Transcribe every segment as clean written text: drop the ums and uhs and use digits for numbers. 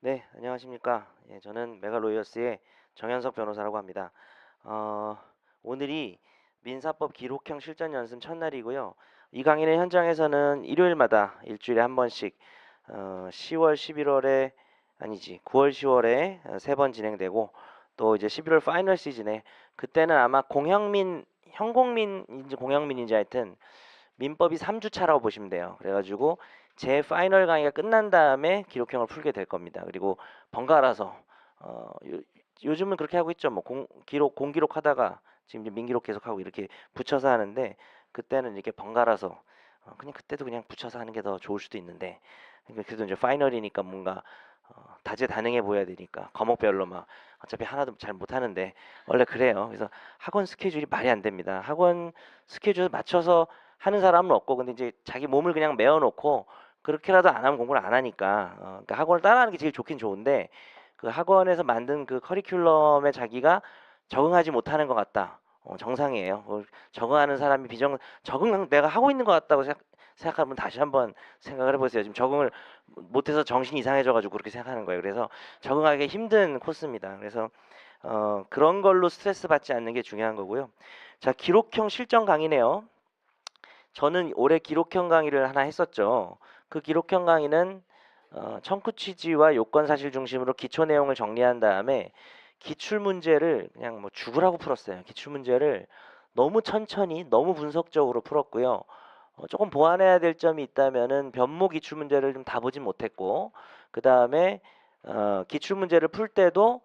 네, 안녕하십니까. 예, 저는 메가로이어스의 정현석 변호사라고 합니다. 어, 오늘이 민사법 기록형 실전 연습 첫날이고요. 이 강의는 현장에서는 일요일마다 일주일에 한 번씩 10월, 11월에 아니지 9월, 10월에 세 번 진행되고 또 이제 11월 파이널 시즌에 그때는 아마 공형민, 현공민인지 공형민인지 하여튼 민법이 3주 차라고 보시면 돼요. 그래가지고 제 파이널 강의가 끝난 다음에 기록형을 풀게 될 겁니다. 그리고 번갈아서 요즘은 그렇게 하고 있죠. 뭐 공기록 하다가 지금 이제 민기록 계속하고 이렇게 붙여서 하는데 그때는 이렇게 번갈아서 그냥 그때도 그냥 붙여서 하는 게 더 좋을 수도 있는데 그러니까 그래도 이제 파이널이니까 뭔가 다재다능해 보여야 되니까 과목별로 막 어차피 하나도 잘 못하는데 원래 그래요. 그래서 학원 스케줄이 말이 안 됩니다. 학원 스케줄 맞춰서 하는 사람은 없고 근데 이제 자기 몸을 그냥 메워 놓고 그렇게라도 안 하면 공부를 안 하니까 그러니까 학원을 따라하는 게 제일 좋긴 좋은데 그 학원에서 만든 그 커리큘럼에 자기가 적응하지 못하는 것 같다. 정상이에요. 적응하는 사람이 적응 내가 하고 있는 것 같다고 생각하면 다시 한번 생각을 해보세요. 지금 적응을 못해서 정신이 이상해져가지고 그렇게 생각하는 거예요. 그래서 적응하기 힘든 코스입니다. 그래서 그런 걸로 스트레스 받지 않는 게 중요한 거고요. 자, 기록형 실전 강의네요. 저는 올해 기록형 강의를 하나 했었죠. 그 기록형 강의는 청구 취지와 요건 사실 중심으로 기초 내용을 정리한 다음에 기출 문제를 그냥 뭐 죽으라고 풀었어요. 기출 문제를 너무 천천히 너무 분석적으로 풀었고요. 조금 보완해야 될 점이 있다면은 변모 기출 문제를 좀 다 보진 못했고 그 다음에 기출 문제를 풀 때도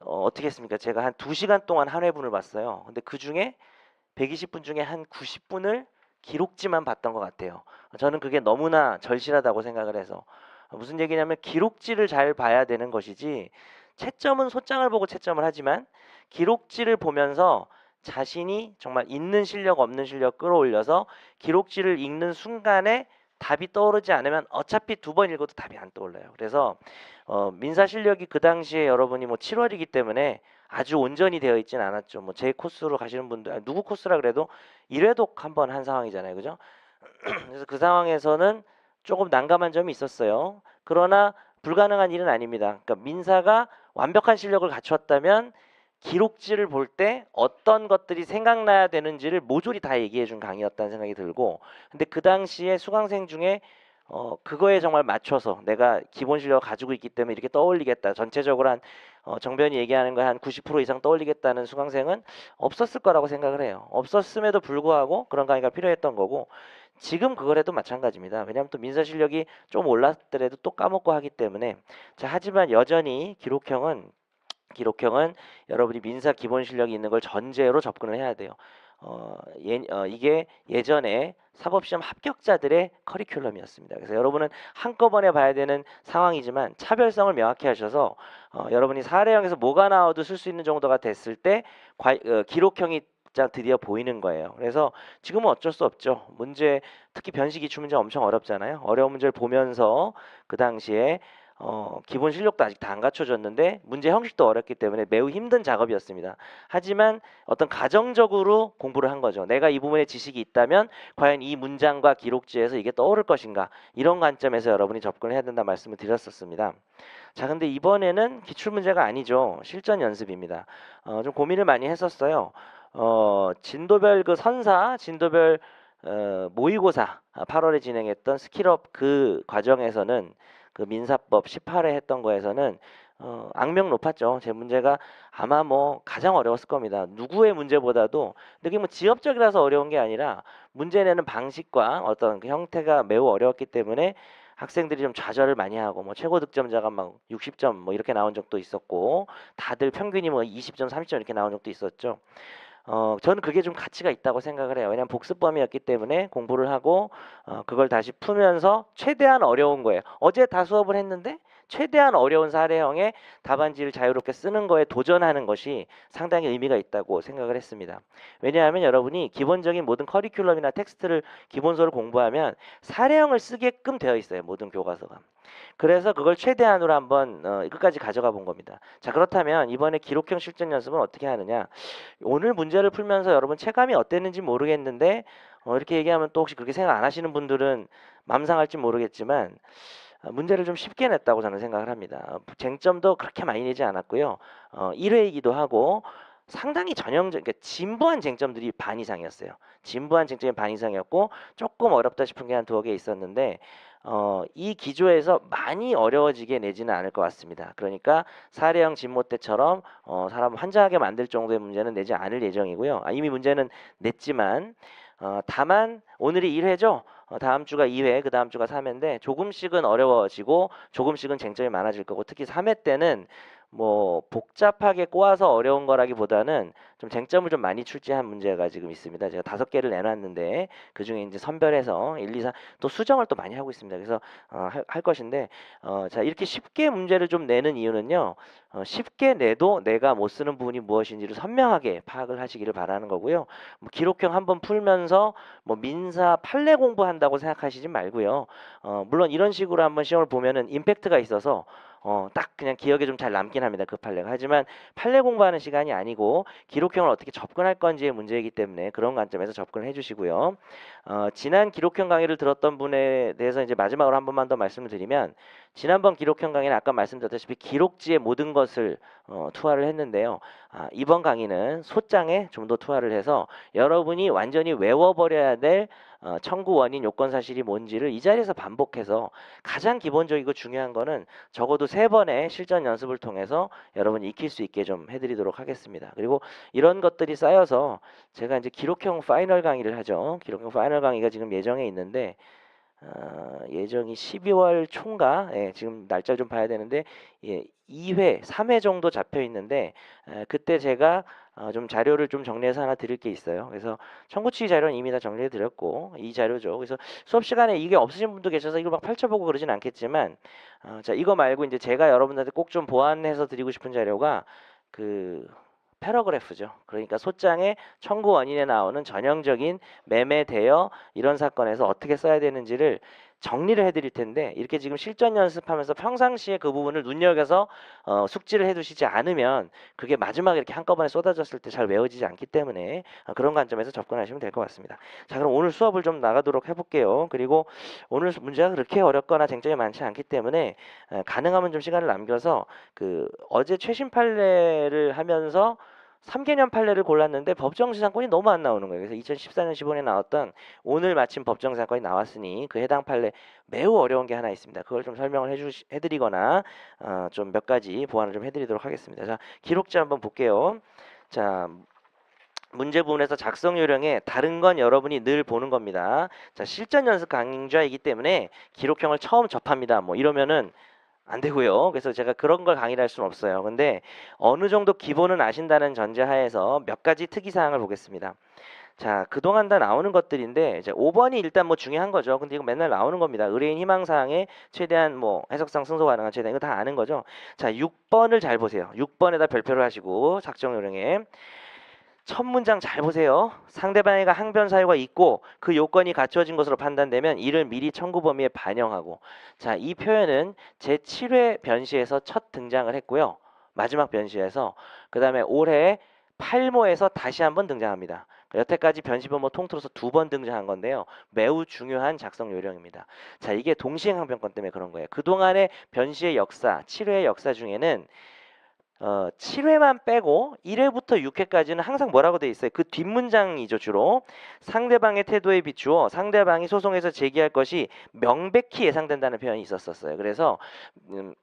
어떻게 했습니까? 제가 한 2시간 동안 한 회분을 봤어요. 근데 그 중에 120분 중에 한 90분을 기록지만 봤던 것 같아요. 저는 그게 너무나 절실하다고 생각을 해서 무슨 얘기냐면 기록지를 잘 봐야 되는 것이지 채점은 소장을 보고 채점을 하지만 기록지를 보면서 자신이 정말 있는 실력 없는 실력 끌어올려서 기록지를 읽는 순간에 답이 떠오르지 않으면 어차피 2번 읽어도 답이 안 떠올라요. 그래서 민사 실력이 그 당시에 여러분이 뭐 7월이기 때문에 아주 온전히 되어 있진 않았죠. 뭐 제 코스로 가시는 분들 누구 코스라 그래도 1회독 한번 한 상황이잖아요. 그죠? 그래서 그 상황에서는 조금 난감한 점이 있었어요. 그러나 불가능한 일은 아닙니다. 그러니까 민사가 완벽한 실력을 갖추었다면 기록지를 볼 때 어떤 것들이 생각나야 되는지를 모조리 다 얘기해 준 강의였다는 생각이 들고 근데 그 당시에 수강생 중에 그거에 정말 맞춰서 내가 기본 실력을 가지고 있기 때문에 이렇게 떠올리겠다. 전체적으로 한 정변이 얘기하는 거에 한 90% 이상 떠올리겠다는 수강생은 없었을 거라고 생각을 해요. 없었음에도 불구하고 그런 강의가 필요했던 거고 지금 그걸 해도 마찬가지입니다. 왜냐하면 또 민사 실력이 좀 올랐더라도 또 까먹고 하기 때문에 자 하지만 여전히 기록형은 여러분이 민사 기본 실력이 있는 걸 전제로 접근을 해야 돼요. 이게 예전에 사법시험 합격자들의 커리큘럼이었습니다. 그래서 여러분은 한꺼번에 봐야 되는 상황이지만 차별성을 명확히 하셔서 여러분이 사례형에서 뭐가 나와도 쓸 수 있는 정도가 됐을 때 기록형이 드디어 보이는 거예요. 그래서 지금은 어쩔 수 없죠. 문제 특히 변식 기출 문제 엄청 어렵잖아요. 어려운 문제를 보면서 그 당시에 기본 실력도 아직 다 안 갖춰졌는데 문제 형식도 어렵기 때문에 매우 힘든 작업이었습니다. 하지만 어떤 가정적으로 공부를 한 거죠. 내가 이 부분에 지식이 있다면 과연 이 문장과 기록지에서 이게 떠오를 것인가 이런 관점에서 여러분이 접근을 해야 된다 말씀을 드렸었습니다. 자, 근데 이번에는 기출 문제가 아니죠. 실전 연습입니다. 좀 고민을 많이 했었어요. 진도별 그 선사, 진도별 모의고사 8월에 진행했던 스킬업 그 과정에서는 그 민사법 18회 했던 거에서는 악명 높았죠. 제 문제가 아마 뭐 가장 어려웠을 겁니다. 누구의 문제보다도 근데 그게 뭐 지엽적이라서 어려운 게 아니라 문제 내는 방식과 어떤 그 형태가 매우 어려웠기 때문에 학생들이 좀 좌절을 많이 하고 뭐 최고 득점자가 막 60점 뭐 이렇게 나온 적도 있었고 다들 평균이 뭐 20점, 30점 이렇게 나온 적도 있었죠. 저는 그게 좀 가치가 있다고 생각을 해요. 왜냐하면 복습범이었기 때문에 공부를 하고 그걸 다시 풀면서 최대한 어려운 거예요. 어제 다 수업을 했는데 최대한 어려운 사례형의 답안지를 자유롭게 쓰는 거에 도전하는 것이 상당히 의미가 있다고 생각을 했습니다. 왜냐하면 여러분이 기본적인 모든 커리큘럼이나 텍스트를 기본서를 공부하면 사례형을 쓰게끔 되어 있어요. 모든 교과서가. 그래서 그걸 최대한으로 한번 끝까지 가져가 본 겁니다. 자, 그렇다면 이번에 기록형 실전 연습은 어떻게 하느냐? 오늘 문제를 풀면서 여러분 체감이 어땠는지 모르겠는데 이렇게 얘기하면 또 혹시 그렇게 생각 안 하시는 분들은 맘상할지 모르겠지만 문제를 좀 쉽게 냈다고 저는 생각을 합니다. 쟁점도 그렇게 많이 내지 않았고요. 1회이기도 하고 상당히 전형적, 그러니까 진부한 쟁점들이 반 이상이었어요. 진부한 쟁점이 반 이상이었고 조금 어렵다 싶은 게 한 두어 개 있었는데 이 기조에서 많이 어려워지게 내지는 않을 것 같습니다. 그러니까 사례형 진모 때처럼 사람 환장하게 만들 정도의 문제는 내지 않을 예정이고요. 이미 문제는 냈지만 다만 오늘이 1회죠. 다음 주가 2회, 그 다음 주가 3회인데 조금씩은 어려워지고 조금씩은 쟁점이 많아질 거고 특히 3회 때는 뭐 복잡하게 꼬아서 어려운 거라기보다는 좀 쟁점을 좀 많이 출제한 문제가 지금 있습니다. 제가 5개를 내놨는데 그 중에 이제 선별해서 1, 2, 3 또 수정을 또 많이 하고 있습니다. 그래서 할 것인데 자 이렇게 쉽게 문제를 좀 내는 이유는요. 쉽게 내도 내가 못 쓰는 부분이 무엇인지를 선명하게 파악을 하시기를 바라는 거고요. 뭐 기록형 한번 풀면서 뭐 민사 판례 공부한다고 생각하시지 말고요. 물론 이런 식으로 한번 시험을 보면은 임팩트가 있어서 딱 그냥 기억에 좀 잘 남긴 합니다. 그 판례가. 하지만 판례 공부하는 시간이 아니고 기록형을 어떻게 접근할 건지의 문제이기 때문에 그런 관점에서 접근을 해주시고요. 지난 기록형 강의를 들었던 분에 대해서 이제 마지막으로 한 번만 더 말씀을 드리면 지난번 기록형 강의는 아까 말씀드렸다시피 기록지의 모든 것을 투하를 했는데요. 이번 강의는 소장에 좀 더 투하를 해서 여러분이 완전히 외워버려야 될 청구 원인 요건 사실이 뭔지를 이 자리에서 반복해서 가장 기본적이고 중요한 거는 적어도 3번의 실전 연습을 통해서 여러분이 익힐 수 있게 좀 해드리도록 하겠습니다. 그리고 이런 것들이 쌓여서 제가 이제 기록형 파이널 강의를 하죠. 기록형 파이널 강의가 지금 예정에 있는데 예정이 12월 초인가? 예, 지금 날짜 좀 봐야 되는데 예, 2회, 3회 정도 잡혀 있는데 그때 제가 좀 자료를 좀 정리해서 하나 드릴 게 있어요. 그래서 청구치기 자료는 이미 다 정리해 드렸고 이 자료죠. 그래서 수업 시간에 이게 없으신 분도 계셔서 이걸 막 펼쳐보고 그러진 않겠지만 자 이거 말고 이제 제가 여러분들한테 꼭 좀 보완해서 드리고 싶은 자료가 그 패러그래프죠. 그러니까 소장의 청구 원인에 나오는 전형적인 매매 대여 이런 사건에서 어떻게 써야 되는지를 정리를 해드릴 텐데 이렇게 지금 실전 연습하면서 평상시에 그 부분을 눈여겨서 숙지를 해두시지 않으면 그게 마지막에 이렇게 한꺼번에 쏟아졌을 때 잘 외워지지 않기 때문에 그런 관점에서 접근하시면 될 것 같습니다. 자 그럼 오늘 수업을 좀 나가도록 해볼게요. 그리고 오늘 문제가 그렇게 어렵거나 쟁점이 많지 않기 때문에 가능하면 좀 시간을 남겨서 그 어제 최신 판례를 하면서 3개년 판례를 골랐는데 법정지상권이 너무 안 나오는 거예요. 그래서 2014년 15년에 나왔던 오늘 마침 법정지상권이 나왔으니 그 해당 판례 매우 어려운 게 하나 있습니다. 그걸 좀 설명을 해드리거나 좀 몇 가지 보완을 좀 해드리도록 하겠습니다. 자 기록지 한번 볼게요. 자 문제 부분에서 작성 요령에 다른 건 여러분이 늘 보는 겁니다. 자 실전 연습 강좌이기 때문에 기록형을 처음 접합니다. 뭐 이러면은 안 되고요. 그래서 제가 그런 걸 강의를 할 수는 없어요. 근데 어느 정도 기본은 아신다는 전제하에서 몇 가지 특이사항을 보겠습니다. 자, 그동안 다 나오는 것들인데 이제 5번이 일단 뭐 중요한 거죠. 근데 이거 맨날 나오는 겁니다. 의뢰인 희망사항에 최대한 뭐 해석상 승소 가능한 최대한 이거 다 아는 거죠. 자, 6번을 잘 보세요. 6번에다 별표를 하시고 작성 요령에 첫 문장 잘 보세요. 상대방에게 항변 사유가 있고 그 요건이 갖춰진 것으로 판단되면 이를 미리 청구 범위에 반영하고 자, 이 표현은 제7회 변시에서 첫 등장을 했고요. 마지막 변시에서 그 다음에 올해 8모에서 다시 한번 등장합니다. 여태까지 변시변모 통틀어서 2번 등장한 건데요. 매우 중요한 작성 요령입니다. 자, 이게 동시행 항변권 때문에 그런 거예요. 그동안의 변시의 역사, 7회의 역사 중에는 7회만 빼고 1회부터 6회까지는 항상 뭐라고 돼 있어요? 그 뒷문장이죠, 주로. 상대방의 태도에 비추어 상대방이 소송에서 제기할 것이 명백히 예상된다는 표현이 있었어요. 그래서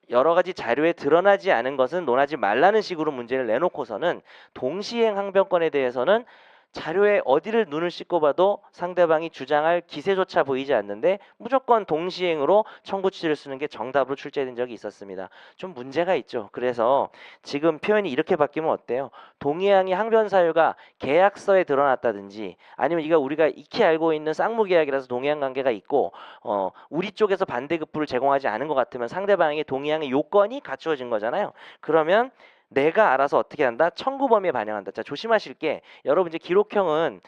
여러 가지 자료에 드러나지 않은 것은 논하지 말라는 식으로 문제를 내놓고서는 동시행 항변권에 대해서는 자료에 어디를 눈을 씻고 봐도 상대방이 주장할 기세조차 보이지 않는데 무조건 동시행으로 청구치를 쓰는 게 정답으로 출제된 적이 있었습니다. 좀 문제가 있죠. 그래서 지금 표현이 이렇게 바뀌면 어때요? 동의항의 항변 사유가 계약서에 드러났다든지 아니면 이거 우리가 익히 알고 있는 쌍무계약이라서 동의항 관계가 있고 우리 쪽에서 반대급부를 제공하지 않은 것 같으면 상대방에게 동의항의 요건이 갖추어진 거잖아요. 그러면 내가 알아서 어떻게 한다? 청구 범위에 반영한다. 자, 조심하실 게 여러분 이제 기록형은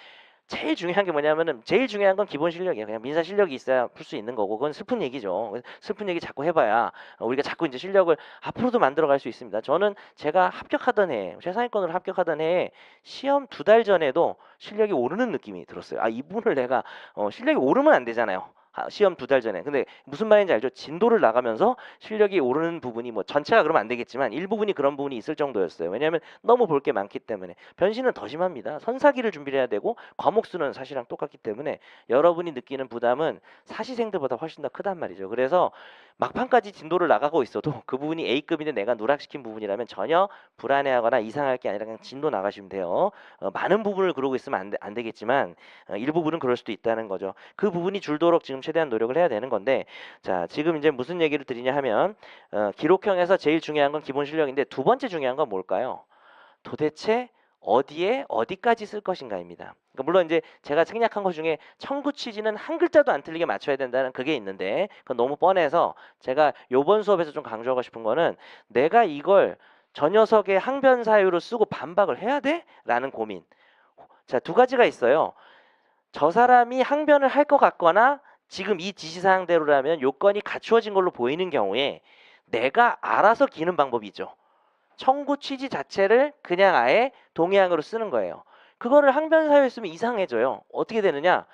제일 중요한 게 뭐냐면은 제일 중요한 건 기본 실력이에요. 그냥 민사 실력이 있어야 풀 수 있는 거고 그건 슬픈 얘기죠. 슬픈 얘기 자꾸 해봐야 우리가 자꾸 이제 실력을 앞으로도 만들어갈 수 있습니다. 저는 제가 합격하던 해, 최상위권으로 합격하던 해에 시험 2달 전에도 실력이 오르는 느낌이 들었어요. 이분을 내가 실력이 오르면 안 되잖아요. 시험 2달 전에. 근데 무슨 말인지 알죠? 진도를 나가면서 실력이 오르는 부분이 뭐 전체가 그러면 안 되겠지만 일부분이 그런 부분이 있을 정도였어요. 왜냐하면 너무 볼 게 많기 때문에. 변신은 더 심합니다. 선사기를 준비를 해야 되고 과목 수는 사실랑 똑같기 때문에 여러분이 느끼는 부담은 사시생들보다 훨씬 더 크단 말이죠. 그래서 막판까지 진도를 나가고 있어도 그 부분이 A급인데 내가 누락시킨 부분이라면 전혀 불안해하거나 이상할 게 아니라 그냥 진도 나가시면 돼요. 많은 부분을 그러고 있으면 안 되겠지만 일부분은 그럴 수도 있다는 거죠. 그 부분이 줄도록 지금 최대한 노력을 해야 되는 건데, 자, 지금 이제 무슨 얘기를 드리냐 하면 기록형에서 제일 중요한 건 기본 실력인데 두 번째 중요한 건 뭘까요? 도대체 어디에 어디까지 쓸 것인가입니다. 그러니까 물론 이제 제가 생략한 것 중에 청구 취지는 한 글자도 안 틀리게 맞춰야 된다는 그게 있는데 그건 너무 뻔해서 제가 요번 수업에서 좀 강조하고 싶은 거는 내가 이걸 저 녀석의 항변 사유로 쓰고 반박을 해야 돼? 라는 고민. 자, 두 가지가 있어요. 저 사람이 항변을 할 것 같거나 지금 이 지시사항대로라면 요건이 갖추어진 걸로 보이는 경우에 내가 알아서 기는 방법이 죠. 청구 취지 자체를 그냥 아예 동의항으로 쓰는 거예요. 그거를 항변 사유에 쓰면 이상해져요. 어떻게 되느냐?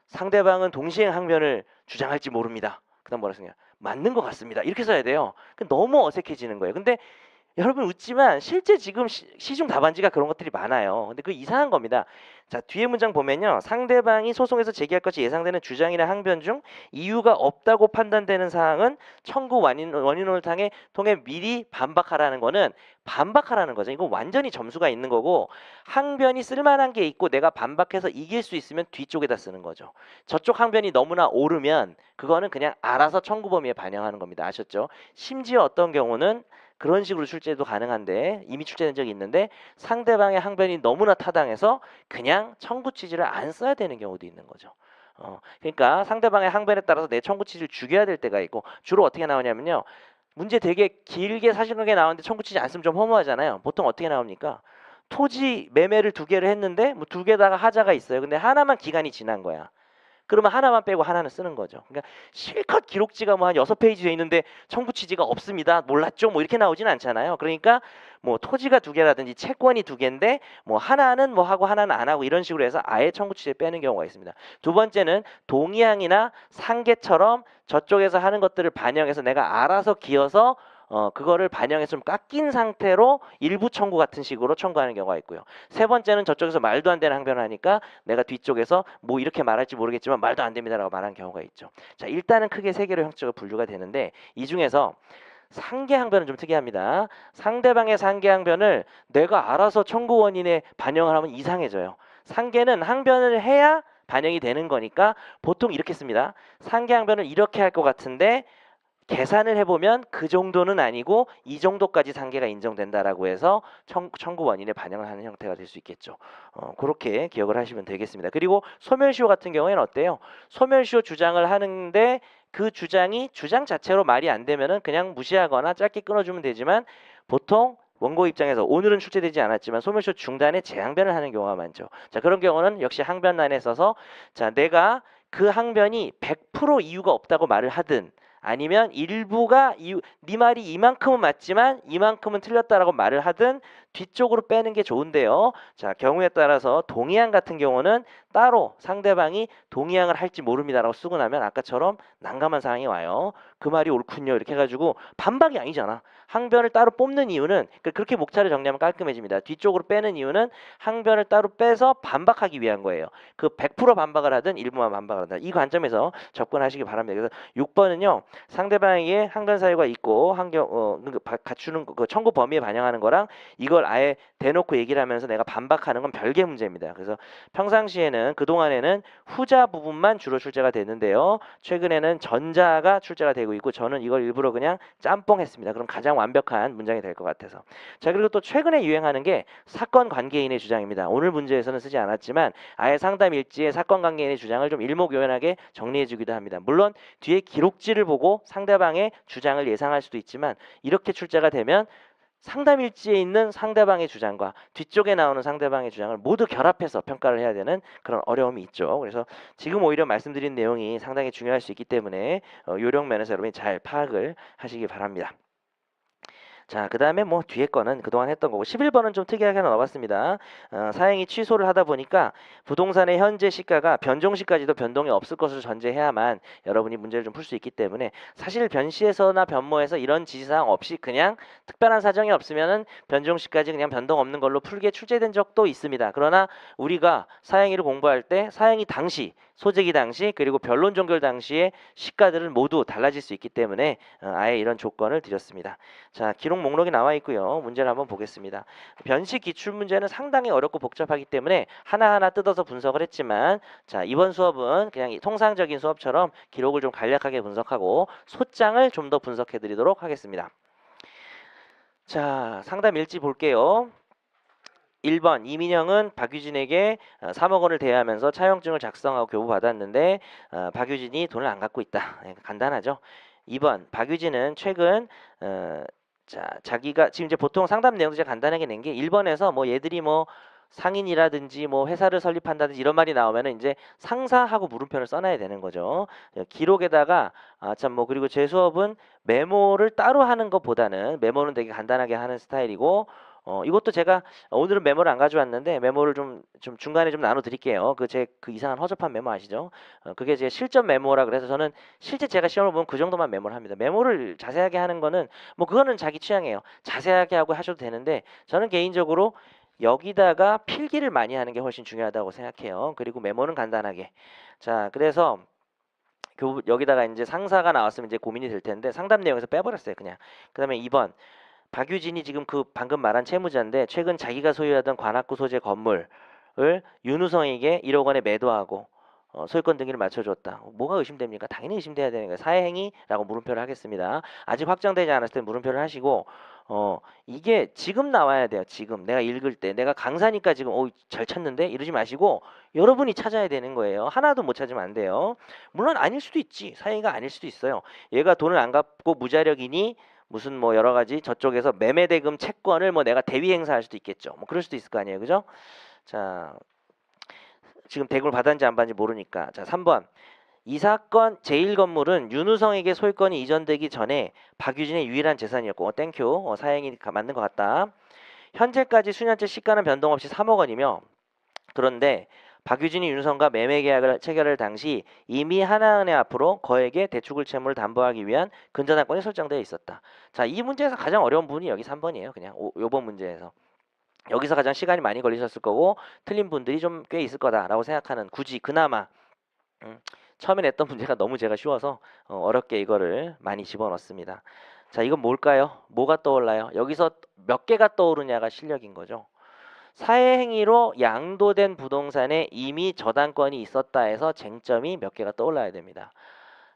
상대방은 동시행 항변을 주장할지 모릅니다. 그다음 뭐라 쓰냐? 맞는 것 같습니다. 이렇게 써야 돼요. 너무 어색해지는 거예요. 근데 여러분 웃지만 실제 지금 시중 답안지가 그런 것들이 많아요. 근데 그 이상한 겁니다. 자, 뒤에 문장 보면요. 상대방이 소송에서 제기할 것이 예상되는 주장이나 항변 중 이유가 없다고 판단되는 사항은 청구 원인론을 통해 미리 반박하라는 거는 반박하라는 거죠. 이거 완전히 점수가 있는 거고 항변이 쓸만한 게 있고 내가 반박해서 이길 수 있으면 뒤쪽에다 쓰는 거죠. 저쪽 항변이 너무나 오르면 그거는 그냥 알아서 청구 범위에 반영하는 겁니다. 아셨죠? 심지어 어떤 경우는 그런 식으로 출제도 가능한데 이미 출제된 적이 있는데 상대방의 항변이 너무나 타당해서 그냥 청구 취지를 안 써야 되는 경우도 있는 거죠. 그러니까 상대방의 항변에 따라서 내 청구 취지를 죽여야 될 때가 있고 주로 어떻게 나오냐면요. 문제 되게 길게 사실관계 나오는데 청구 취지 안 쓰면 좀 허무하잖아요. 보통 어떻게 나옵니까? 토지 매매를 2개를 했는데 뭐 2개다가 하자가 있어요. 근데 하나만 기간이 지난 거야. 그러면 하나만 빼고 하나는 쓰는 거죠. 그러니까 실컷 기록지가 뭐 한 6페이지 돼 있는데 청구 취지가 없습니다. 몰랐죠? 뭐 이렇게 나오진 않잖아요. 그러니까 뭐 토지가 2개라든지 채권이 2개인데 뭐 하나는 뭐 하고 하나는 안 하고 이런 식으로 해서 아예 청구 취지를 빼는 경우가 있습니다. 두 번째는 동의항이나 상계처럼 저쪽에서 하는 것들을 반영해서 내가 알아서 기어서 그거를 반영해서 좀 깎인 상태로 일부 청구 같은 식으로 청구하는 경우가 있고요. 세 번째는 저쪽에서 말도 안 되는 항변을 하니까 내가 뒤쪽에서 뭐 이렇게 말할지 모르겠지만 말도 안 됩니다라고 말하는 경우가 있죠. 자, 일단은 크게 세 개로 형식적으로 분류가 되는데 이 중에서 상계 항변은 좀 특이합니다. 상대방의 상계 항변을 내가 알아서 청구 원인에 반영을 하면 이상해져요. 상계는 항변을 해야 반영이 되는 거니까 보통 이렇게 씁니다. 상계 항변을 이렇게 할 것 같은데 계산을 해보면 그 정도는 아니고 이 정도까지 상계가 인정된다라고 해서 청구 원인에 반영을 하는 형태가 될 수 있겠죠. 그렇게 기억을 하시면 되겠습니다. 그리고 소멸시효 같은 경우에는 어때요? 소멸시효 주장을 하는데 그 주장이 주장 자체로 말이 안 되면은 그냥 무시하거나 짧게 끊어주면 되지만 보통 원고 입장에서 오늘은 출제되지 않았지만 소멸시효 중단에 재항변을 하는 경우가 많죠. 자, 그런 경우는 역시 항변란에 써서 자, 내가 그 항변이 100% 이유가 없다고 말을 하든 아니면 일부가 네 말이 이만큼은 맞지만 이만큼은 틀렸다라고 말을 하든 뒤쪽으로 빼는 게 좋은데요. 자, 경우에 따라서 동의항 같은 경우는 따로 상대방이 동의항을 할지 모릅니다라고 쓰고 나면 아까처럼 난감한 상황이 와요. 그 말이 옳군요. 이렇게 해가지고 반박이 아니잖아. 항변을 따로 뽑는 이유는 그렇게 목차를 정리하면 깔끔해집니다. 뒤쪽으로 빼는 이유는 항변을 따로 빼서 반박하기 위한 거예요. 그 100% 반박을 하든 일부만 반박을 하든 이 관점에서 접근하시기 바랍니다. 그래서 6번은요. 상대방에게 항변 사유가 있고 갖추는 그 청구 범위에 반영하는 거랑 이걸 아예 대놓고 얘기를 하면서 내가 반박하는 건 별개 문제입니다. 그래서 평상시에는 그동안에는 후자 부분만 주로 출제가 됐는데요. 최근에는 전자가 출제가 되고 있고 저는 이걸 일부러 그냥 짬뽕했습니다. 그럼 가장 완벽한 문장이 될 것 같아서. 자, 그리고 또 최근에 유행하는 게 사건 관계인의 주장입니다. 오늘 문제에서는 쓰지 않았지만 아예 상담 일지에 사건 관계인의 주장을 좀 일목요연하게 정리해 주기도 합니다. 물론 뒤에 기록지를 보고 상대방의 주장을 예상할 수도 있지만 이렇게 출제가 되면 상담 일지에 있는 상대방의 주장과 뒤쪽에 나오는 상대방의 주장을 모두 결합해서 평가를 해야 되는 그런 어려움이 있죠. 그래서 지금 오히려 말씀드린 내용이 상당히 중요할 수 있기 때문에 요령 면에서 여러분이 잘 파악을 하시기 바랍니다. 자, 그 다음에 뭐 뒤에 거는 그동안 했던 거고 11번은 좀 특이하게 하나 넣어봤습니다. 사행이 취소를 하다 보니까 부동산의 현재 시가가 변종시까지도 변동이 없을 것을 전제해야만 여러분이 문제를 좀 풀 수 있기 때문에 사실 변시에서나 변모에서 이런 지시사항 없이 그냥 특별한 사정이 없으면은 변종시까지 그냥 변동 없는 걸로 풀게 출제된 적도 있습니다. 그러나 우리가 사행위를 공부할 때 사행위 당시 소재기 당시 그리고 변론 종결 당시의 시가들은 모두 달라질 수 있기 때문에 아예 이런 조건을 드렸습니다. 자, 기록 목록이 나와 있고요. 문제를 한번 보겠습니다. 변식 기출 문제는 상당히 어렵고 복잡하기 때문에 하나하나 뜯어서 분석을 했지만 자, 이번 수업은 그냥 통상적인 수업처럼 기록을 좀 간략하게 분석하고 소장을 좀 더 분석해 드리도록 하겠습니다. 자, 상담 일지 볼게요. 1번 이민영은 박유진에게 3억 원을 대하면서 차용증을 작성하고 교부받았는데 박유진이 돈을 안 갖고 있다. 간단하죠. 2번 박유진은 최근 자기가 지금 이제 보통 상담 내용도 제가 간단하게 낸 게 1번에서 뭐 얘들이 뭐 상인이라든지 뭐 회사를 설립한다든지 이런 말이 나오면은 이제 상사하고 물음표를 써놔야 되는 거죠. 기록에다가 참 뭐 그리고 제 수업은 메모를 따로 하는 것보다는 메모는 되게 간단하게 하는 스타일이고 이것도 제가 오늘은 메모를 안 가져왔는데 메모를 좀 중간에 좀 나눠 드릴게요. 그 이상한 허접한 메모 아시죠? 그게 제 실전 메모라 그래서 저는 실제 제가 시험을 보면 그 정도만 메모를 합니다. 메모를 자세하게 하는 거는 뭐 그거는 자기 취향이에요. 자세하게 하고 하셔도 되는데 저는 개인적으로 여기다가 필기를 많이 하는 게 훨씬 중요하다고 생각해요. 그리고 메모는 간단하게. 자, 그래서 여기다가 이제 상사가 나왔으면 이제 고민이 될 텐데 상담 내용에서 빼버렸어요, 그냥. 그다음에 2번 박유진이 지금 그 방금 말한 채무자인데 최근 자기가 소유하던 관악구 소재 건물을 윤우성에게 1억 원에 매도하고 소유권 등기를 맞춰줬다. 뭐가 의심됩니까? 당연히 의심돼야 되는 거예요. 사회행위라고 물음표를 하겠습니다. 아직 확정되지 않았을 때 물음표를 하시고 이게 지금 나와야 돼요. 지금 내가 읽을 때 내가 강사니까 지금 잘 찾는데 이러지 마시고 여러분이 찾아야 되는 거예요. 하나도 못 찾으면 안 돼요. 물론 아닐 수도 있지. 사회가 아닐 수도 있어요. 얘가 돈을 안 갚고 무자력이니 무슨 뭐 여러 가지 저쪽에서 매매대금 채권을 뭐 내가 대위 행사할 수도 있겠죠. 뭐 그럴 수도 있을 거 아니에요. 그죠? 자, 지금 대금을 받았는지 안 받았는지 모르니까. 자, 3번. 이 사건 제1건물은 윤우성에게 소유권이 이전되기 전에 박유진의 유일한 재산이었고 땡큐. 사행이 맞는 것 같다. 현재까지 수년째 시가는 변동 없이 3억 원이며 그런데 박유진이 윤우성과 매매 계약을 체결할 당시 이미 하나은행 앞으로 거액의 대출을 채무를 담보하기 위한 근저당권이 설정되어 있었다. 자, 이 문제에서 가장 어려운 부분이 여기 3번이에요. 그냥 요번 문제에서. 여기서 가장 시간이 많이 걸리셨을 거고 틀린 분들이 좀 꽤 있을 거다라고 생각하는 굳이 그나마 처음에 냈던 문제가 너무 제가 쉬워서 어렵게 이거를 많이 집어넣습니다. 자, 이건 뭘까요? 뭐가 떠올라요? 여기서 몇 개가 떠오르냐가 실력인 거죠. 사회행위로 양도된 부동산에 이미 저당권이 있었다 해서 쟁점이 몇 개가 떠올라야 됩니다.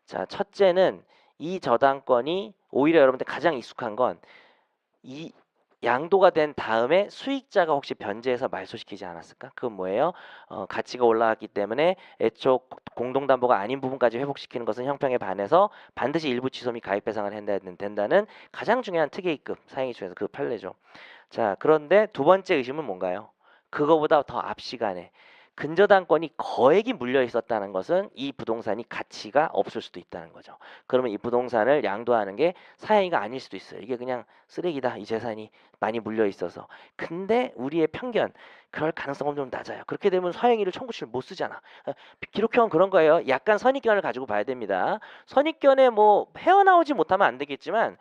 자, 첫째는 이 저당권이 오히려 여러분들 가장 익숙한 건 이 양도가 된 다음에 수익자가 혹시 변제해서 말소시키지 않았을까? 그건 뭐예요? 가치가 올라왔기 때문에 애초 공동담보가 아닌 부분까지 회복시키는 것은 형평에 반해서 반드시 일부 취소 및 가입 배상을 된다는 가장 중요한 특이급 사행위 중에서 그 판례죠. 자, 그런데 두 번째 의심은 뭔가요? 그거보다 더 앞 시간에 근저당권이 거액이 물려 있었다는 것은 이 부동산이 가치가 없을 수도 있다는 거죠. 그러면 이 부동산을 양도하는 게 사행위가 아닐 수도 있어요. 이게 그냥 쓰레기다. 이 재산이 많이 물려 있어서. 근데 우리의 편견 그럴 가능성은 좀 낮아요. 그렇게 되면 사행위를 청구치를 못 쓰잖아. 기록형은 그런 거예요. 약간 선입견을 가지고 봐야 됩니다. 선입견에 뭐 헤어나오지 못하면 안 되겠지만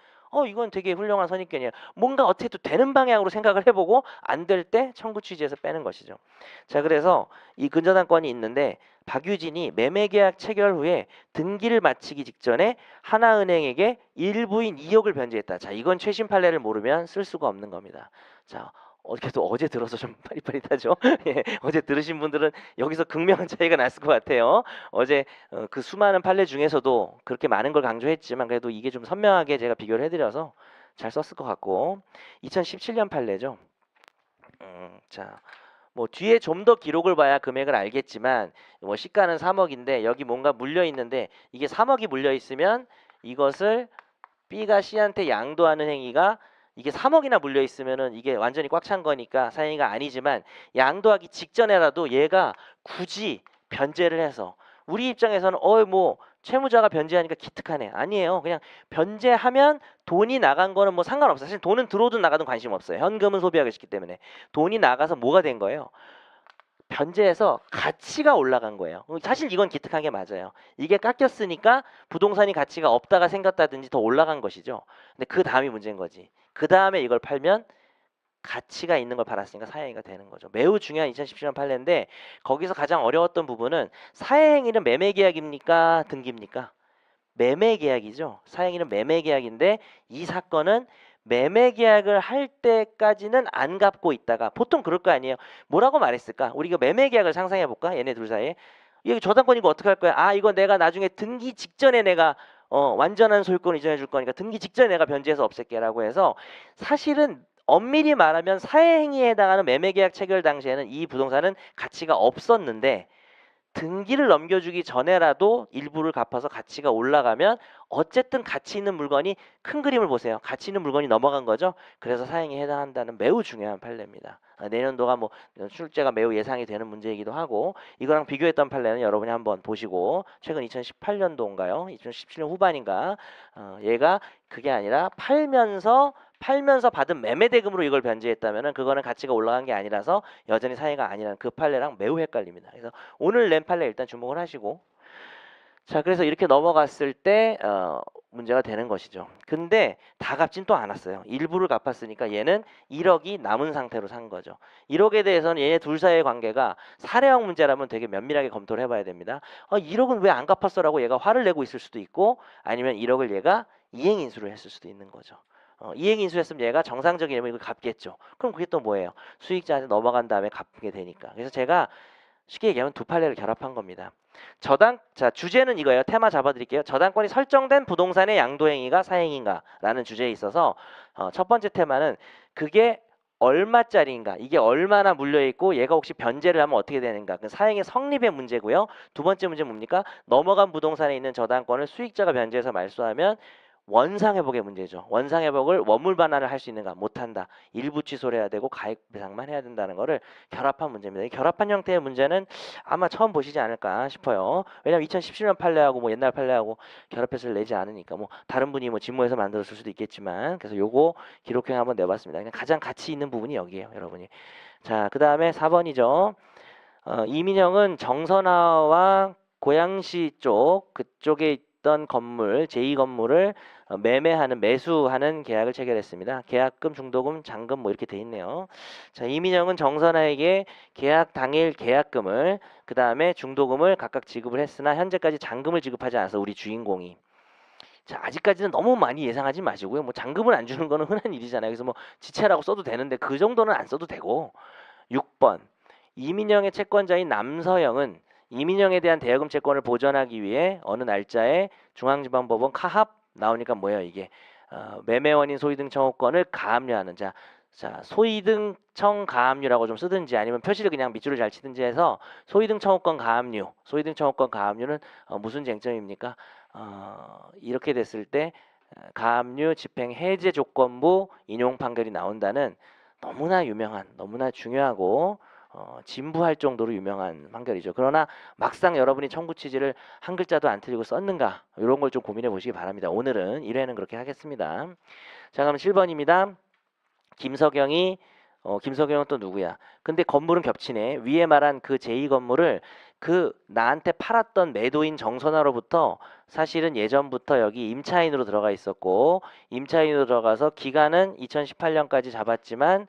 이건 되게 훌륭한 선입견이에요. 뭔가 어떻게 또 되는 방향으로 생각을 해보고 안 될 때 청구 취지에서 빼는 것이죠. 자, 그래서 이 근저당권이 있는데 박유진이 매매계약 체결 후에 등기를 마치기 직전에 하나은행에게 일부인 2억을 변제했다. 자, 이건 최신 판례를 모르면 쓸 수가 없는 겁니다. 자, 그래도 어제 들어서 좀 빠릿빠릿하죠. 예, 어제 들으신 분들은 여기서 극명한 차이가 났을 것 같아요. 어제 그 수많은 판례 중에서도 그렇게 많은 걸 강조했지만 그래도 이게 좀 선명하게 제가 비교를 해드려서 잘 썼을 것 같고 2017년 판례죠. 자, 뭐 뒤에 좀 더 기록을 봐야 금액을 알겠지만 뭐 시가는 3억인데 여기 뭔가 물려 있는데 이게 3억이 물려 있으면 이것을 B가 C한테 양도하는 행위가 이게 3억이나 물려 있으면은 이게 완전히 꽉 찬 거니까 사행위가 아니지만 양도하기 직전에라도 얘가 굳이 변제를 해서 우리 입장에서는 뭐 채무자가 변제하니까 기특하네. 아니에요. 그냥 변제하면 돈이 나간 거는 뭐 상관없어요. 사실 돈은 들어오든 나가든 관심 없어요. 현금은 소비하기 쉽기 때문에. 돈이 나가서 뭐가 된 거예요? 변제해서 가치가 올라간 거예요. 사실 이건 기특한 게 맞아요. 이게 깎였으니까 부동산이 가치가 없다가 생겼다든지 더 올라간 것이죠. 근데 그 다음이 문제인 거지. 그 다음에 이걸 팔면 가치가 있는 걸 팔았으니까 사회행위가 되는 거죠. 매우 중요한 2017년 판례인데 거기서 가장 어려웠던 부분은 사회행위는 매매계약입니까? 등기입니까? 매매계약이죠. 사행위는 매매계약인데 이 사건은 매매계약을 할 때까지는 안 갚고 있다가 보통 그럴 거 아니에요. 뭐라고 말했을까? 우리가 매매계약을 상상해 볼까? 얘네 둘 사이에. 이게 저당권이고 어떻게 할 거야? 아 이거 내가 나중에 등기 직전에 내가 완전한 소유권 이전해 줄 거니까 등기 직전에 내가 변제해서 없앨게라고 해서 사실은 엄밀히 말하면 사회행위에 해당하는 매매계약 체결 당시에는 이 부동산은 가치가 없었는데 등기를 넘겨주기 전에라도 일부를 갚아서 가치가 올라가면 어쨌든 가치 있는 물건이 큰 그림을 보세요. 가치 있는 물건이 넘어간 거죠. 그래서 사행에 해당한다는 매우 중요한 판례입니다. 내년도가 뭐 출제가 매우 예상이 되는 문제이기도 하고 이거랑 비교했던 판례는 여러분이 한번 보시고 최근 2018년도인가요? 2017년 후반인가? 얘가 그게 아니라 팔면서 받은 매매 대금으로 이걸 변제했다면은 그거는 가치가 올라간 게 아니라서 여전히 사회가 아니라는 그 판례랑 매우 헷갈립니다. 그래서 오늘 낸 판례 일단 주목을 하시고 자 그래서 이렇게 넘어갔을 때 문제가 되는 것이죠. 근데 다 갚진 또 않았어요. 일부를 갚았으니까 얘는 1억이 남은 상태로 산 거죠. 1억에 대해서는 얘네 둘 사이의 관계가 사례형 문제라면 되게 면밀하게 검토를 해봐야 됩니다. 1억은 왜 안 갚았어라고 얘가 화를 내고 있을 수도 있고 아니면 1억을 얘가 이행인수를 했을 수도 있는 거죠. 이행인수했으면 얘가 정상적이면 이걸 갚겠죠. 그럼 그게 또 뭐예요? 수익자한테 넘어간 다음에 갚게 되니까. 그래서 제가 쉽게 얘기하면 두 판례를 결합한 겁니다. 자 주제는 이거예요. 테마 잡아드릴게요. 저당권이 설정된 부동산의 양도행위가 사행인가라는 주제에 있어서 첫 번째 테마는 그게 얼마짜리인가, 이게 얼마나 물려있고 얘가 혹시 변제를 하면 어떻게 되는가, 그 사행의 성립의 문제고요. 두 번째 문제 뭡니까? 넘어간 부동산에 있는 저당권을 수익자가 변제해서 말소하면 원상회복의 문제죠. 원상회복을 원물 반환을 할 수 있는가? 못한다. 일부 취소를 해야 되고 가액 배상만 해야 된다는 거를 결합한 문제입니다. 이 결합한 형태의 문제는 아마 처음 보시지 않을까 싶어요. 왜냐면 2017년 판례하고 뭐 옛날 판례하고 결합해서 내지 않으니까 뭐 다른 분이 뭐 직무에서 만들었을 수도 있겠지만 그래서 요거 기록형 한번 내봤습니다. 그냥 가장 가치 있는 부분이 여기에요, 여러분이. 자, 그 다음에 4번이죠. 이민영은 정선화와 고양시 쪽 그쪽에 있던 건물 제2건물을 매수하는 계약을 체결했습니다. 계약금, 중도금, 잔금 뭐 이렇게 돼 있네요. 자, 이민영은 정선아에게 계약 당일 계약금을 그 다음에 중도금을 각각 지급을 했으나 현재까지 잔금을 지급하지 않아서 우리 주인공이 자 아직까지는 너무 많이 예상하지 마시고요. 뭐 잔금을 안 주는 거는 흔한 일이잖아요. 그래서 뭐 지체라고 써도 되는데 그 정도는 안 써도 되고 6번 이민영의 채권자인 남서영은 이민영에 대한 대여금 채권을 보전하기 위해 어느 날짜에 중앙지방법원 카합 나오니까 뭐예요 이게 매매원인 소위등 청구권을 가압류하는 자 소위등청 가압류라고 좀 쓰든지 아니면 표시를 그냥 밑줄을 잘 치든지 해서 소위등 청구권 가압류는 무슨 쟁점입니까? 이렇게 됐을 때 가압류 집행 해제 조건부 인용 판결이 나온다는 너무나 유명한 너무나 중요하고 진부할 정도로 유명한 판결이죠. 그러나 막상 여러분이 청구 취지를 한 글자도 안 틀리고 썼는가 이런 걸 좀 고민해 보시기 바랍니다. 오늘은 1회는 그렇게 하겠습니다. 자 그럼 7번입니다. 김석영은 또 누구야? 근데 건물은 겹치네. 위에 말한 그 제2건물을 그 나한테 팔았던 매도인 정선화로부터 사실은 예전부터 여기 임차인으로 들어가 있었고 임차인으로 들어가서 기간은 2018년까지 잡았지만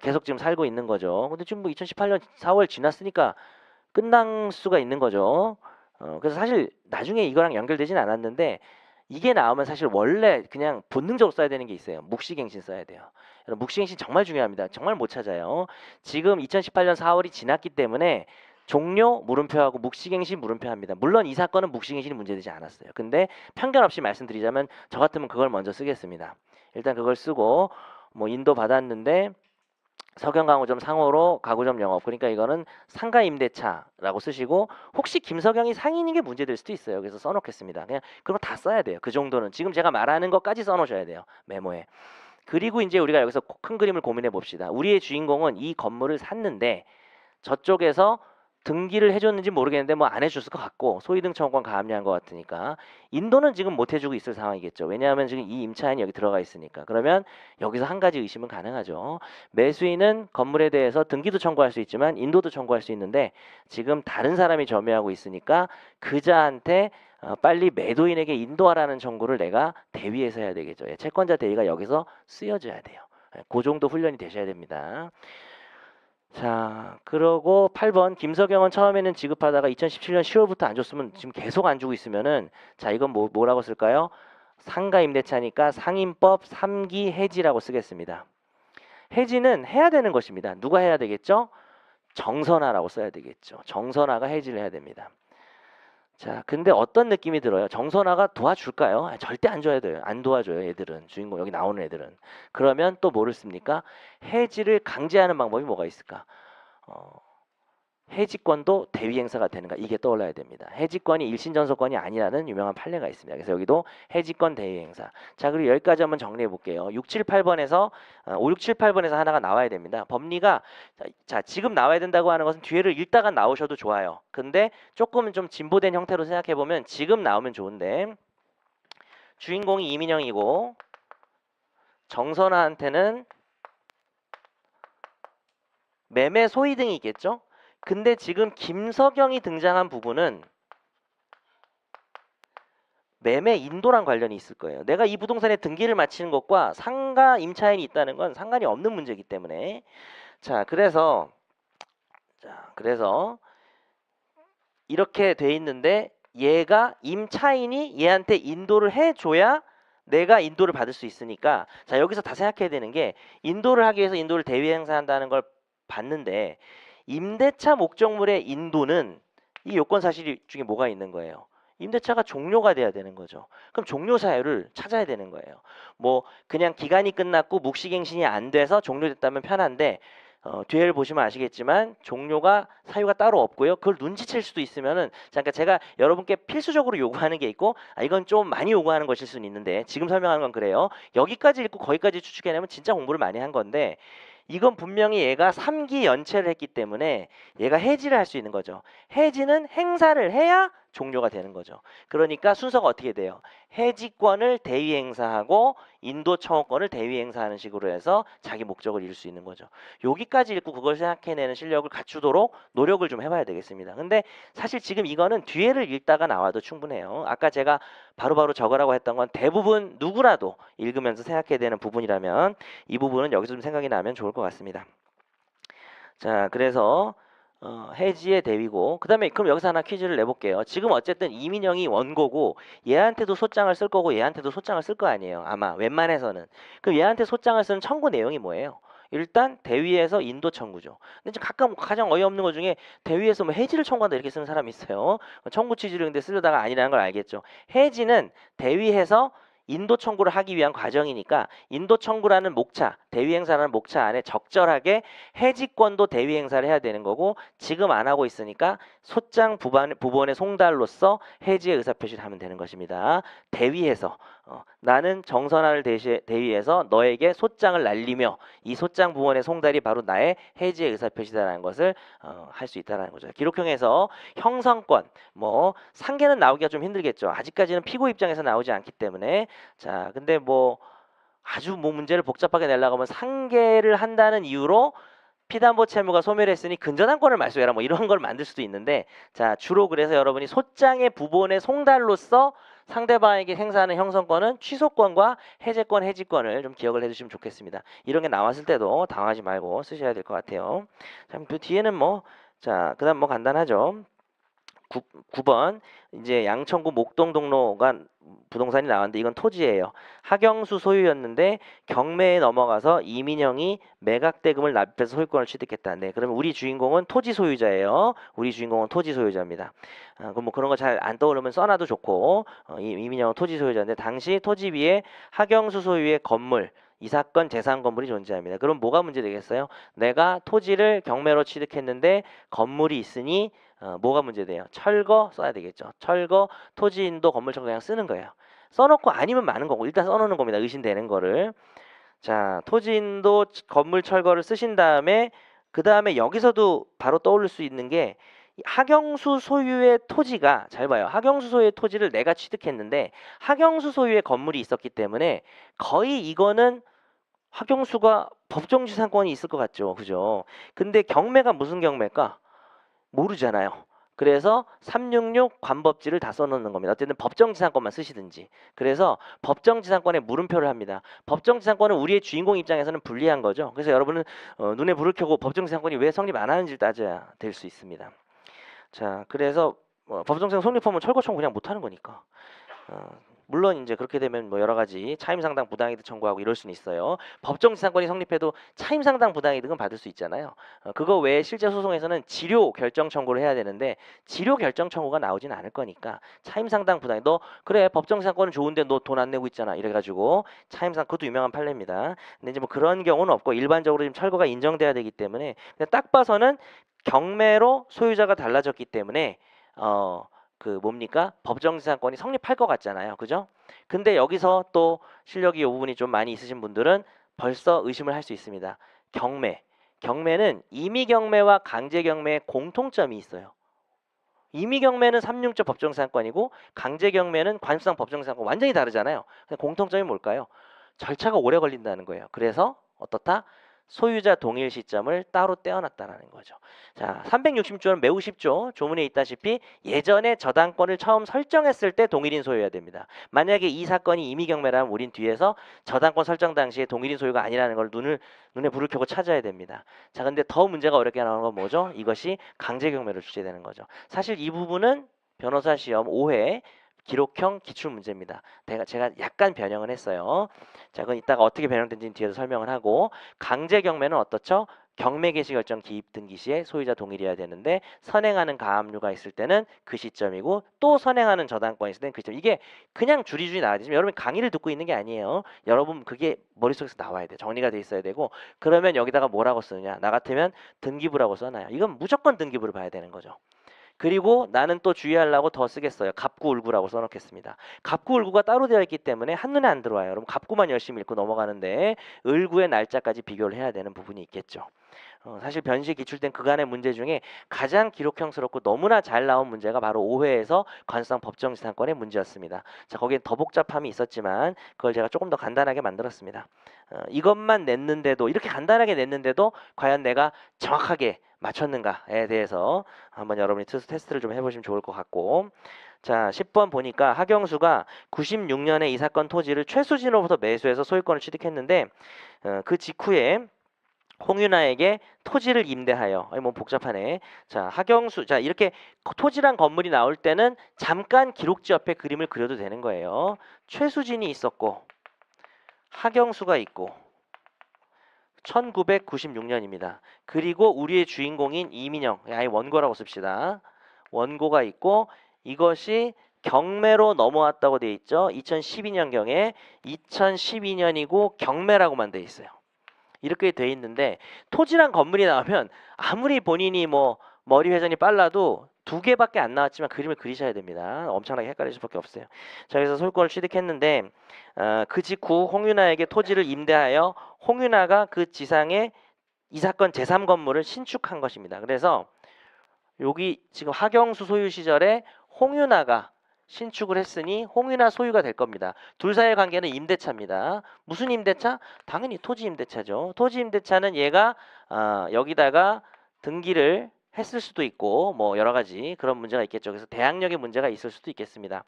계속 지금 살고 있는 거죠. 근데 지금 뭐 2018년 4월 지났으니까 끝날 수가 있는 거죠. 그래서 사실 나중에 이거랑 연결되진 않았는데 이게 나오면 사실 원래 그냥 본능적으로 써야 되는 게 있어요. 묵시갱신 써야 돼요. 여러분 묵시갱신 정말 중요합니다. 정말 못 찾아요. 지금 2018년 4월이 지났기 때문에 종료 물음표하고 묵시갱신 물음표 합니다. 물론 이 사건은 묵시갱신이 문제되지 않았어요. 근데 편견 없이 말씀드리자면 저 같으면 그걸 먼저 쓰겠습니다. 일단 그걸 쓰고 뭐 인도 받았는데 석영가구점 상호로 가구점 영업 그러니까 이거는 상가 임대차라고 쓰시고 혹시 김석영이 상인인 게 문제될 수도 있어요. 그래서 써놓겠습니다. 그냥 그럼 다 써야 돼요. 그 정도는 지금 제가 말하는 것까지 써놓으셔야 돼요. 메모에. 그리고 이제 우리가 여기서 큰 그림을 고민해 봅시다. 우리의 주인공은 이 건물을 샀는데 저쪽에서 등기를 해줬는지 모르겠는데 뭐 안 해줬을 것 같고 소위등 청구권 가압류한 것 같으니까 인도는 지금 못 해주고 있을 상황이겠죠. 왜냐하면 지금 이 임차인이 여기 들어가 있으니까. 그러면 여기서 한 가지 의심은 가능하죠. 매수인은 건물에 대해서 등기도 청구할 수 있지만 인도도 청구할 수 있는데 지금 다른 사람이 점유하고 있으니까 그자한테 빨리 매도인에게 인도하라는 청구를 내가 대위에서 해야 되겠죠. 예, 채권자 대위가 여기서 쓰여져야 돼요. 예, 그 정도 훈련이 되셔야 됩니다. 자, 그러고 8번 김석영은 처음에는 지급하다가 2017년 10월부터 안 줬으면 지금 계속 안 주고 있으면은 자, 이건 뭐라고 쓸까요? 상가 임대차니까 상임법 3기 해지라고 쓰겠습니다. 해지는 해야 되는 것입니다. 누가 해야 되겠죠? 정선아라고 써야 되겠죠. 정선아가 해지를 해야 됩니다. 자, 근데 어떤 느낌이 들어요? 정선아가 도와줄까요? 절대 안 줘야 돼요. 안 도와줘요, 얘들은. 주인공 여기 나오는 애들은. 그러면 또 뭐를 씁니까? 해지를 강제하는 방법이 뭐가 있을까? 해지권도 대위 행사가 되는가? 이게 떠올라야 됩니다. 해지권이 일신전서권이 아니라는 유명한 판례가 있습니다. 그래서 여기도 해지권 대위 행사. 자, 그리고 여기까지 한번 정리해 볼게요. 6, 7, 8번에서 5, 6, 7, 8번에서 하나가 나와야 됩니다. 법리가 자, 지금 나와야 된다고 하는 것은 뒤에를 읽다가 나오셔도 좋아요. 근데 조금은 좀 진보된 형태로 생각해 보면 지금 나오면 좋은데 주인공이 이민영이고 정선아한테는 매매 소위 등이 있겠죠? 근데 지금 김석영이 등장한 부분은 매매 인도랑 관련이 있을 거예요. 내가 이 부동산에 등기를 마치는 것과 상가 임차인이 있다는 건 상관이 없는 문제이기 때문에 자, 그래서 이렇게 돼 있는데 얘가 임차인이 얘한테 인도를 해줘야 내가 인도를 받을 수 있으니까 자, 여기서 다 생각해야 되는 게 인도를 하기 위해서 인도를 대위 행사한다는 걸 봤는데 임대차 목적물의 인도는 이 요건 사실 중에 뭐가 있는 거예요? 임대차가 종료가 돼야 되는 거죠. 그럼 종료 사유를 찾아야 되는 거예요. 뭐 그냥 기간이 끝났고 묵시갱신이 안 돼서 종료됐다면 편한데 뒤에를 보시면 아시겠지만 종료가 사유가 따로 없고요. 그걸 눈치챌 수도 있으면은 그러니까 제가 여러분께 필수적으로 요구하는 게 있고 이건 좀 많이 요구하는 것일 수는 있는데 지금 설명하는 건 그래요. 여기까지 읽고 거기까지 추측해내면 진짜 공부를 많이 한 건데 이건 분명히 얘가 3기 연체를 했기 때문에 얘가 해지를 할 수 있는 거죠. 해지는 행사를 해야 종료가 되는 거죠. 그러니까 순서가 어떻게 돼요? 해지권을 대위 행사하고 인도 청구권을 대위 행사하는 식으로 해서 자기 목적을 이룰 수 있는 거죠. 여기까지 읽고 그걸 생각해내는 실력을 갖추도록 노력을 좀 해봐야 되겠습니다. 근데 사실 지금 이거는 뒤에를 읽다가 나와도 충분해요. 아까 제가 바로바로 적으라고 했던 건 대부분 누구라도 읽으면서 생각해야 되는 부분이라면 이 부분은 여기서 좀 생각이 나면 좋을 것 같습니다. 자, 그래서 해지의 대위고 그 다음에 그럼 여기서 하나 퀴즈를 내볼게요. 지금 어쨌든 이민영이 원고고 얘한테도 소장을 쓸 거고 얘한테도 소장을 쓸 거 아니에요. 아마 웬만해서는. 그럼 얘한테 소장을 쓰는 청구 내용이 뭐예요? 일단 대위에서 인도 청구죠. 근데 지금 가장 어이없는 것 중에 대위에서 뭐 해지를 청구한다 이렇게 쓰는 사람이 있어요. 청구 취지를 근데 쓰려다가 아니라는 걸 알겠죠. 해지는 대위에서 인도 청구를 하기 위한 과정이니까 인도 청구라는 목차, 대위 행사라는 목차 안에 적절하게 해지권도 대위 행사를 해야 되는 거고 지금 안 하고 있으니까 소장 부본의 송달로서 해지의 의사표시를 하면 되는 것입니다. 대위에서 나는 정선아를 대위해서 너에게 소장을 날리며 이 소장 부본의 송달이 바로 나의 해지의 의사표시다라는 것을 할 수 있다는 거죠. 기록형에서 형성권, 뭐 상계는 나오기가 좀 힘들겠죠. 아직까지는 피고 입장에서 나오지 않기 때문에 자, 근데 뭐 아주 뭐 문제를 복잡하게 내려고 하면 상계를 한다는 이유로 피담보 채무가 소멸했으니 근저당권을 말소해라 뭐 이런 걸 만들 수도 있는데 자, 주로 그래서 여러분이 소장의 부본의 송달로서 상대방에게 행사하는 형성권은 취소권과 해제권, 해지권을 좀 기억을 해주시면 좋겠습니다. 이런 게 나왔을 때도 당하지 말고 쓰셔야 될 것 같아요. 자, 그 뒤에는 뭐 자, 그다음 뭐 간단하죠. 9번 이제 양천구 목동동로가 부동산이 나왔는데 이건 토지예요. 하경수 소유였는데 경매에 넘어가서 이민영이 매각대금을 납입해서 소유권을 취득했다. 네, 그러면 우리 주인공은 토지 소유자예요. 우리 주인공은 토지 소유자입니다. 그럼 뭐 그런 거 잘 안 떠오르면 써놔도 좋고 이민영은 토지 소유자인데 당시 토지 위에 하경수 소유의 건물 이 사건 재산 건물이 존재합니다. 그럼 뭐가 문제 되겠어요? 내가 토지를 경매로 취득했는데 건물이 있으니 뭐가 문제돼요? 철거 써야 되겠죠. 철거, 토지인도, 건물 철거 그냥 쓰는 거예요. 써놓고 아니면 많은 거고 일단 써놓는 겁니다. 의심되는 거를. 자, 토지인도, 건물 철거를 쓰신 다음에 그 다음에 여기서도 바로 떠올릴 수 있는 게 하경수 소유의 토지가 잘 봐요. 하경수 소유의 토지를 내가 취득했는데 하경수 소유의 건물이 있었기 때문에 거의 이거는 하경수가 법정지상권이 있을 것 같죠. 그죠? 근데 경매가 무슨 경매일까? 모르잖아요. 그래서 366 관법지를 다 써놓는 겁니다. 어쨌든 법정지상권만 쓰시든지. 그래서 법정지상권에 물음표를 합니다. 법정지상권은 우리의 주인공 입장에서는 불리한 거죠. 그래서 여러분은 눈에 불을 켜고 법정지상권이 왜 성립 안 하는지를 따져야 될 수 있습니다. 자, 그래서 법정지상 성립하면 철거청구 그냥 못하는 거니까. 물론 이제 그렇게 되면 뭐 여러 가지 차임상당 부당이득 청구하고 이럴 수는 있어요. 법정지상권이 성립해도 차임상당 부당이득은 받을 수 있잖아요. 그거 외에 실제 소송에서는 지료 결정 청구를 해야 되는데 지료 결정 청구가 나오진 않을 거니까 차임상당 부당 너 그래 법정지상권은 좋은데 너 돈 안 내고 있잖아 이래가지고 차임상 그것도 유명한 판례입니다. 근데 이제 뭐 그런 경우는 없고 일반적으로 지금 철거가 인정돼야 되기 때문에 그냥 딱 봐서는 경매로 소유자가 달라졌기 때문에 그 뭡니까? 법정지상권이 성립할 것 같잖아요. 그죠? 근데 여기서 또 실력이 이 부분이 좀 많이 있으신 분들은 벌써 의심을 할 수 있습니다. 경매. 경매는 임의경매와 강제경매의 공통점이 있어요. 임의경매는 삼융적 법정지상권이고 강제경매는 관수상 법정지상권 완전히 다르잖아요. 근데 공통점이 뭘까요? 절차가 오래 걸린다는 거예요. 그래서 어떻다? 소유자 동일 시점을 따로 떼어놨다라는 거죠. 자, 360조는 매우 쉽죠. 조문에 있다시피 예전에 저당권을 처음 설정했을 때 동일인 소유여야 됩니다. 만약에 이 사건이 임의경매라면 우린 뒤에서 저당권 설정 당시에 동일인 소유가 아니라는 걸 눈에 불을 켜고 찾아야 됩니다. 자, 근데 더 문제가 어렵게 나오는 건 뭐죠? 이것이 강제경매로 출제되는 거죠. 사실 이 부분은 변호사 시험 5회 기록형 기출 문제입니다. 제가 약간 변형을 했어요. 자, 그건 이따가 어떻게 변형된지는 뒤에서 설명을 하고 강제 경매는 어떻죠? 경매 개시 결정 기입 등기 시에 소유자 동일이어야 되는데 선행하는 가압류가 있을 때는 그 시점이고 또 선행하는 저당권이 있을 때는 그 시점. 이게 그냥 줄이줄이 나와야 되지만 여러분 강의를 듣고 있는 게 아니에요. 여러분 그게 머릿속에서 나와야 돼. 정리가 돼 있어야 되고 그러면 여기다가 뭐라고 쓰느냐? 나 같으면 등기부라고 써놔요. 이건 무조건 등기부를 봐야 되는 거죠. 그리고 나는 또 주의하려고 더 쓰겠어요. 갑구을구라고 써놓겠습니다. 갑구을구가 따로 되어 있기 때문에 한눈에 안 들어와요. 여러분 갑구만 열심히 읽고 넘어가는데 을구의 날짜까지 비교를 해야 되는 부분이 있겠죠. 사실 변시 기출된 그간의 문제 중에 가장 기록형스럽고 너무나 잘 나온 문제가 바로 5회에서 관수상 법정지상권의 문제였습니다. 자, 거기에 더 복잡함이 있었지만 그걸 제가 조금 더 간단하게 만들었습니다. 이것만 냈는데도 이렇게 간단하게 냈는데도 과연 내가 정확하게 맞췄는가에 대해서 한번 여러분이 테스트를 좀 해보시면 좋을 것 같고 자 10번 보니까 하경수가 96년에 이 사건 토지를 최수진으로부터 매수해서 소유권을 취득했는데 그 직후에 홍윤아에게 토지를 임대하여 뭐 복잡하네. 자 하경수 자 이렇게 토지란 건물이 나올 때는 잠깐 기록지 옆에 그림을 그려도 되는 거예요. 최수진이 있었고 하경수가 있고 1996년입니다. 그리고 우리의 주인공인 이민영, 아예 원고라고 씁시다. 원고가 있고 이것이 경매로 넘어왔다고 돼 있죠. 2012년경에 2012년이고 경매라고만 돼 있어요. 이렇게 돼 있는데 토지랑 건물이 나오면 아무리 본인이 뭐 머리 회전이 빨라도 두 개밖에 안 나왔지만 그림을 그리셔야 됩니다. 엄청나게 헷갈릴 수밖에 없어요. 자, 그래서 소유권을 취득했는데 그 직후 홍윤아에게 토지를 임대하여 홍윤아가 그 지상에 이 사건 제3건물을 신축한 것입니다. 그래서 여기 지금 하경수 소유 시절에 홍윤아가 신축을 했으니 홍윤아 소유가 될 겁니다. 둘 사이의 관계는 임대차입니다. 무슨 임대차? 당연히 토지 임대차죠. 토지 임대차는 얘가 여기다가 등기를 했을 수도 있고 뭐 여러 가지 그런 문제가 있겠죠. 그래서 대항력의 문제가 있을 수도 있겠습니다.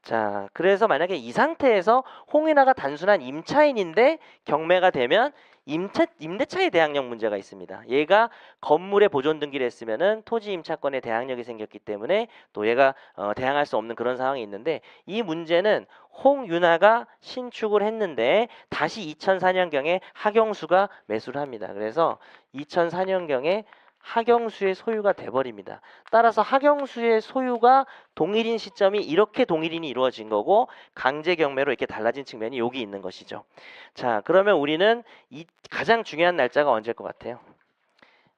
자, 그래서 만약에 이 상태에서 홍인아가 단순한 임차인인데 경매가 되면 임대차의 대항력 문제가 있습니다. 얘가 건물에 보존 등기를 했으면은 토지 임차권에 대항력이 생겼기 때문에 또 얘가 대항할 수 없는 그런 상황이 있는데 이 문제는 홍윤아가 신축을 했는데 다시 2004년경에 하경수가 매수를 합니다. 그래서 2004년경에 하경수의 소유가 돼버립니다. 따라서 하경수의 소유가 동일인 시점이 이렇게 동일인이 이루어진 거고 강제 경매로 이렇게 달라진 측면이 여기 있는 것이죠. 자, 그러면 우리는 이 가장 중요한 날짜가 언제일 것 같아요?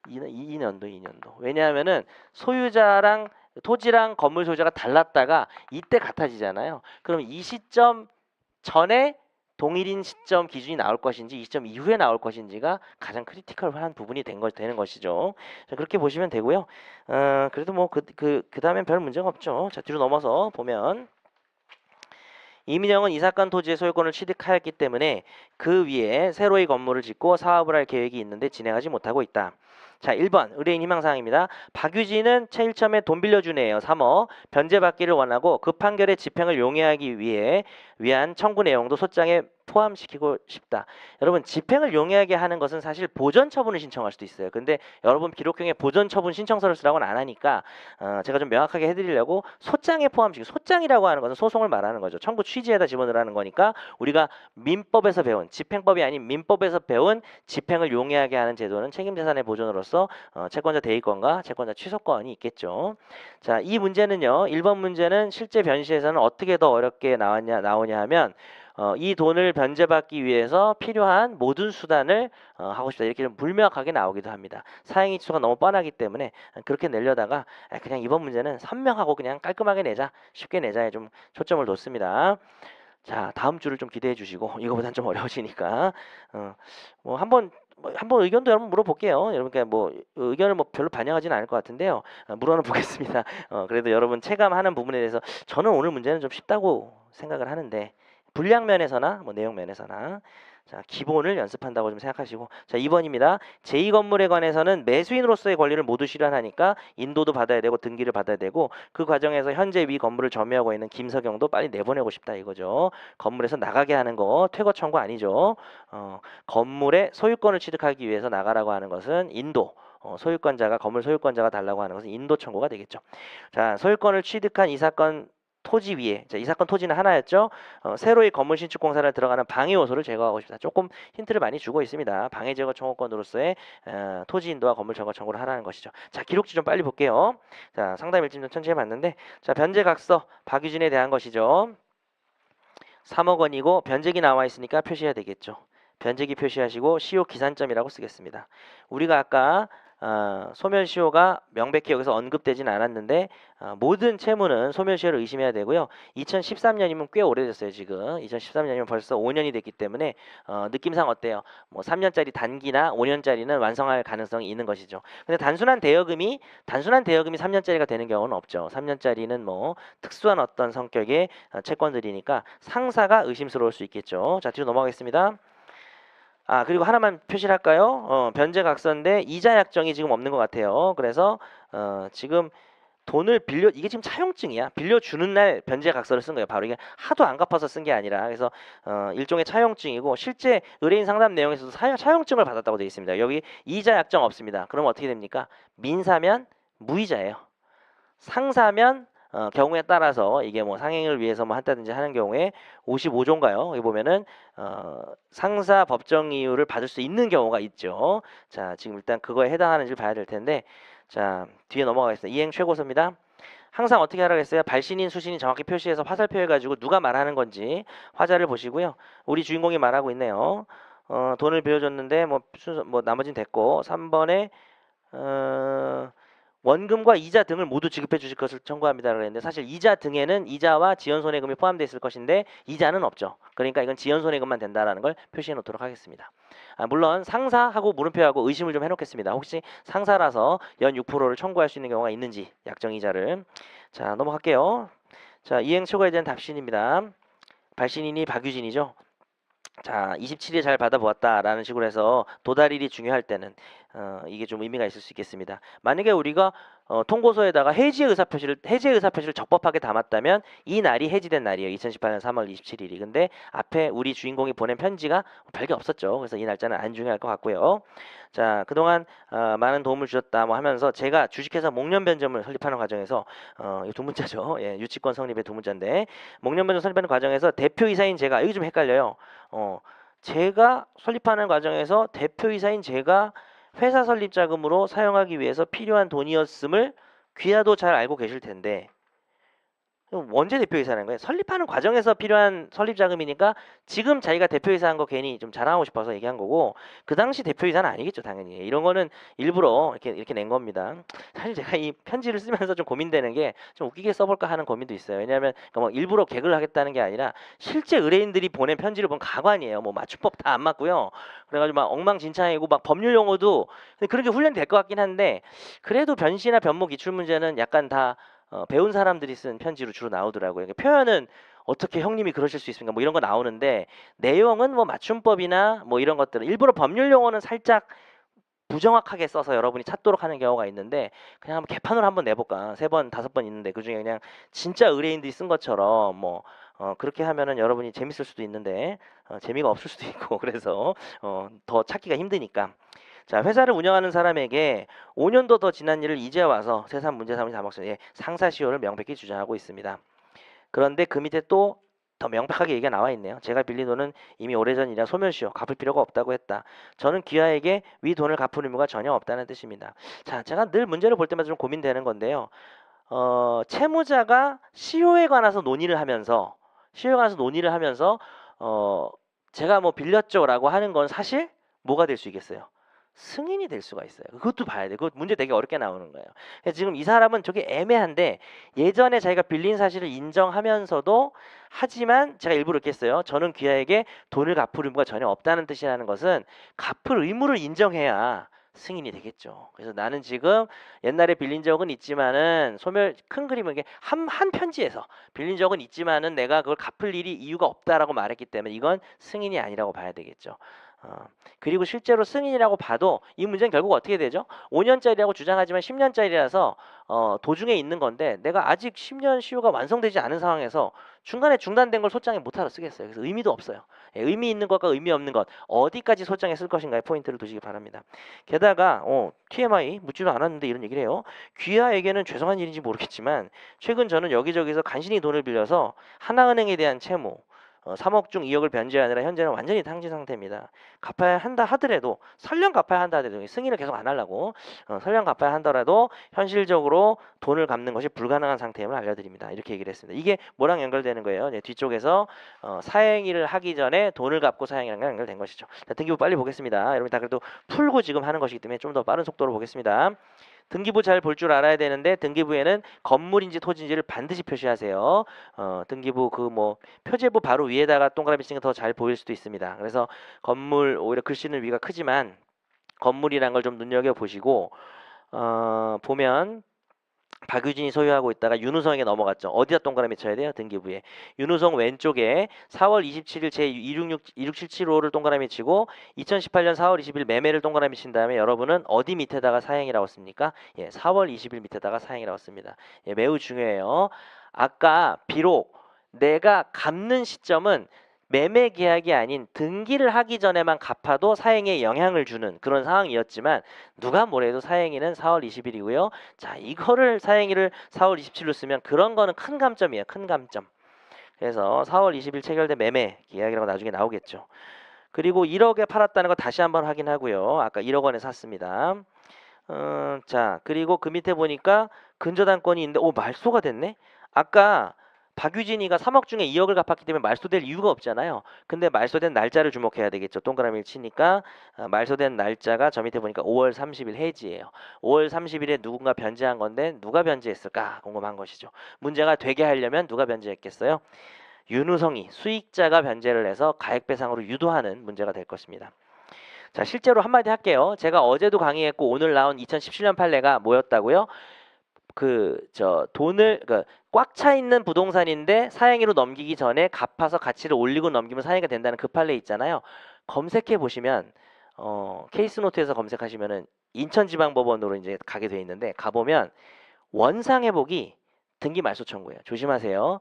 2년도. 왜냐하면은 소유자랑 토지랑 건물 소유자가 달랐다가 이때 같아지잖아요. 그럼 이 시점 전에 동일인 시점 기준이 나올 것인지 이 시점 이후에 나올 것인지가 가장 크리티컬한 부분이 되는 것이죠. 자, 그렇게 보시면 되고요. 그래도 뭐 그 다음엔 별 문제가 없죠. 자, 뒤로 넘어서 보면 이민영은 이 사건 토지의 소유권을 취득하였기 때문에 그 위에 새로이 건물을 짓고 사업을 할 계획이 있는데 진행하지 못하고 있다. 자, 1번 의뢰인 희망사항입니다. 박유진은 최일첨에 돈 빌려준 애예요. 3호 변제받기를 원하고 그 판결의 집행을 용이하기 위한 청구 내용도 소장에 포함시키고 싶다. 여러분, 집행을 용이하게 하는 것은 사실 보전 처분을 신청할 수도 있어요. 근데 여러분 기록형에 보전 처분 신청서를 쓰라고는 안 하니까 제가 좀 명확하게 해드리려고 소장에 포함시키고, 소장이라고 하는 것은 소송을 말하는 거죠. 청구 취지에다 집어넣으라는 거니까 우리가 민법에서 배운, 집행법이 아닌 민법에서 배운 집행을 용이하게 하는 제도는 책임재산의 보존으로서 채권자 대위권과 채권자 취소권이 있겠죠. 자, 이 문제는요, 1번 문제는 실제 변시에서는 어떻게 더 어렵게 나오냐 하면 이 돈을 변제받기 위해서 필요한 모든 수단을 하고 싶다, 이렇게 좀 불명확하게 나오기도 합니다. 사행이치수가 너무 뻔하기 때문에 그렇게 내려다가 그냥 이번 문제는 선명하고 그냥 깔끔하게 내자, 쉽게 내자에 좀 초점을 뒀습니다. 자, 다음 주를 좀 기대해 주시고, 이거보단 좀 어려워지니까 뭐 한번 의견도 여러분 물어볼게요. 여러분 뭐 의견을 뭐 별로 반영하지는 않을 것 같은데요. 물어는 보겠습니다. 그래도 여러분 체감하는 부분에 대해서 저는 오늘 문제는 좀 쉽다고 생각을 하는데, 분량 면에서나 뭐 내용 면에서나 자, 기본을 연습한다고 좀 생각하시고. 자, 2번입니다. 제2건물에 관해서는 매수인으로서의 권리를 모두 실현하니까 인도도 받아야 되고 등기를 받아야 되고, 그 과정에서 현재 위 건물을 점유하고 있는 김석영도 빨리 내보내고 싶다 이거죠. 건물에서 나가게 하는 거 퇴거 청구 아니죠. 건물의 소유권을 취득하기 위해서 나가라고 하는 것은 인도, 소유권자가, 건물 소유권자가 달라고 하는 것은 인도 청구가 되겠죠. 자, 소유권을 취득한 이 사건 토지 위에, 자, 이 사건 토지는 하나였죠. 새로이 건물 신축 공사를 들어가는 방해 요소를 제거하고 싶다. 조금 힌트를 많이 주고 있습니다. 방해 제거 청구권으로서의 토지 인도와 건물 제거 청구를 하라는 것이죠. 자, 기록지 좀 빨리 볼게요. 자, 상담 일진 좀 천천히 봤는데, 자, 변제각서 박유진에 대한 것이죠. 3억 원이고 변제기 나와 있으니까 표시해야 되겠죠. 변제기 표시하시고 시효 기산점이라고 쓰겠습니다. 우리가 아까 소멸시효가 명백히 여기서 언급되진 않았는데 모든 채무는 소멸시효를 의심해야 되고요. 2013년이면 꽤 오래됐어요. 지금 2013년이면 벌써 5년이 됐기 때문에 느낌상 어때요? 뭐 3년짜리 단기나 5년짜리는 완성할 가능성이 있는 것이죠. 근데 단순한 대여금이 3년짜리가 되는 경우는 없죠. 3년짜리는 뭐 특수한 어떤 성격의 채권들이니까 상사가 의심스러울 수 있겠죠. 자, 뒤로 넘어가겠습니다. 그리고 하나만 표시를 할까요? 변제각서인데 이자 약정이 지금 없는 것 같아요. 그래서 지금 돈을 이게 지금 차용증이야. 빌려주는 날 변제각서를 쓴 거예요. 바로 이게 하도 안 갚아서 쓴 게 아니라. 그래서 일종의 차용증이고, 실제 의뢰인 상담 내용에서도 차용증을 받았다고 되어 있습니다. 여기 이자 약정 없습니다. 그럼 어떻게 됩니까? 민사면 무이자예요. 상사면 경우에 따라서 이게 뭐 상행을 위해서 뭐 한다든지 하는 경우에 55조인가요? 여기 보면은 상사 법정 이유를 받을 수 있는 경우가 있죠. 자, 지금 일단 그거에 해당하는지를 봐야 될 텐데, 자, 뒤에 넘어가겠습니다. 이행 최고서입니다. 항상 어떻게 하라고 했어요? 발신인 수신인 정확히 표시해서 화살표 해가지고 누가 말하는 건지 화자를 보시고요. 우리 주인공이 말하고 있네요. 돈을 빌려줬는데 뭐 순서 뭐 나머지는 됐고, 3번에 원금과 이자 등을 모두 지급해 주실 것을 청구합니다 그랬는데, 사실 이자 등에는 이자와 지연손해금이 포함되어 있을 것인데 이자는 없죠. 그러니까 이건 지연손해금만 된다라는 걸 표시해 놓도록 하겠습니다. 물론 상사하고 물음표하고 의심을 좀 해놓겠습니다. 혹시 상사라서 연 6%를 청구할 수 있는 경우가 있는지, 약정이자를. 자, 넘어갈게요. 자, 이행 초과에 대한 답신입니다. 발신인이 박유진이죠. 자, 27일에 잘 받아보았다라는 식으로 해서 도달일이 중요할 때는 이게 좀 의미가 있을 수 있겠습니다. 만약에 우리가 통고서에다가 해지의 의사표시를 적법하게 담았다면 이 날이 해지된 날이에요. 2018년 3월 27일이. 근데 앞에 우리 주인공이 보낸 편지가 별게 없었죠. 그래서 이 날짜는 안 중요할 것 같고요. 자, 그동안 많은 도움을 주셨다 뭐 하면서 제가 주식회사 목련변점을 설립하는 과정에서 이 두 문자죠. 예, 유치권 성립의 두 문자인데, 목련변점 설립하는 과정에서 대표이사인 제가, 여기 좀 헷갈려요. 제가 설립하는 과정에서 대표이사인 제가 회사 설립 자금으로 사용하기 위해서 필요한 돈이었음을 귀하도 잘 알고 계실 텐데, 그럼 언제 대표이사라는 거예요? 설립하는 과정에서 필요한 설립 자금이니까 지금 자기가 대표이사 한 거 괜히 좀 자랑하고 싶어서 얘기한 거고 그 당시 대표이사는 아니겠죠 당연히. 이런 거는 일부러 이렇게 낸 겁니다. 사실 제가 이 편지를 쓰면서 좀 고민되는 게 좀 웃기게 써볼까 하는 고민도 있어요. 왜냐하면 그러니까 뭐 일부러 개그를 하겠다는 게 아니라 실제 의뢰인들이 보낸 편지를 보면 가관이에요. 뭐 맞춤법 다 안 맞고요. 그래가지고 막 엉망진창이고 막 법률 용어도 그런 게 훈련될 것 같긴 한데 그래도 변시나 변모 기출 문제는 약간 다 배운 사람들이 쓴 편지로 주로 나오더라고요. 그러니까 표현은 어떻게 형님이 그러실 수 있습니까? 뭐 이런 거 나오는데 내용은 뭐 맞춤법이나 뭐 이런 것들은 일부러 법률 용어는 살짝 부정확하게 써서 여러분이 찾도록 하는 경우가 있는데 그냥 한번 개판으로 한번 내볼까? 3번, 5번 있는데 그중에 그냥 진짜 의뢰인들이 쓴 것처럼 뭐 그렇게 하면은 여러분이 재밌을 수도 있는데 재미가 없을 수도 있고 그래서 더 찾기가 힘드니까 자, 회사를 운영하는 사람에게 5년도 더 지난 일을 이제 와서 세상 문제 삼은 자막서에 상사시효를 명백히 주장하고 있습니다. 그런데 그 밑에 또 더 명백하게 얘기가 나와 있네요. 제가 빌린 돈은 이미 오래전이라 소멸시효 갚을 필요가 없다고 했다. 저는 귀하에게 위 돈을 갚을 의무가 전혀 없다는 뜻입니다. 자, 제가 늘 문제를 볼 때마다 좀 고민되는 건데요. 채무자가 시효에 관해서 논의를 하면서 제가 뭐 빌렸죠라고 하는 건 사실 뭐가 될 수 있겠어요? 승인이 될 수가 있어요. 그것도 봐야 돼. 그것 문제 되게 어렵게 나오는 거예요. 그래서 지금 이 사람은 저게 애매한데 예전에 자기가 빌린 사실을 인정하면서도 하지만 제가 일부러 이렇게 했어요. 저는 귀하에게 돈을 갚을 의무가 전혀 없다는 뜻이라는 것은 갚을 의무를 인정해야 승인이 되겠죠. 그래서 나는 지금 옛날에 빌린 적은 있지만은 소멸 큰 그림은 이게 한 편지에서 빌린 적은 있지만은 내가 그걸 갚을 일이 이유가 없다라고 말했기 때문에 이건 승인이 아니라고 봐야 되겠죠. 그리고 실제로 승인이라고 봐도 이 문제는 결국 어떻게 되죠? 5년짜리라고 주장하지만 10년짜리라서 도중에 있는 건데 내가 아직 10년 시효가 완성되지 않은 상황에서 중간에 중단된 걸 소장에 못하러 쓰겠어요. 그래서 의미도 없어요. 예, 의미 있는 것과 의미 없는 것 어디까지 소장에 쓸 것인가에 포인트를 두시기 바랍니다. 게다가 TMI 묻지도 않았는데 이런 얘기를 해요. 귀하에게는 죄송한 일인지 모르겠지만 최근 저는 여기저기서 간신히 돈을 빌려서 하나은행에 대한 채무 3억 중 2억을 변제하느라 현재는 완전히 탕진 상태입니다. 갚아야 한다 하더라도 설령 갚아야 한다 하더라도 승인을 계속 안 하려고 설령 갚아야 한다라도 현실적으로 돈을 갚는 것이 불가능한 상태임을 알려드립니다. 이렇게 얘기를 했습니다. 이게 뭐랑 연결되는 거예요? 뒤쪽에서 사행위를 하기 전에 돈을 갚고 사행이랑 연결된 것이죠. 자, 등기부 빨리 보겠습니다. 여러분 다 그래도 풀고 지금 하는 것이기 때문에 좀 더 빠른 속도로 보겠습니다. 등기부 잘 볼 줄 알아야 되는데 등기부에는 건물인지 토지인지를 반드시 표시하세요. 등기부 그 뭐 표제부 바로 위에다가 동그라미 치는 게 더 잘 보일 수도 있습니다. 그래서 건물 오히려 글씨는 위가 크지만 건물이란 걸 좀 눈여겨 보시고 보면 박유진이 소유하고 있다가 윤우성에게 넘어갔죠. 어디다 동그라미 쳐야 돼요? 등기부에. 윤우성 왼쪽에 4월 27일 제26775를 동그라미 치고 2018년 4월 20일 매매를 동그라미 친 다음에 여러분은 어디 밑에다가 사행이라고 씁니까? 예, 4월 20일 밑에다가 사행이라고 씁니다. 예, 매우 중요해요. 아까 비록 내가 갚는 시점은 매매 계약이 아닌 등기를 하기 전에만 갚아도 사행에 영향을 주는 그런 상황이었지만 누가 뭐래도 사행일은 4월 20일이고요. 자, 이거를 사행일을 4월 27일로 쓰면 그런 거는 큰 감점이에요. 큰 감점. 그래서 4월 20일 체결된 매매 계약이라고 나중에 나오겠죠. 그리고 1억에 팔았다는 거 다시 한번 확인하고요. 아까 1억 원에 샀습니다. 자, 그리고 그 밑에 보니까 근저당권이 있는데 말소가 됐네. 아까 박유진이가 3억 중에 2억을 갚았기 때문에 말소될 이유가 없잖아요. 근데 말소된 날짜를 주목해야 되겠죠. 동그라미를 치니까 말소된 날짜가 저 밑에 보니까 5월 30일 해지예요. 5월 30일에 누군가 변제한 건데 누가 변제했을까 궁금한 것이죠. 문제가 되게 하려면 누가 변제했겠어요? 윤우성이 수익자가 변제를 해서 가액배상으로 유도하는 문제가 될 것입니다. 자, 실제로 한마디 할게요. 제가 어제도 강의했고 오늘 나온 2017년 판례가 뭐였다고요? 돈을 꽉 차 있는 부동산인데 사행위로 넘기기 전에 갚아서 가치를 올리고 넘기면 사행위가 된다는 그 판례 있잖아요. 검색해 보시면 케이스 노트에서 검색하시면은 인천지방법원으로 이제 가게 돼 있는데 가보면 원상회복이 등기 말소 청구예요. 조심하세요.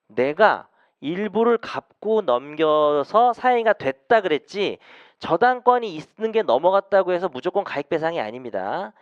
내가 일부를 갚고 넘겨서 사행위가 됐다 그랬지 저당권이 있는 게 넘어갔다고 해서 무조건 가액배상이 아닙니다.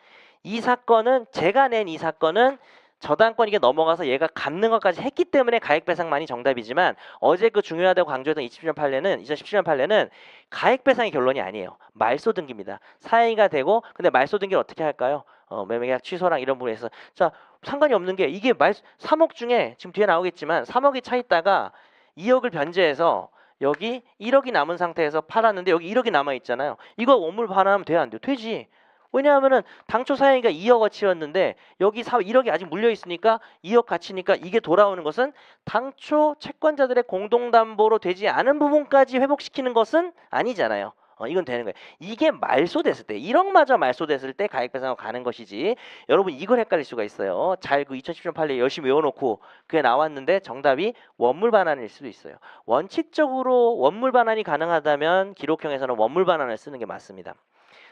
이 사건은 제가 낸 이 사건은 저당권 이게 넘어가서 얘가 갚는 것까지 했기 때문에 가액배상만이 정답이지만 어제 그 중요하다고 강조했던 2017년 판례는 가액배상이 결론이 아니에요. 말소 등기입니다. 사행위가 되고 근데 말소 등기를 어떻게 할까요? 매매계약 취소랑 이런 부분에서 자 상관이 없는 게 이게 3억 중에 지금 뒤에 나오겠지만 3억이 차 있다가 2억을 변제해서 여기 1억이 남은 상태에서 팔았는데 여기 1억이 남아 있잖아요. 이거 원물 반환하면 돼야 안 돼요? 되지. 왜냐하면은 당초 사양이가 2억어치였는데 여기 1억이 아직 물려 있으니까 2억 가치니까 이게 돌아오는 것은 당초 채권자들의 공동담보로 되지 않은 부분까지 회복시키는 것은 아니잖아요. 이건 되는 거예요. 이게 말소됐을 때 1억마저 말소됐을 때 가액배상으로 가는 것이지. 여러분 이걸 헷갈릴 수가 있어요. 잘 그 2010년 판례 열심히 외워놓고 그게 나왔는데 정답이 원물 반환일 수도 있어요. 원칙적으로 원물 반환이 가능하다면 기록형에서는 원물 반환을 쓰는 게 맞습니다.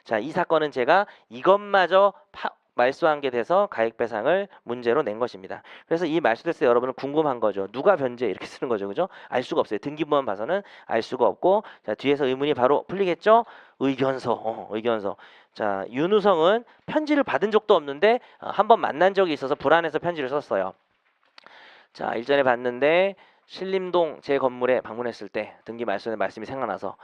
자, 이 사건은 제가 이것마저 말소한 게 돼서 가액배상을 문제로 낸 것입니다. 그래서 이 말소됐을 때 여러분은 궁금한 거죠. 누가 변제 이렇게 쓰는 거죠. 그죠? 알 수가 없어요. 등기부만 봐서는 알 수가 없고 자, 뒤에서 의문이 바로 풀리겠죠? 의견서. 의견서. 자, 윤우성은 편지를 받은 적도 없는데 한번 만난 적이 있어서 불안해서 편지를 썼어요. 자, 일전에 봤는데 신림동 제 건물에 방문했을 때 등기 말소의 말씀이 생각나서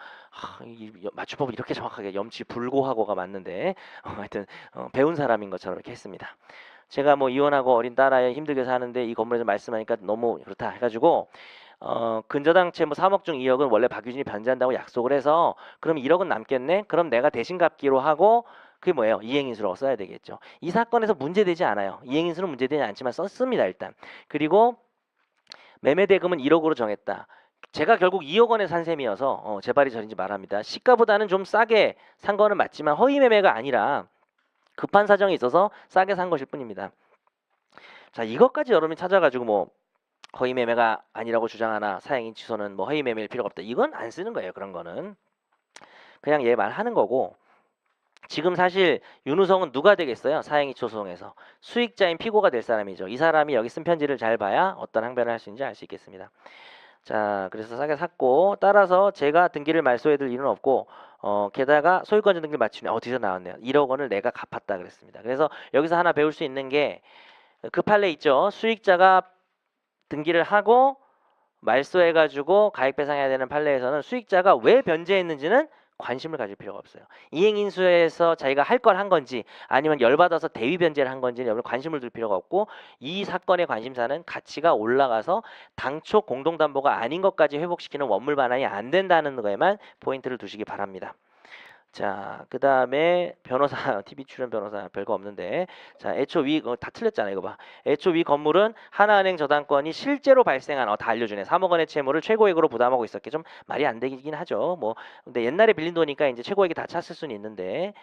이 맞춤법을 이렇게 정확하게 염치불고하고가 맞는데 하여튼 배운 사람인 것처럼 이렇게 했습니다. 제가 뭐 이혼하고 어린 딸아이 힘들게 사는데 이 건물에서 말씀하니까 너무 그렇다 해가지고 근저당채 뭐 3억 중 2억은 원래 박유진이 변제한다고 약속을 해서 그럼 1억은 남겠네? 그럼 내가 대신 갚기로 하고 그게 뭐예요? 이행인수라고 써야 되겠죠. 이 사건에서 문제되지 않아요. 이행인수는 문제되지 않지만 썼습니다. 일단. 그리고 매매대금은 1억으로 정했다. 제가 결국 2억 원에 산 셈이어서 재발이 저린지 말합니다. 시가보다는 좀 싸게 산 거는 맞지만 허위 매매가 아니라 급한 사정이 있어서 싸게 산 것일 뿐입니다. 자, 이것까지 여러분이 찾아가지고 뭐 허위 매매가 아니라고 주장하나 사양인 취소는 뭐 허위 매매일 필요가 없다. 이건 안 쓰는 거예요. 그런 거는 그냥 얘 말하는 거고. 지금 사실 윤우성은 누가 되겠어요? 사행위 소송에서 수익자인 피고가 될 사람이죠. 이 사람이 여기 쓴 편지를 잘 봐야 어떤 항변을 할 수 있는지 알 수 있겠습니다. 자, 그래서 싸게 샀고 따라서 제가 등기를 말소해둘 일은 없고 게다가 소유권자 등기를 맞추네. 어디서 나왔네요. 1억 원을 내가 갚았다 그랬습니다. 그래서 여기서 하나 배울 수 있는 게 그 판례 있죠. 수익자가 등기를 하고 말소해가지고 가액배상해야 되는 판례에서는 수익자가 왜 변제했는지는 관심을 가질 필요가 없어요. 이행인수에서 자기가 할 걸 한 건지 아니면 열받아서 대위 변제를 한 건지는 여러분 관심을 둘 필요가 없고 이 사건의 관심사는 가치가 올라가서 당초 공동담보가 아닌 것까지 회복시키는 원물 반환이 안 된다는 거에만 포인트를 두시기 바랍니다. 자, 그 다음에 변호사, TV 출연 변호사 별거 없는데 자, 애초 위, 다 틀렸잖아요. 이거 봐. 애초 위 건물은 하나은행 저당권이 실제로 발생한, 다 알려주네. 3억 원의 채무를 최고액으로 부담하고 있었게 좀 말이 안 되긴 하죠. 뭐, 근데 옛날에 빌린 돈이니까 이제 최고액이 다 찼을 수는 있는데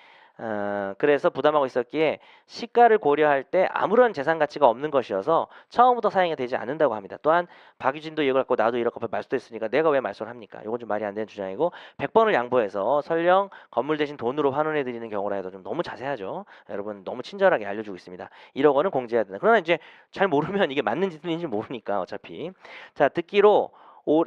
그래서 부담하고 있었기에 시가를 고려할 때 아무런 재산 가치가 없는 것이어서 처음부터 사용이 되지 않는다고 합니다. 또한 박유진도 이걸 갖고 나도 이렇게 말소됐으니까 내가 왜 말소를 합니까? 이건 좀 말이 안 되는 주장이고 100번을 양보해서 설령 건물 대신 돈으로 환원해 드리는 경우라 해도 좀 너무 자세하죠. 여러분 너무 친절하게 알려주고 있습니다. 1억 원은 공제해야 된다. 그러나 이제 잘 모르면 이게 맞는지 틀린지 모르니까 어차피 자 듣기로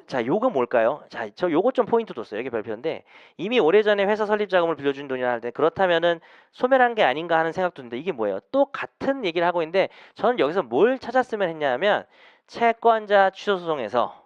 자, 요거 뭘까요? 자, 저 요거 좀 포인트 뒀어요. 여기 별표인데 이미 오래전에 회사 설립 자금을 빌려준 돈이라 할 때 그렇다면은 소멸한 게 아닌가 하는 생각도 드는데 이게 뭐예요? 또 같은 얘기를 하고 있는데 저는 여기서 뭘 찾았으면 했냐면 채권자 취소 소송에서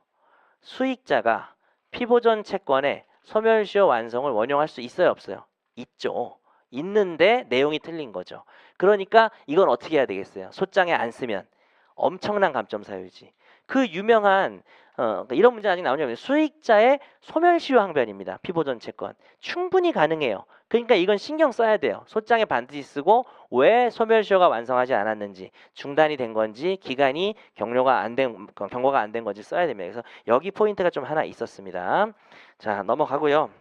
수익자가 피보전 채권의 소멸시효 완성을 원용할 수 있어요, 없어요? 있죠. 있는데 내용이 틀린 거죠. 그러니까 이건 어떻게 해야 되겠어요? 소장에 안 쓰면 엄청난 감점 사유지. 그 유명한 그러니까 이런 문제 아직 나오냐면 수익자의 소멸시효 항변입니다. 피보전 채권 충분히 가능해요. 그러니까 이건 신경 써야 돼요. 소장에 반드시 쓰고 왜 소멸시효가 완성하지 않았는지 중단이 된 건지 기간이 경과가 안 된 건지 써야 됩니다. 그래서 여기 포인트가 좀 하나 있었습니다. 자 넘어가고요.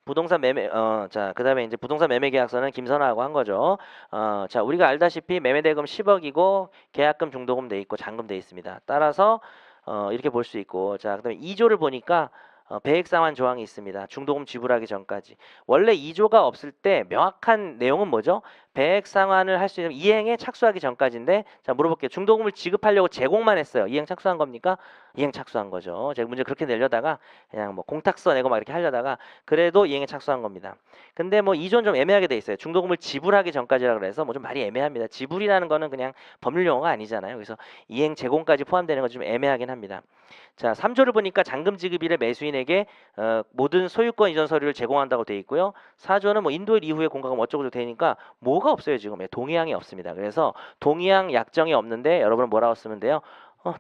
부동산 매매 자 그다음에 이제 부동산 매매 계약서는 김선아하고 한 거죠. 자 우리가 알다시피 매매 대금 10억이고 계약금 중도금 돼 있고 잔금 돼 있습니다. 따라서 이렇게 볼 수 있고 자 그다음에 2조를 보니까 배액 상환 조항이 있습니다. 중도금 지불하기 전까지. 원래 2조가 없을 때 명확한 내용은 뭐죠? 배액 상환을 할 수 있는 이행에 착수하기 전까지인데 자 물어볼게요. 중도금을 지급하려고 제공만 했어요. 이행 착수한 겁니까? 이행 착수한 거죠. 제가 문제 그렇게 내려다가 그냥 뭐 공탁서 내고 막 이렇게 하려다가 그래도 이행에 착수한 겁니다. 근데 뭐 2조는 좀 애매하게 돼 있어요. 중도금을 지불하기 전까지라 그래서 뭐 좀 말이 애매합니다. 지불이라는 거는 그냥 법률 용어가 아니잖아요. 그래서 이행 제공까지 포함되는 건 좀 애매하긴 합니다. 자, 3조를 보니까 잔금 지급일에 매수인에게 모든 소유권 이전 서류를 제공한다고 돼 있고요. 4조는 뭐 인도일 이후에 공과금 어쩌고저쩌고 되니까 뭐가 뭐가 없어요 지금. 동의항이 없습니다. 그래서 동의항 약정이 없는데 여러분은 뭐라고 쓰면 돼요?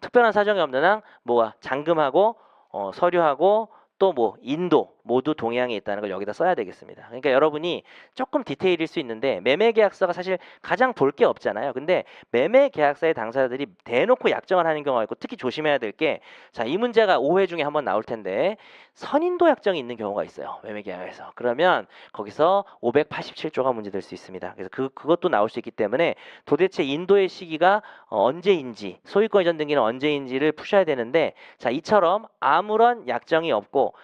특별한 사정이 없는 한 뭐가 잔금하고 서류하고 또 뭐 인도 모두 동의항에 있다는 걸 여기다 써야 되겠습니다. 그러니까 여러분이 조금 디테일일 수 있는데 매매 계약서가 사실 가장 볼 게 없잖아요. 근데 매매 계약서의 당사자들이 대놓고 약정을 하는 경우가 있고 특히 조심해야 될 게 자, 이 문제가 5회 중에 한번 나올 텐데 선인도 약정이 있는 경우가 있어요. 매매 계약에서. 그러면 거기서 587조가 문제될 수 있습니다. 그래서 그것도 나올 수 있기 때문에 도대체 인도의 시기가 언제인지 소유권 이전 등기는 언제인지를 푸셔야 되는데 자, 이처럼 아무런 약정이 없고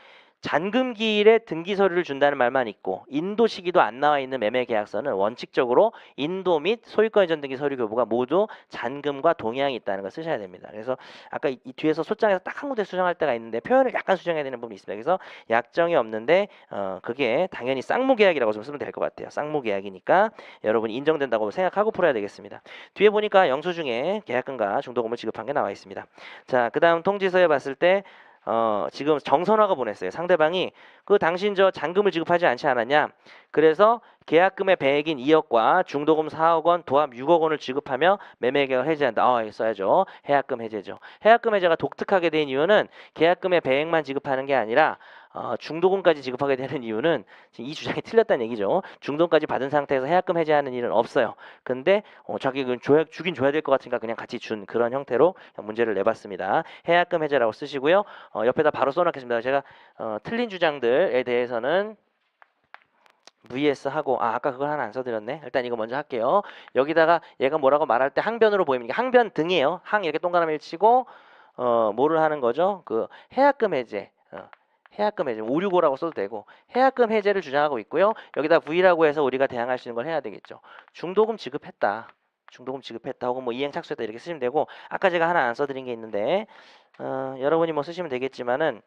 잔금기일에 등기 서류를 준다는 말만 있고 인도 시기도 안 나와 있는 매매 계약서는 원칙적으로 인도 및 소유권 이전 등기 서류 교부가 모두 잔금과 동의항이 있다는 걸 쓰셔야 됩니다. 그래서 아까 이 뒤에서 소장에서 딱 한 군데 수정할 때가 있는데 표현을 약간 수정해야 되는 부분이 있습니다. 그래서 약정이 없는데 그게 당연히 쌍무계약이라고 좀 쓰면 될 것 같아요. 쌍무계약이니까 여러분이 인정된다고 생각하고 풀어야 되겠습니다. 뒤에 보니까 영수증에 계약금과 중도금을 지급한 게 나와 있습니다. 자, 그 다음 통지서에 봤을 때 지금 정선화가 보냈어요. 상대방이 그 당신 저 잔금을 지급하지 않지 않았냐? 그래서 계약금의 배액인 2억과 중도금 4억 원, 도합 6억 원을 지급하며 매매계약을 해제한다. 이거 써야죠. 해약금 해제죠. 해약금 해제가 독특하게 된 이유는 계약금의 배액만 지급하는 게 아니라 중도금까지 지급하게 되는 이유는 이 주장이 틀렸다는 얘기죠. 중도금까지 받은 상태에서 해약금 해제하는 일은 없어요. 근데 자기는 주긴 줘야 될 것 같으니까 그냥 같이 준 그런 형태로 문제를 내봤습니다. 해약금 해제라고 쓰시고요. 옆에다 바로 써놓겠습니다. 제가 틀린 주장들에 대해서는 vs 하고 아까 그걸 하나 안 써드렸네. 일단 이거 먼저 할게요. 여기다가 얘가 뭐라고 말할 때 항변으로 보입니다. 항변 등이에요. 항 이렇게 동그라미를 치고 뭐를 하는 거죠? 그 해약금 해제. 해약금 해제 565라고 써도 되고 해약금 해제를 주장하고 있고요. 여기다 V라고 해서 우리가 대항할 수 있는 걸 해야 되겠죠. 중도금 지급했다. 중도금 지급했다 혹은 뭐 이행 착수했다 이렇게 쓰시면 되고 아까 제가 하나 안 써드린 게 있는데 여러분이 뭐 쓰시면 되겠지만은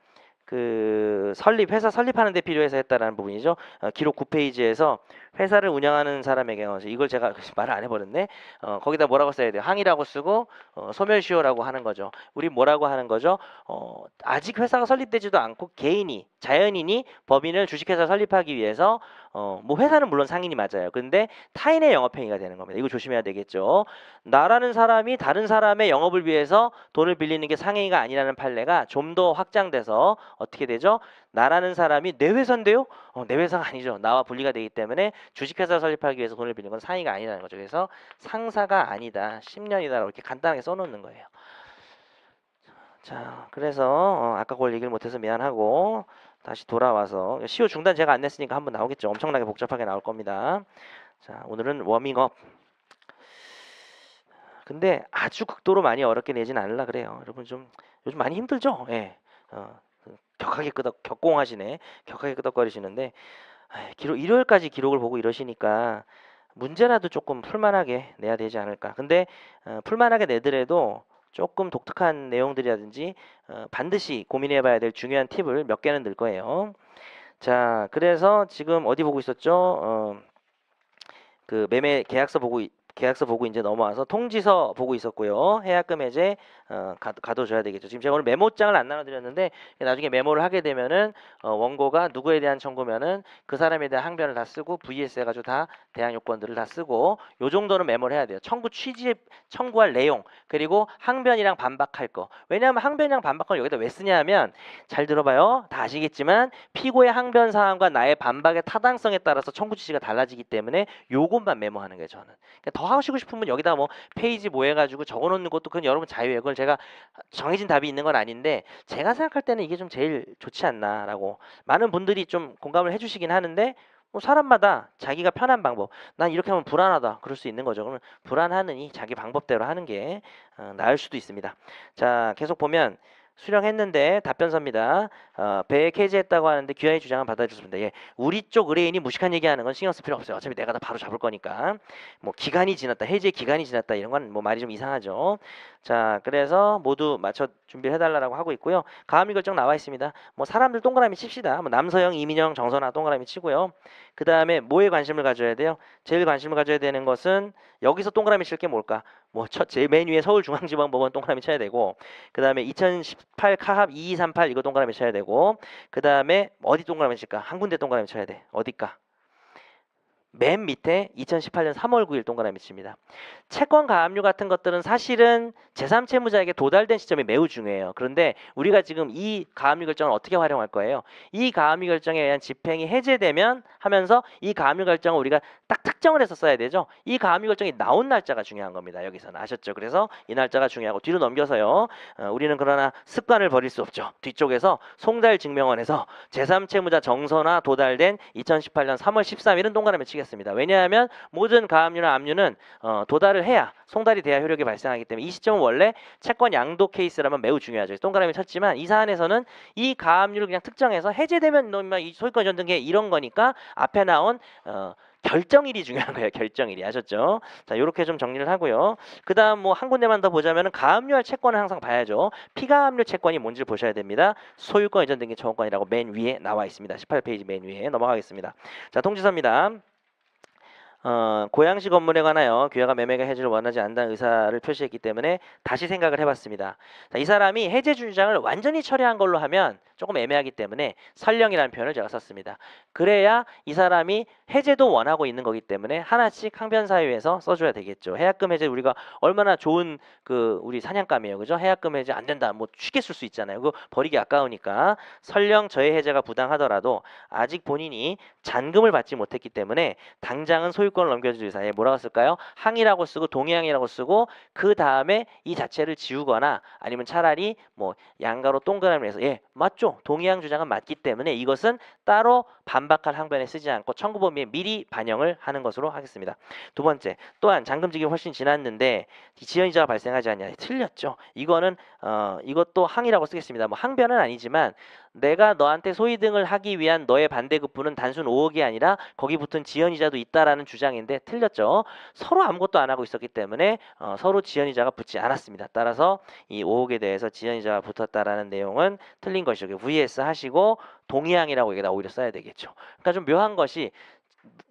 그 회사 설립하는 데 필요해서 했다라는 부분이죠. 기록 9페이지에서 회사를 운영하는 사람에게 이걸 제가 말을 안 해버렸네. 거기다 뭐라고 써야 돼요? 항이라고 쓰고 소멸시효라고 하는 거죠. 우리 뭐라고 하는 거죠? 아직 회사가 설립되지도 않고 개인이 자연인이 법인을 주식회사 설립하기 위해서 뭐 회사는 물론 상인이 맞아요. 근데 타인의 영업행위가 되는 겁니다. 이거 조심해야 되겠죠. 나라는 사람이 다른 사람의 영업을 위해서 돈을 빌리는 게 상행위가 아니라는 판례가 좀 더 확장돼서 어떻게 되죠? 나라는 사람이 내 회사인데요? 내 회사가 아니죠. 나와 분리가 되기 때문에 주식회사 설립하기 위해서 돈을 빌리는 건 상의가 아니라는 거죠. 그래서 상사가 아니다. 10년이다. 이렇게 간단하게 써놓는 거예요. 자, 그래서 아까 그걸 얘기를 못해서 미안하고 다시 돌아와서 시효 중단 제가 안 냈으니까 한번 나오겠죠. 엄청나게 복잡하게 나올 겁니다. 자, 오늘은 워밍업. 근데 아주 극도로 많이 어렵게 내진 않으려 그래요. 여러분 좀 요즘 많이 힘들죠? 예. 격하게 격공하시네. 격하게 끄덕거리시는데 일요일까지 기록을 보고 이러시니까 문제라도 조금 풀만하게 내야 되지 않을까. 근데 풀만하게 내더라도 조금 독특한 내용들이라든지 반드시 고민해 봐야 될 중요한 팁을 몇 개는 넣을 거예요. 자, 그래서 지금 어디 보고 있었죠? 그 매매 계약서 보고 이제 넘어와서 통지서 보고 있었고요. 해약금 해제 가둬줘야 되겠죠. 지금 제가 오늘 메모장을 안 나눠드렸는데 나중에 메모를 하게 되면은 원고가 누구에 대한 청구면은 그 사람에 대한 항변을 다 쓰고 vs 해가지고 다 대항 요건들을 다 쓰고 요 정도는 메모를 해야 돼요. 청구할 내용 그리고 항변이랑 반박할 거. 왜냐하면 항변이랑 반박을 여기다 왜 쓰냐면 잘 들어봐요. 다 아시겠지만 피고의 항변 사항과 나의 반박의 타당성에 따라서 청구 취지가 달라지기 때문에 요것만 메모하는 거예요. 저는. 그러니까 더 하시고 싶으면 여기다 뭐 페이지 뭐 해가지고 적어놓는 것도 그건 여러분 자유예요. 그걸 제가 정해진 답이 있는 건 아닌데 제가 생각할 때는 이게 좀 제일 좋지 않나라고 많은 분들이 좀 공감을 해주시긴 하는데 뭐 사람마다 자기가 편한 방법 난 이렇게 하면 불안하다 그럴 수 있는 거죠. 그러면 불안하느니 자기 방법대로 하는 게 나을 수도 있습니다. 자, 계속 보면 수령했는데 답변서입니다. 배액 해제했다고 하는데 귀하의 주장은 받아줬습니다. 예, 우리 쪽 의뢰인이 무식한 얘기하는 건 신경 쓸 필요 없어요. 어차피 내가 다 바로 잡을 거니까. 뭐 기간이 지났다, 해제 기간이 지났다 이런 건 뭐 말이 좀 이상하죠. 자, 그래서 모두 맞춰 준비를 해달라고 하고 있고요. 가압류 결정 나와 있습니다. 뭐 사람들 동그라미 칩시다. 뭐 남서영, 이민영, 정선아 동그라미 치고요. 그 다음에 뭐에 관심을 가져야 돼요? 제일 관심을 가져야 되는 것은 여기서 동그라미 칠 게 뭘까? 뭐 제일 맨 위에 서울중앙지방법원 동그라미 쳐야 되고 그 다음에 2018 카합 2238 이거 동그라미 쳐야 되고 그 다음에 어디 동그라미 칠까? 한 군데 동그라미 쳐야 돼. 어디까? 맨 밑에 2018년 3월 9일 동그라미 칩니다. 채권 가압류 같은 것들은 사실은 제3채무자에게 도달된 시점이 매우 중요해요. 그런데 우리가 지금 이 가압류 결정을 어떻게 활용할 거예요? 이 가압류 결정에 의한 집행이 해제되면 하면서 이 가압류 결정을 우리가 딱 특정을 해서 써야 되죠. 이 가압류 결정이 나온 날짜가 중요한 겁니다. 여기서는 아셨죠? 그래서 이 날짜가 중요하고 뒤로 넘겨서요. 우리는 그러나 습관을 버릴 수 없죠. 뒤쪽에서 송달 증명원에서 제3채무자 정서나 도달된 2018년 3월 13일은 동그라미 치겠습니다. 왜냐하면 모든 가압류나 압류는 도달을 해야 송달이 돼야 효력이 발생하기 때문에 이 시점은 원래 채권 양도 케이스라면 매우 중요하죠. 동그라미 쳤지만 이 사안에서는 이 가압류를 그냥 특정해서 해제되면 이 소유권 전등기 이런 거니까 앞에 나온 결정일이 중요한 거예요. 결정일이 아셨죠? 자, 이렇게 좀 정리를 하고요. 그다음 뭐 한 군데만 더 보자면은 가압류할 채권을 항상 봐야죠. 피가압류 채권이 뭔지를 보셔야 됩니다. 소유권 이전 등기 청구권이라고 맨 위에 나와 있습니다. 18페이지 맨 위에 넘어가겠습니다. 자, 통지서입니다. 고양시 건물에 관하여 귀하가 매매가 해지를 원하지 않는다는 의사를 표시했기 때문에 다시 생각을 해봤습니다. 자, 이 사람이 해제 주장을 완전히 철회한 걸로 하면 조금 애매하기 때문에 설령이라는 표현을 제가 썼습니다. 그래야 이 사람이 해제도 원하고 있는 거기 때문에 하나씩 항변사유에서 써줘야 되겠죠. 해약금 해제 우리가 얼마나 좋은 우리 사냥감이에요, 그죠? 해약금 해제 안 된다, 뭐 쉽게 쓸 수 있잖아요. 그거 버리기 아까우니까 설령 저의 해제가 부당하더라도 아직 본인이 잔금을 받지 못했기 때문에 당장은 소유권을 넘겨줄 의사에 뭐라고 쓸까요? 항이라고 쓰고 동의항이라고 쓰고 그 다음에 이 자체를 지우거나 아니면 차라리 뭐 양가로 동그라미를 해서 예 맞죠? 동의항 주장은 맞기 때문에 이것은 따로 반박할 항변에 쓰지 않고 청구범위에 미리 반영을 하는 것으로 하겠습니다. 두 번째, 또한 잔금지기 훨씬 지났는데 지연이자가 발생하지 않냐. 틀렸죠. 이거는 이것도 항이라고 쓰겠습니다. 뭐 항변은 아니지만 내가 너한테 소위등을 하기 위한 너의 반대급부는 단순 5억이 아니라 거기 붙은 지연이자도 있다라는 주장인데 틀렸죠. 서로 아무것도 안 하고 있었기 때문에 서로 지연이자가 붙지 않았습니다. 따라서 이 5억에 대해서 지연이자가 붙었다라는 내용은 틀린 것이죠. vs 하시고 동의항이라고 여기다 오히려 써야 되겠죠. 그러니까 좀 묘한 것이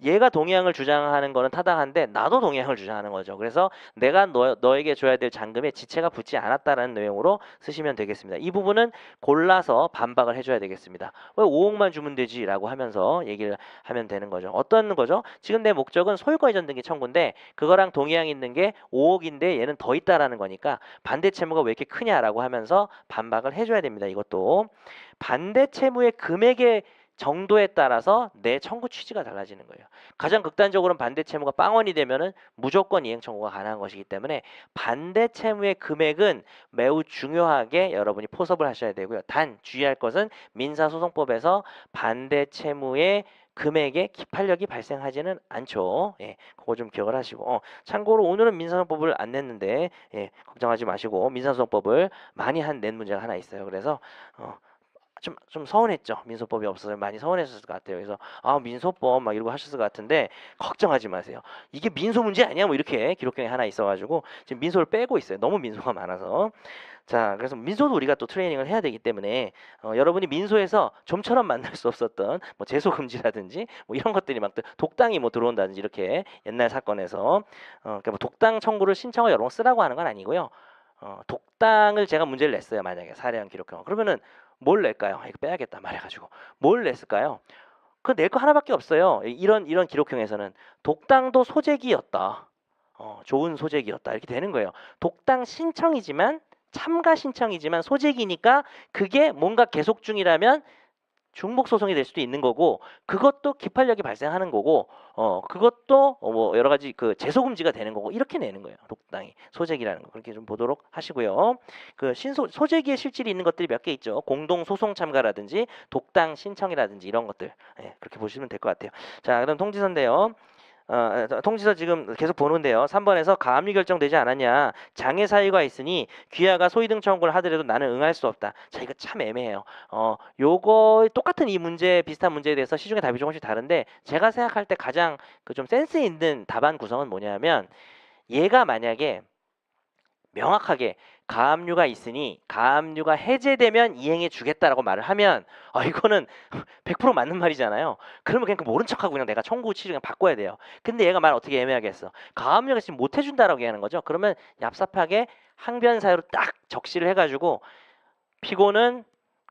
얘가 동의항을 주장하는 거는 타당한데 나도 동의항을 주장하는 거죠. 그래서 내가 너에게 줘야 될 잔금에 지체가 붙지 않았다는 내용으로 쓰시면 되겠습니다. 이 부분은 골라서 반박을 해줘야 되겠습니다. 왜 5억만 주면 되지? 라고 하면서 얘기를 하면 되는 거죠. 어떤 거죠? 지금 내 목적은 소유권 이전 등기 청구인데 그거랑 동의항이 있는 게 5억인데 얘는 더 있다라는 거니까 반대 채무가 왜 이렇게 크냐라고 하면서 반박을 해줘야 됩니다. 이것도 반대 채무의 금액의 정도에 따라서 내 청구 취지가 달라지는 거예요. 가장 극단적으로는 반대 채무가 빵원이 되면은 무조건 이행 청구가 가능한 것이기 때문에 반대 채무의 금액은 매우 중요하게 여러분이 포섭을 하셔야 되고요. 단 주의할 것은 민사소송법에서 반대 채무의 금액에 기판력이 발생하지는 않죠. 예, 그거 좀 기억을 하시고 참고로 오늘은 민사소송법을 안 냈는데 예, 걱정하지 마시고 민사소송법을 많이 낸 문제가 하나 있어요. 그래서 좀 서운했죠. 민소법이 없어서 많이 서운했을 것 같아요. 그래서 민소법 막 이러고 하셨을 것 같은데 걱정하지 마세요. 이게 민소 문제 아니야? 뭐 이렇게 기록경에 하나 있어가지고 지금 민소를 빼고 있어요. 너무 민소가 많아서. 자, 그래서 민소도 우리가 또 트레이닝을 해야 되기 때문에 여러분이 민소에서 좀처럼 만날 수 없었던 뭐 제소 금지라든지 뭐 이런 것들이 막 독당이 뭐 들어온다든지 이렇게 옛날 사건에서 그러니까 뭐 독당 청구를 신청을 여러 번 쓰라고 하는 건 아니고요. 독당을 제가 문제를 냈어요. 만약에 사례한 기록경 그러면은 뭘 낼까요? 이거 빼야겠다 말해가지고 뭘 냈을까요? 그 낼 거 하나밖에 없어요. 이런 기록형에서는 독당도 소재기였다. 좋은 소재기였다 이렇게 되는 거예요. 독당 신청이지만 참가 신청이지만 소재기니까 그게 뭔가 계속 중이라면 중복 소송이 될 수도 있는 거고 그것도 기판력이 발생하는 거고 그것도 뭐 여러 가지 제소 금지가 되는 거고 이렇게 내는 거예요. 독당이 소재기라는 거 그렇게 좀 보도록 하시고요. 소재기에 실질이 있는 것들이 몇 개 있죠. 공동 소송 참가라든지 독당 신청이라든지 이런 것들 그렇게 보시면 될 것 같아요. 자, 그럼 통지서인데요. 통지서 지금 계속 보는데요. 3번에서 가압류 결정되지 않았냐. 장애 사유가 있으니 귀하가 소위등 청구를 하더라도 나는 응할 수 없다. 자, 이거 참 애매해요. 요거 똑같은 이 문제 비슷한 문제에 대해서 시중의 답이 조금씩 다른데 제가 생각할 때 가장 좀 센스 있는 답안 구성은 뭐냐면 얘가 만약에 명확하게 가압류가 있으니 가압류가 해제되면 이행해 주겠다라고 말을 하면 이거는 100% 맞는 말이잖아요. 그러면 그냥 모른 척하고 그냥 내가 청구 취지 그냥 바꿔야 돼요. 근데 얘가 말 어떻게 애매하게 했어. 가압류가 있으면 못 해준다라고 얘기하는 거죠. 그러면 얍삽하게 항변 사유로 딱 적시를 해가지고 피고는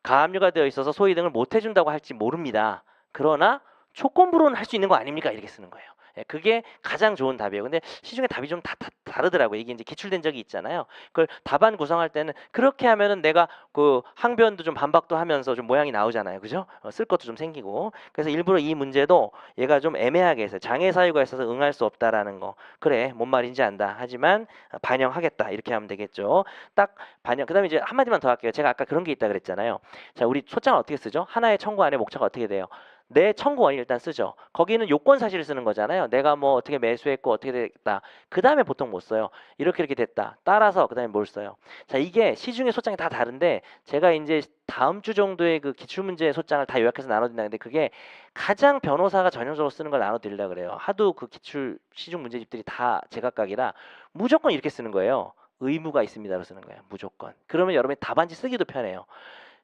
가압류가 되어 있어서 소위 등을 못 해준다고 할지 모릅니다. 그러나 조건부로는 할 수 있는 거 아닙니까? 이렇게 쓰는 거예요. 예, 그게 가장 좋은 답이에요. 근데 시중에 답이 좀 다르더라고요. 이게 이제 기출된 적이 있잖아요. 그걸 답안 구성할 때는 그렇게 하면은 내가 그 항변도 좀 반박도 하면서 좀 모양이 나오잖아요. 그죠? 쓸 것도 좀 생기고. 그래서 일부러 이 문제도 얘가 좀 애매하게 해서 장애 사유가 있어서 응할 수 없다라는 거. 그래, 뭔 말인지 안다. 하지만 반영하겠다. 이렇게 하면 되겠죠. 딱 반영. 그다음에 이제 한마디만 더 할게요. 제가 아까 그런 게 있다 그랬잖아요. 자, 우리 소장을 어떻게 쓰죠? 하나의 청구 안에 목차가 어떻게 돼요? 내 청구원이 일단 쓰죠. 거기는 요건 사실을 쓰는 거잖아요. 내가 뭐 어떻게 매수했고 어떻게 됐다. 그 다음에 보통 못 써요. 이렇게 됐다. 따라서 그 다음에 뭘 써요. 자, 이게 시중의 소장이 다 다른데 제가 이제 다음 주 정도의 그 기출문제 소장을 다 요약해서 나눠드리는데 그게 가장 변호사가 전형적으로 쓰는 걸 나눠드리려고 그래요. 하도 그 기출 시중 문제집들이 다 제각각이라 무조건 이렇게 쓰는 거예요. 의무가 있습니다로 쓰는 거예요. 무조건. 그러면 여러분이 답안지 쓰기도 편해요.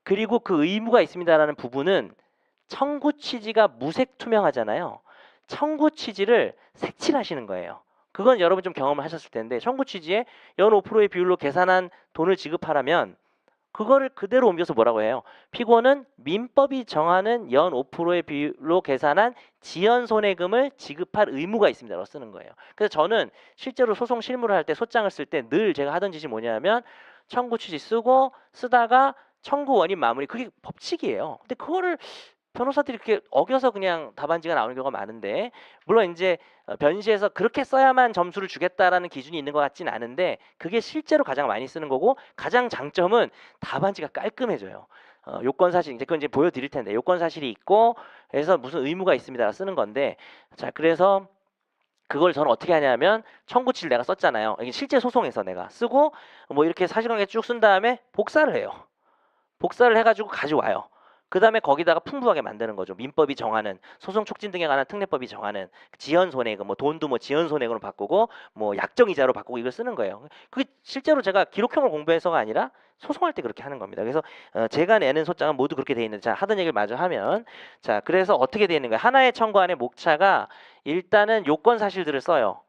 그리고 그 의무가 있습니다라는 부분은 청구 취지가 무색 투명하잖아요. 청구 취지를 색칠하시는 거예요. 그건 여러분 좀 경험을 하셨을 텐데 청구 취지에 연 5%의 비율로 계산한 돈을 지급하라면 그거를 그대로 옮겨서 뭐라고 해요? 피고는 민법이 정하는 연 5%의 비율로 계산한 지연 손해금을 지급할 의무가 있습니다라고 쓰는 거예요. 그래서 저는 실제로 소송 실무를 할 때 소장을 쓸 때 늘 제가 하던 짓이 뭐냐면 청구 취지 쓰고 쓰다가 청구 원인 마무리 그게 법칙이에요. 근데 그거를 변호사들이 이렇게 어겨서 그냥 답안지가 나오는 경우가 많은데 물론 이제 변시에서 그렇게 써야만 점수를 주겠다라는 기준이 있는 것 같진 않은데 그게 실제로 가장 많이 쓰는 거고 가장 장점은 답안지가 깔끔해져요. 요건 사실 이제 그건 이제 보여드릴 텐데 요건 사실이 있고 그래서 무슨 의무가 있습니다 쓰는 건데 자 그래서 그걸 저는 어떻게 하냐면 청구치를 내가 썼잖아요. 이게 실제 소송에서 내가 쓰고 뭐 이렇게 사실관계 쭉 쓴 다음에 복사를 해요. 복사를 해가지고 가져와요. 그 다음에 거기다가 풍부하게 만드는 거죠. 민법이 정하는 소송 촉진 등에 관한 특례법이 정하는 지연 손해금, 뭐 돈도 뭐 지연 손해금으로 바꾸고 뭐 약정 이자로 바꾸고 이걸 쓰는 거예요. 그게 실제로 제가 기록형을 공부해서가 아니라 소송할 때 그렇게 하는 겁니다. 그래서 제가 내는 소장은 모두 그렇게 돼 있는데 자 하던 얘기를 마저 하면 자 그래서 어떻게 돼 있는 거예요? 하나의 청구안의 목차가 일단은 요건 사실들을 써요.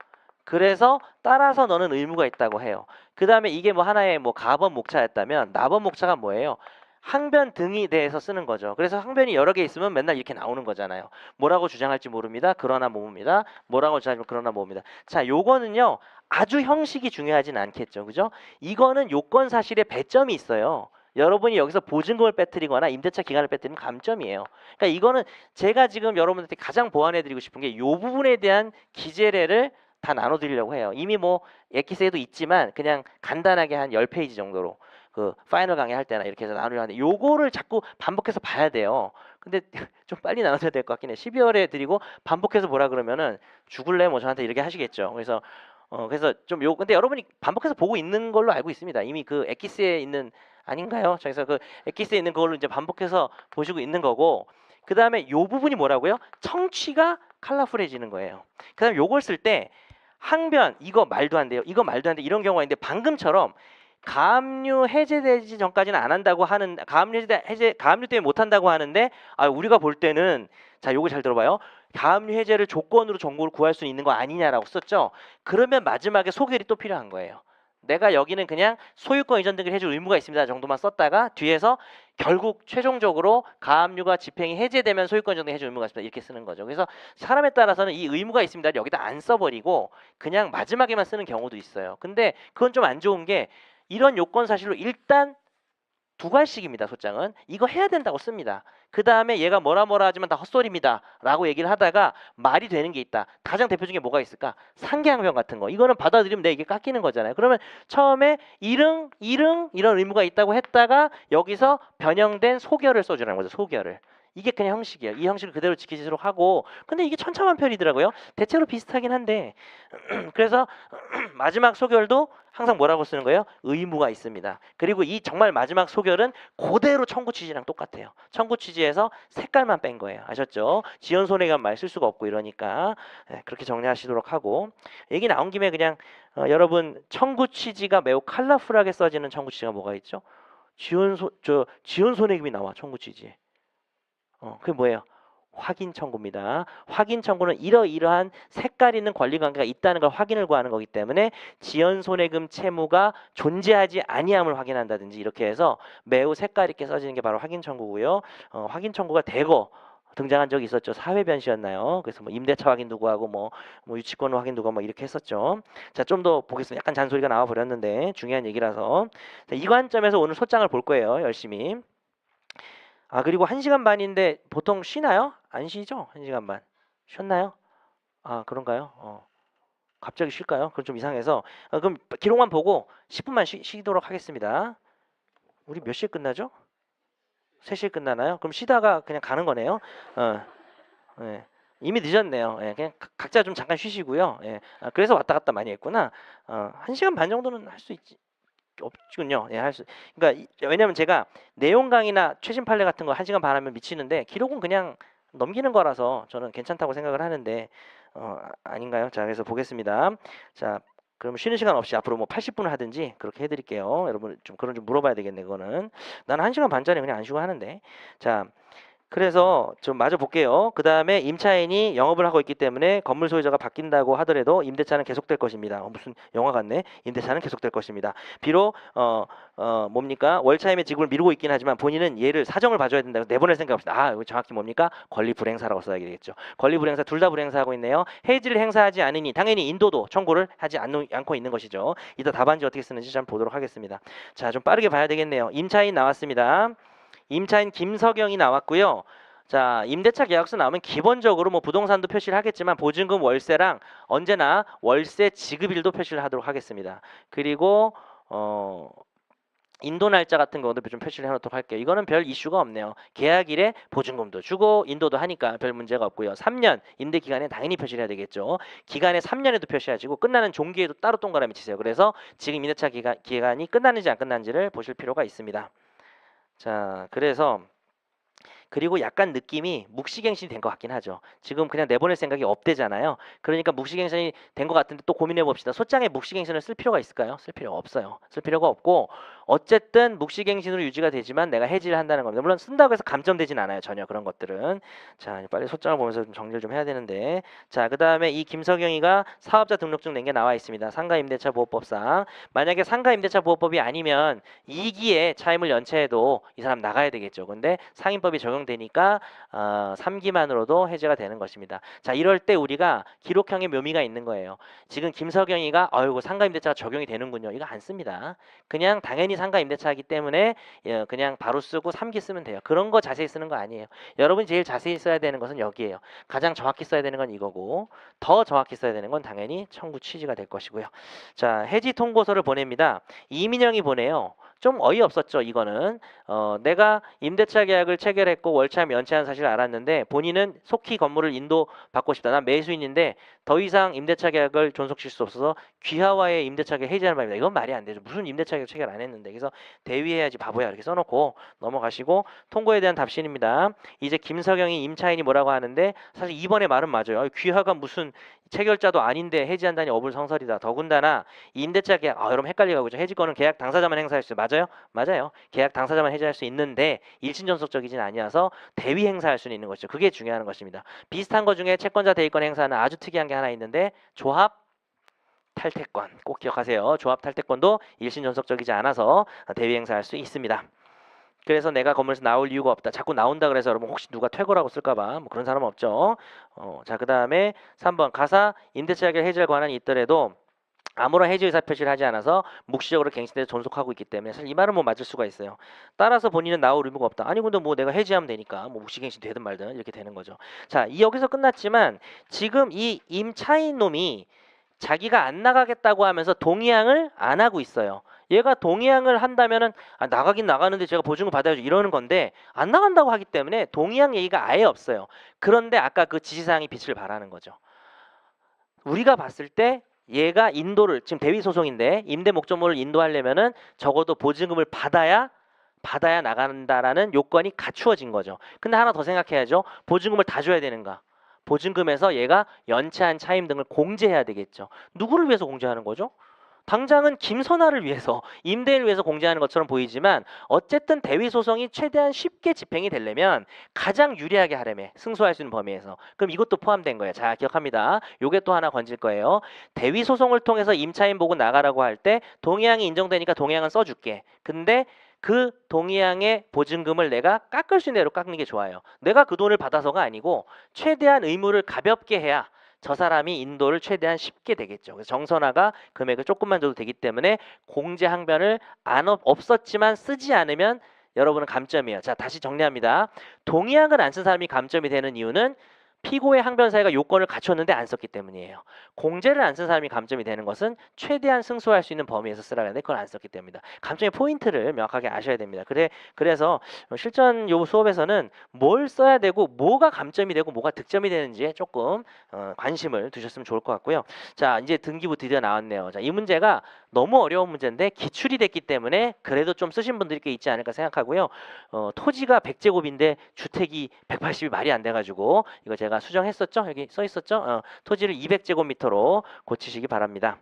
그래서 따라서 너는 의무가 있다고 해요. 그 다음에 이게 뭐 하나의 뭐 가번 목차였다면 나번 목차가 뭐예요? 항변 등에 대해서 쓰는 거죠. 그래서 항변이 여러 개 있으면 맨날 이렇게 나오는 거잖아요. 뭐라고 주장할지 모릅니다. 그러나 뭐입니다. 뭐라고 주장하면 그러나 뭐입니다. 자, 요거는요. 아주 형식이 중요하진 않겠죠. 그죠? 이거는 요건 사실의 배점이 있어요. 여러분이 여기서 보증금을 빼뜨리거나 임대차 기간을 빼뜨리면 감점이에요. 그러니까 이거는 제가 지금 여러분한테 가장 보완해드리고 싶은 게 이 부분에 대한 기재례를 다 나눠드리려고 해요. 이미 뭐 엑기스에도 있지만 그냥 간단하게 한 10페이지 정도로 그 파이널 강의 할 때나 이렇게 해서 나누려 하는데 요거를 자꾸 반복해서 봐야 돼요. 근데 좀 빨리 나눠야 될 것 같긴 해. 12월에 드리고 반복해서 보라 그러면은 죽을래 뭐 저한테 이렇게 하시겠죠. 그래서 좀 요 근데 여러분이 반복해서 보고 있는 걸로 알고 있습니다. 이미 그 엑기스에 있는 아닌가요? 그래서 그 엑기스에 있는 그걸로 이제 반복해서 보시고 있는 거고 그 다음에 요 부분이 뭐라고요? 청취가 컬러풀해지는 거예요. 그 다음에 요걸 쓸 때 항변 이거 말도 안 돼요. 이거 말도 안 돼. 이런 경우가 있는데 방금처럼 가압류 해제되기 전까지는 안 한다고 하는 가압류 때문에 못 한다고 하는데 우리가 볼 때는 자 요거 잘 들어봐요. 가압류 해제를 조건으로 정보를 구할 수 있는 거 아니냐라고 썼죠. 그러면 마지막에 소결이 또 필요한 거예요. 내가 여기는 그냥 소유권 이전 등을 해줄 의무가 있습니다 정도만 썼다가 뒤에서 결국 최종적으로 가압류가 집행이 해제되면 소유권 이전 등 해줄 의무가 있습니다 이렇게 쓰는 거죠. 그래서 사람에 따라서는 이 의무가 있습니다를 여기다 안 써버리고 그냥 마지막에만 쓰는 경우도 있어요. 근데 그건 좀 안 좋은 게 이런 요건 사실로 일단 두 갈씩입니다. 소장은 이거 해야 된다고 씁니다. 그 다음에 얘가 뭐라 하지만 다 헛소리입니다 라고 얘기를 하다가 말이 되는 게 있다. 가장 대표적인 게 뭐가 있을까? 상계항변 같은 거. 이거는 받아들이면 내 이게 깎이는 거잖아요. 그러면 처음에 이런 의무가 있다고 했다가 여기서 변형된 소결을 써주라는 거죠. 소결을. 이게 그냥 형식이에요. 이 형식을 그대로 지키도록 하고 근데 이게 천차만별이더라고요. 대체로 비슷하긴 한데 그래서 마지막 소결도 항상 뭐라고 쓰는 거예요? 의무가 있습니다. 그리고 이 정말 마지막 소결은 그대로 청구 취지랑 똑같아요. 청구 취지에서 색깔만 뺀 거예요. 아셨죠? 지연 손해가 말 쓸 수가 없고 이러니까 그렇게 정리하시도록 하고 얘기 나온 김에 그냥 여러분 청구 취지가 매우 컬러풀하게 써지는 청구 취지가 뭐가 있죠? 지연 손해금이 나와 청구 취지에. 그게 뭐예요? 확인 청구입니다. 확인 청구는 이러이러한 색깔 있는 권리관계가 있다는 걸 확인을 구하는 거기 때문에 지연손해금 채무가 존재하지 아니함을 확인한다든지 이렇게 해서 매우 색깔 있게 써지는 게 바로 확인 청구고요. 확인 청구가 대거 등장한 적이 있었죠. 사회변 시였나요? 그래서 뭐 임대차 확인 누구 하고 뭐 유치권 확인 누구 뭐 이렇게 했었죠. 자, 좀 더 보겠습니다. 약간 잔소리가 나와 버렸는데 중요한 얘기라서. 자, 이 관점에서 오늘 소장을 볼 거예요. 열심히. 아, 그리고 1시간 반인데 보통 쉬나요? 안 쉬죠? 1시간 반. 쉬었나요? 아, 그런가요? 갑자기 쉴까요? 그건 좀 이상해서. 그럼 기록만 보고 10분만 쉬도록 하겠습니다. 우리 몇 시에 끝나죠? 3시에 끝나나요? 그럼 쉬다가 그냥 가는 거네요. 어, 예. 이미 늦었네요. 예, 그냥 각자 좀 잠깐 쉬시고요. 예. 아, 그래서 왔다 갔다 많이 했구나. 1시간 반 정도는 할 수 있지. 없군요. 예, 그러니까 왜냐면 제가 내용 강의나 최신 판례 같은 거 1시간 반 하면 미치는데 기록은 그냥 넘기는 거라서 저는 괜찮다고 생각을 하는데 아닌가요? 자, 그래서 보겠습니다. 자, 그럼 쉬는 시간 없이 앞으로 뭐 80분을 하든지 그렇게 해드릴게요. 여러분 좀 그런 좀 물어봐야 되겠네. 그거는 나는 1시간 반짜리 그냥 안 쉬고 하는데. 자, 그래서 좀 마저 볼게요. 그 다음에 임차인이 영업을 하고 있기 때문에 건물 소유자가 바뀐다고 하더라도 임대차는 계속될 것입니다. 무슨 영화 같네. 임대차는 계속될 것입니다. 비록 뭡니까? 월차임의 지급을 미루고 있긴 하지만 본인은 얘를 사정을 봐줘야 된다고 내보낼 생각 없이 이거 정확히 뭡니까? 권리 불행사라고 써야 되겠죠. 권리 불행사 둘 다 불행사하고 있네요. 해지를 행사하지 않으니 당연히 인도도 청구를 하지 않고 있는 것이죠. 이따 답안지 어떻게 쓰는지 좀 보도록 하겠습니다. 자, 좀 빠르게 봐야 되겠네요. 임차인 나왔습니다. 임차인 김석영이 나왔고요. 자, 임대차 계약서 나오면 기본적으로 뭐 부동산도 표시를 하겠지만 보증금 월세랑 언제나 월세 지급일도 표시를 하도록 하겠습니다. 그리고 인도 날짜 같은 것도 좀 표시를 해놓도록 할게요. 이거는 별 이슈가 없네요. 계약일에 보증금도 주고 인도도 하니까 별 문제가 없고요. 3년 임대 기간에 당연히 표시를 해야 되겠죠. 기간에 3년에도 표시하시고 끝나는 종기에도 따로 동그라미 치세요. 그래서 지금 임대차 기간이 끝났는지 안 끝났는지를 보실 필요가 있습니다. 자, 그리고 약간 느낌이 묵시갱신이 된 것 같긴 하죠. 지금 그냥 내보낼 생각이 없대잖아요. 그러니까 묵시갱신이 된 것 같은데 또 고민해 봅시다. 소장에 묵시갱신을 쓸 필요가 있을까요? 쓸 필요가 없어요. 쓸 필요가 없고 어쨌든 묵시갱신으로 유지가 되지만 내가 해지를 한다는 겁니다. 물론 쓴다고 해서 감점되진 않아요. 전혀 그런 것들은. 자, 빨리 소장을 보면서 좀 정리를 좀 해야 되는데. 자, 그 다음에 이 김석영이가 사업자 등록증 낸 게 나와 있습니다. 상가임대차보호법상. 만약에 상가임대차보호법이 아니면 2기에 차임을 연체해도 이 사람 나가야 되겠죠. 근데 상임법이 적용되니까 3기만으로도 해제가 되는 것입니다. 자, 이럴 때 우리가 기록형의 묘미가 있는 거예요. 지금 김석영이가 아이고 상가임대차가 적용이 되는군요. 이거 안 씁니다. 그냥 당연히 상가임대차이기 때문에 그냥 바로 쓰고 3기 쓰면 돼요. 그런 거 자세히 쓰는 거 아니에요. 여러분이 제일 자세히 써야 되는 것은 여기에요. 가장 정확히 써야 되는 건 이거고 더 정확히 써야 되는 건 당연히 청구 취지가 될 것이고요. 자, 해지 통보서를 보냅니다. 이민영이 보내요. 좀 어이없었죠. 이거는 내가 임대차 계약을 체결했고 월차임 연체한 사실을 알았는데 본인은 속히 건물을 인도받고 싶다. 난 매수인인데 더 이상 임대차 계약을 존속시킬 수 없어서 귀하와의 임대차 계약 해지하는 바입니다. 이건 말이 안 되죠. 무슨 임대차 계약 체결 안 했는데. 그래서 대위해야지 바보야 이렇게 써놓고 넘어가시고 통고에 대한 답신입니다. 이제 김석영이 임차인이 뭐라고 하는데 사실 이번에 말은 맞아요. 귀하가 무슨 체결자도 아닌데 해지한다니 어불성설이다. 더군다나 임대차 계약 여러분 헷갈리고 있죠. 해지권은 계약 당사자만 행사할 수 있어요. 맞아요? 맞아요. 계약 당사자만 해지할 수 있는데 일신전속적이진 아니어서 대위 행사할 수는 있는 것이죠. 그게 중요한 것입니다. 비슷한 것 중에 채권자 대위권 행사는 아주 특이한 게 하나 있는데 조합 탈퇴권 꼭 기억하세요. 조합 탈퇴권도 일신전속적이지 않아서 대위 행사할 수 있습니다. 그래서 내가 건물에서 나올 이유가 없다. 자꾸 나온다 그래서 여러분 혹시 누가 퇴거라고 쓸까봐 뭐 그런 사람 없죠. 자, 그 다음에 3번 가사 임대차 계약 해지에 관한이 있더라도 아무런 해지 의사 표시를 하지 않아서 묵시적으로 갱신돼서 존속하고 있기 때문에 사실 이 말은 뭐 맞을 수가 있어요. 따라서 본인은 나올 의무가 없다. 아니 근데 뭐 내가 해지하면 되니까 뭐 묵시갱신 되든 말든 이렇게 되는 거죠. 자, 여기서 끝났지만 지금 이 임차인 놈이 자기가 안 나가겠다고 하면서 동의항을 안 하고 있어요. 얘가 동의항을 한다면은 나가긴 나가는데 제가 보증금 받아야죠 이러는 건데 안 나간다고 하기 때문에 동의항 얘기가 아예 없어요. 그런데 아까 그 지시사항이 빛을 발하는 거죠. 우리가 봤을 때 얘가 인도를 지금 대위 소송인데 임대 목적물을 인도하려면은 적어도 보증금을 받아야 나간다라는 요건이 갖추어진 거죠. 근데 하나 더 생각해야죠. 보증금을 다 줘야 되는가? 보증금에서 얘가 연체한 차임 등을 공제해야 되겠죠. 누구를 위해서 공제하는 거죠? 당장은 김선아를 위해서 임대인을 위해서 공제하는 것처럼 보이지만 어쨌든 대위 소송이 최대한 쉽게 집행이 되려면 가장 유리하게 하려면 승소할 수 있는 범위에서 그럼 이것도 포함된 거예요. 자, 기억합니다. 요게 또 하나 건질 거예요. 대위 소송을 통해서 임차인 보고 나가라고 할 때 동의항이 인정되니까 동의항은 써줄게. 근데 그 동의양의 보증금을 내가 깎을 수 있는 대로 깎는 게 좋아요. 내가 그 돈을 받아서가 아니고 최대한 의무를 가볍게 해야 저 사람이 인도를 최대한 쉽게 되겠죠. 그래서 정선화가 금액을 조금만 줘도 되기 때문에 공제 항변을 없었지만 쓰지 않으면 여러분은 감점이에요. 자, 다시 정리합니다. 동의항을 안 쓴 사람이 감점이 되는 이유는 피고의 항변사회가 요건을 갖췄는데 안 썼기 때문이에요. 공제를 안 쓴 사람이 감점이 되는 것은 최대한 승소할 수 있는 범위에서 쓰라고 하는데 그걸 안 썼기 때문이다. 감점의 포인트를 명확하게 아셔야 됩니다. 그래서 실전 요 수업에서는 뭘 써야 되고 뭐가 감점이 되고 뭐가 득점이 되는지에 조금 관심을 두셨으면 좋을 것 같고요. 자, 이제 등기부 드디어 나왔네요. 자, 이 문제가 너무 어려운 문제인데 기출이 됐기 때문에 그래도 좀 쓰신 분들이 꽤 있지 않을까 생각하고요. 토지가 100제곱인데 주택이 180이 말이 안 돼가지고 이거 제가 수정했었죠? 여기 써 있었죠? 토지를 200제곱미터로 고치시기 바랍니다.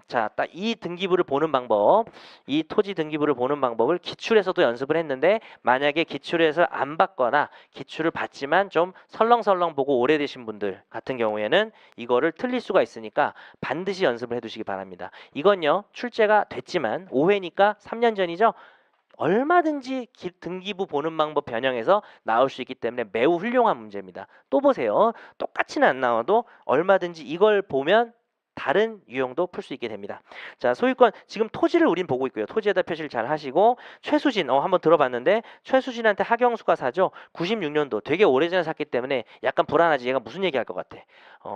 자, 딱 이 등기부를 보는 방법, 이 토지 등기부를 보는 방법을 기출에서도 연습을 했는데 만약에 기출에서 안 받거나 기출을 받지만 좀 설렁설렁 보고 오래되신 분들 같은 경우에는 이거를 틀릴 수가 있으니까 반드시 연습을 해두시기 바랍니다. 이건요, 출제가 됐지만 5회니까 3년 전이죠? 얼마든지 등기부 보는 방법 변형해서 나올 수 있기 때문에 매우 훌륭한 문제입니다. 또 보세요. 똑같이는 안 나와도 얼마든지 이걸 보면 다른 유형도 풀 수 있게 됩니다. 자, 소유권 지금 토지를 우린 보고 있고요. 토지에다 표시를 잘 하시고 최수진 한번 들어봤는데 최수진한테 하경수가 사죠. 96년도 되게 오래전에 샀기 때문에 약간 불안하지. 얘가 무슨 얘기할 것 같아.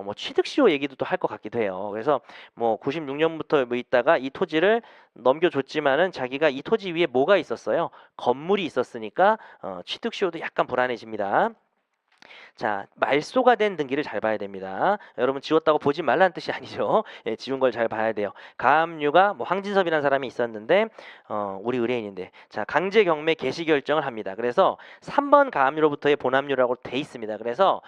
뭐 취득시효 얘기도 또 할 것 같기도 해요. 그래서 뭐 96년부터 뭐 있다가 이 토지를 넘겨줬지만은 자기가 이 토지 위에 뭐가 있었어요? 건물이 있었으니까 취득시효도 약간 불안해집니다. 자, 말소가 된 등기를 잘 봐야 됩니다. 여러분 지웠다고 보지 말라는 뜻이 아니죠. 예, 지운 걸 잘 봐야 돼요. 가압류가 뭐 황진섭이라는 사람이 있었는데 우리 의뢰인인데 자, 강제 경매 개시 결정을 합니다. 그래서 3번 가압류로부터의 본압류라고 돼 있습니다. 그래서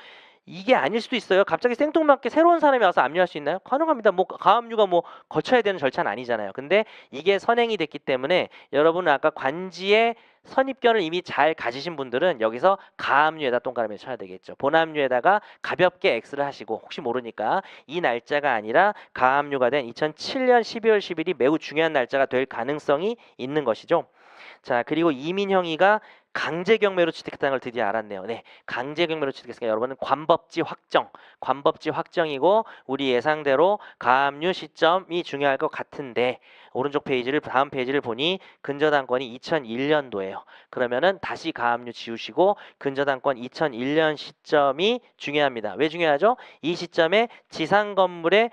이게 아닐 수도 있어요. 갑자기 생뚱맞게 새로운 사람이 와서 압류할 수 있나요? 가능합니다. 뭐 가압류가 뭐 거쳐야 되는 절차는 아니잖아요. 근데 이게 선행이 됐기 때문에 여러분은 아까 관지에 선입견을 이미 잘 가지신 분들은 여기서 가압류에다 동그라미를 쳐야 되겠죠. 본압류에다가 가볍게 X를 하시고 혹시 모르니까 이 날짜가 아니라 가압류가 된 2007년 12월 10일이 매우 중요한 날짜가 될 가능성이 있는 것이죠. 자, 그리고 이민형이가 강제경매로 취득했다는 걸 드디어 알았네요. 네, 강제경매로 취득했으니까 여러분은 관법지 확정이고 우리 예상대로 가압류 시점이 중요할 것 같은데 오른쪽 페이지를 다음 페이지를 보니 근저당권이 2001년도예요. 그러면은 다시 가압류 지우시고 근저당권 2001년 시점이 중요합니다. 왜 중요하죠? 이 시점에 지상 건물의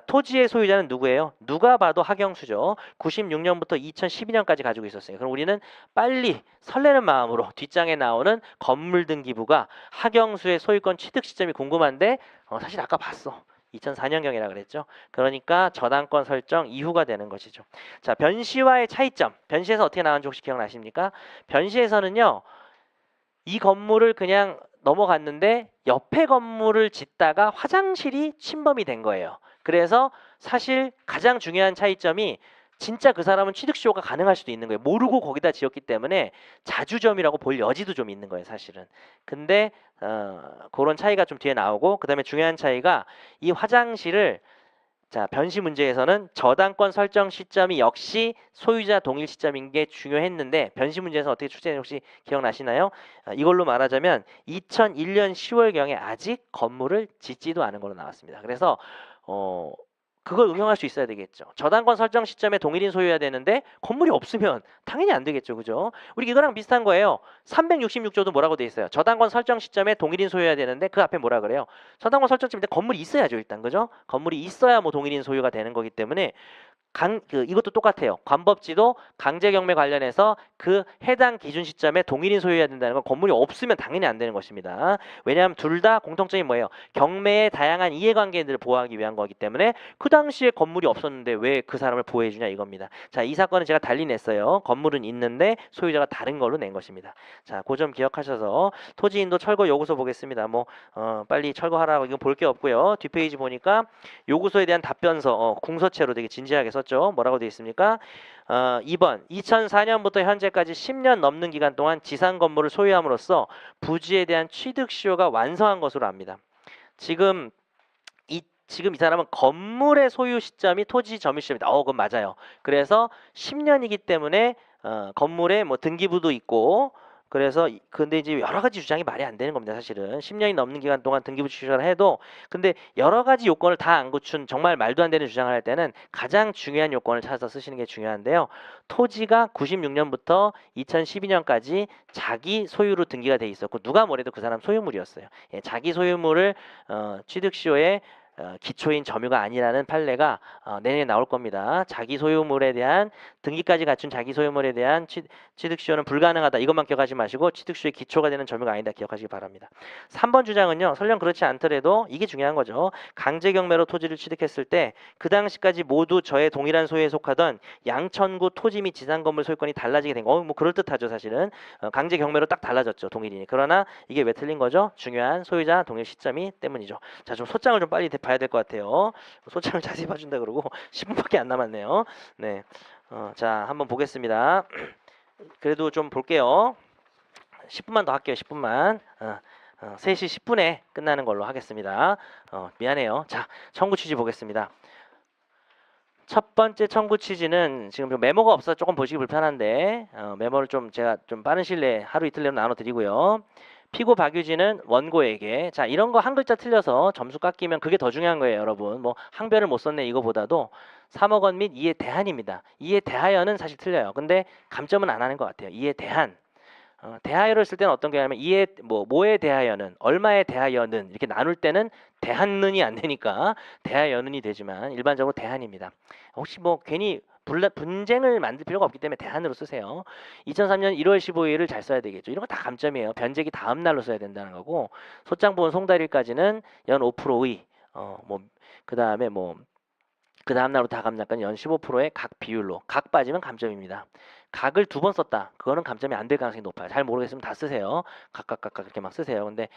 토지의 소유자는 누구예요? 누가 봐도 하경수죠. 96년부터 2012년까지 가지고 있었어요. 그럼 우리는 빨리 설레는 마음으로 뒷장에 나오는 건물 등기부가 하경수의 소유권 취득 시점이 궁금한데 사실 아까 봤어. 2004년경이라 그랬죠. 그러니까 저당권 설정 이후가 되는 것이죠. 자, 변시와의 차이점. 변시에서 어떻게 나왔는지 혹시 기억나십니까? 변시에서는요. 이 건물을 그냥 넘어갔는데 옆에 건물을 짓다가 화장실이 침범이 된 거예요. 그래서 사실 가장 중요한 차이점이 진짜 그 사람은 취득시효가 가능할 수도 있는 거예요. 모르고 거기다 지었기 때문에 자주점이라고 볼 여지도 좀 있는 거예요, 사실은. 근데 그런 차이가 좀 뒤에 나오고 그다음에 중요한 차이가 이 화장실을 자, 변시 문제에서는 저당권 설정 시점이 역시 소유자 동일 시점인 게 중요했는데 변시 문제에서 어떻게 출제했는지 혹시 기억나시나요? 이걸로 말하자면 2001년 10월경에 아직 건물을 짓지도 않은 걸로 나왔습니다. 그래서 그걸 응용할 수 있어야 되겠죠. 저당권 설정 시점에 동일인 소유해야 되는데 건물이 없으면 당연히 안 되겠죠. 그죠? 우리 이거랑 비슷한 거예요. 366조도 뭐라고 돼 있어요? 저당권 설정 시점에 동일인 소유해야 되는데 그 앞에 뭐라 그래요? 저당권 설정 시점인데 건물이 있어야죠, 일단. 그죠? 건물이 있어야 뭐 동일인 소유가 되는 거기 때문에 이것도 똑같아요. 관법지도 강제경매 관련해서 그 해당 기준 시점에 동일인 소유해야 된다는 건 건물이 없으면 당연히 안 되는 것입니다. 왜냐하면 둘 다 공통점이 뭐예요? 경매의 다양한 이해관계들을 보호하기 위한 거기 때문에 그 당시에 건물이 없었는데 왜 그 사람을 보호해 주냐 이겁니다. 자, 이 사건은 제가 달리 냈어요. 건물은 있는데 소유자가 다른 걸로 낸 것입니다. 자, 그 점 기억하셔서 토지인도 철거 요구서 보겠습니다. 뭐 빨리 철거하라고 이건 볼 게 없고요. 뒷페이지 보니까 요구서에 대한 답변서 궁서체로 되게 진지하게 썼죠. 뭐라고 되어 있습니까? 2번 2004년부터 현재까지 10년 넘는 기간 동안 지상 건물을 소유함으로써 부지에 대한 취득 시효가 완성한 것으로 압니다. 지금 이 사람은 건물의 소유 시점이 토지 점유 시점이다. 그건 맞아요. 그래서 10년이기 때문에 건물에 뭐 등기부도 있고 그래서 근데 이제 여러 가지 주장이 말이 안 되는 겁니다. 사실은 10년이 넘는 기간 동안 등기부 취소를 해도 근데 여러 가지 요건을 다 안 갖춘 정말 말도 안 되는 주장을 할 때는 가장 중요한 요건을 찾아서 쓰시는 게 중요한데요. 토지가 96년부터 2012년까지 자기 소유로 등기가 돼 있었고 누가 뭐래도 그 사람 소유물이었어요. 예, 자기 소유물을 취득시효의 기초인 점유가 아니라는 판례가 내년에 나올 겁니다. 자기 소유물에 대한 등기까지 갖춘 자기 소유물에 대한 취득시효는 불가능하다. 이것만 기억하지 마시고 취득시효의 기초가 되는 점유가 아니다. 기억하시기 바랍니다. 3번 주장은요. 설령 그렇지 않더라도 이게 중요한 거죠. 강제경매로 토지를 취득했을 때 그 당시까지 모두 저의 동일한 소유에 속하던 양천구 토지 및 지상건물 소유권이 달라지게 된 거. 뭐 그럴듯하죠. 사실은 강제경매로 딱 달라졌죠. 동일이니. 그러나 이게 왜 틀린 거죠? 중요한 소유자 동일 시점이 때문이죠. 자, 좀 소장을 좀 빨리 봐야 될 것 같아요. 소장을 자세히 봐준다 그러고 10분밖에 안 남았네요. 네, 자 한번 보겠습니다. 그래도 좀 볼게요. 10분만 더 할게요. 10분만. 3시 10분에 끝나는 걸로 하겠습니다. 미안해요. 자, 청구 취지 보겠습니다. 첫 번째 청구 취지는 지금 좀 메모가 없어서 조금 보시기 불편한데 메모를 좀 제가 좀 빠른 시일 내에 하루 이틀 내로 나눠드리고요. 피고 박유진은 원고에게 자 이런 거 한 글자 틀려서 점수 깎이면 그게 더 중요한 거예요, 여러분. 뭐 항변을 못 썼네 이거보다도 3억 원 및 이에 대한입니다. 이에 대하여는 사실 틀려요. 근데 감점은 안 하는 것 같아요. 이에 대한 대하여를 쓸 때는 어떤 게 하냐면 이에 뭐에 대하여는 얼마에 대하여는 이렇게 나눌 때는 대한는이 안 되니까 대하여는이 되지만 일반적으로 대한입니다. 혹시 뭐 괜히 분쟁을 만들 필요가 없기 때문에 대한으로 쓰세요. 2003년 1월 15일을 잘 써야 되겠죠. 이런 거 다 감점이에요. 변제기 다음 날로 써야 된다는 거고 소장본 송달일까지는 연 5%의 뭐 그다음에 뭐 그 다음 날로 다 감납까지 연 15%의 각 비율로 각 빠지면 감점입니다. 각을 2번 썼다. 그거는 감점이 안 될 가능성이 높아요. 잘 모르겠으면 다 쓰세요. 각각 그렇게 막 쓰세요. 근데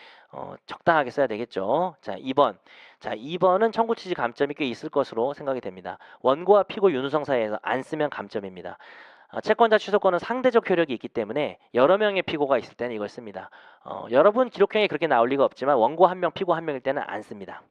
적당하게 써야 되겠죠. 자, 2번. 자, 2번은 청구 취지 감점이 꽤 있을 것으로 생각이 됩니다. 원고와 피고 윤우성 사이에서 안 쓰면 감점입니다. 채권자 취소권은 상대적 효력이 있기 때문에 여러 명의 피고가 있을 때는 이걸 씁니다. 여러분 기록형에 그렇게 나올 리가 없지만 원고 1명, 피고 1명일 때는 안 씁니다.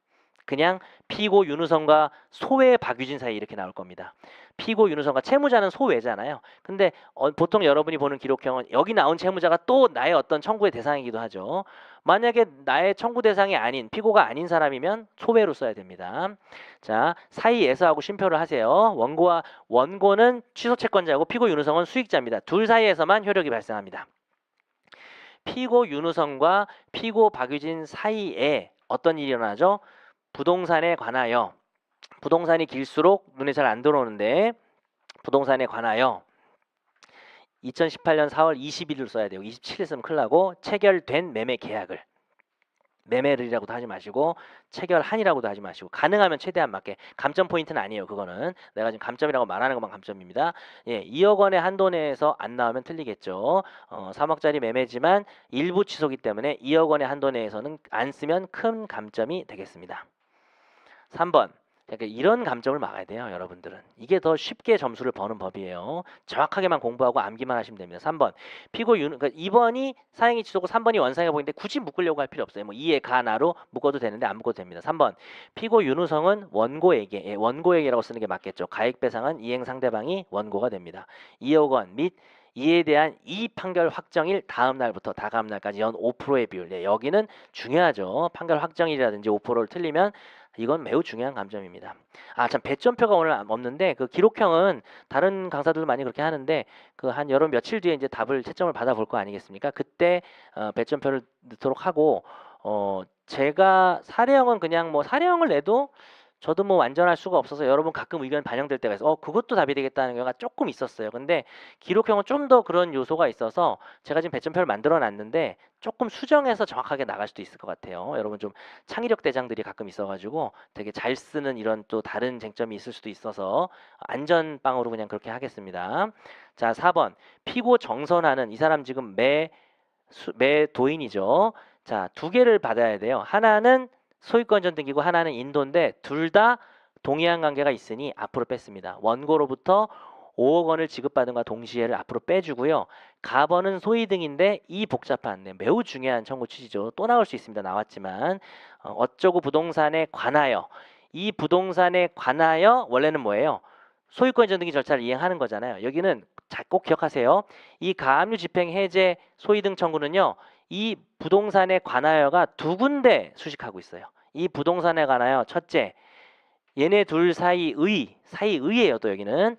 그냥 피고 윤우성과 소외 박유진 사이 이렇게 나올 겁니다. 피고 윤우성과 채무자는 소외잖아요. 근데 보통 여러분이 보는 기록형은 여기 나온 채무자가 또 나의 어떤 청구의 대상이기도 하죠. 만약에 나의 청구 대상이 아닌 피고가 아닌 사람이면 소외로 써야 됩니다. 자, 사이에서 하고 쉼표를 하세요. 원고는 취소 채권자고 피고 윤우성은 수익자입니다. 둘 사이에서만 효력이 발생합니다. 피고 윤우성과 피고 박유진 사이에 어떤 일이 일어나죠? 부동산에 관하여 부동산이 길수록 눈에 잘 안 들어오는데 부동산에 관하여 2018년 4월 20일을 써야 돼요. 27일 쓰면 큰일 나고 체결된 매매 계약을 매매를이라고도 하지 마시고 체결한이라고도 하지 마시고 가능하면 최대한 맞게 감점 포인트는 아니에요. 그거는 내가 지금 감점이라고 말하는 것만 감점입니다. 예, 2억 원의 한도 내에서 안 나오면 틀리겠죠. 3억짜리 매매지만 일부 취소기 때문에 2억 원의 한도 내에서는 안 쓰면 큰 감점이 되겠습니다. 3번. 그러니까 이런 감점을 막아야 돼요. 여러분들은. 이게 더 쉽게 점수를 버는 법이에요. 정확하게만 공부하고 암기만 하시면 됩니다. 3번. 그러니까 2번이 사행이 취소고 3번이 원상해 보이는데 굳이 묶으려고 할 필요 없어요. 뭐 이에 가나로 묶어도 되는데 안 묶어도 됩니다. 3번. 피고 윤우성은 원고에게 원고에게라고 쓰는 게 맞겠죠. 가액 배상은 이행 상대방이 원고가 됩니다. 2억 원 및 이에 대한 이 판결 확정일 다음 날부터 다다음 날까지 연 5%의 비율. 네, 여기는 중요하죠. 판결 확정일이라든지 5%를 틀리면 이건 매우 중요한 감점입니다. 참 배점표가 오늘 없는데 그 기록형은 다른 강사들도 많이 그렇게 하는데 그 한 여러 며칠 뒤에 이제 답을 채점을 받아볼 거 아니겠습니까? 그때 배점표를 넣도록 하고 제가 사례형은 그냥 뭐 사례형을 내도 저도 뭐 완전할 수가 없어서 여러분 가끔 의견 반영될 때가 있어서 그것도 답이 되겠다는 경우가 조금 있었어요. 근데 기록형은 좀 더 그런 요소가 있어서 제가 지금 배점표를 만들어 놨는데 조금 수정해서 정확하게 나갈 수도 있을 것 같아요. 여러분 좀 창의력 대장들이 가끔 있어가지고 되게 잘 쓰는 이런 또 다른 쟁점이 있을 수도 있어서 안전빵으로 그냥 그렇게 하겠습니다. 자, 4번. 피고 정선하는 이 사람 지금 매도인이죠. 자, 2개를 받아야 돼요. 하나는 소유권전 등기고 하나는 인도인데 둘 다 동의한 관계가 있으니 앞으로 뺐습니다. 원고로부터 5억 원을 지급받은 것과 동시에를 앞으로 빼주고요. 가번은 소위 등인데 이 복잡한 매우 중요한 청구 취지죠. 또 나올 수 있습니다. 나왔지만 어쩌고 부동산에 관하여 이 부동산에 관하여 원래는 뭐예요? 소유권 이전 등기 절차를 이행하는 거잖아요. 여기는 꼭 기억하세요. 이 가압류 집행 해제 소위 등 청구는요. 이 부동산에 관하여가 두 군데 수식하고 있어요. 이 부동산에 관하여 첫째, 얘네 둘 사이의예요. 또 여기는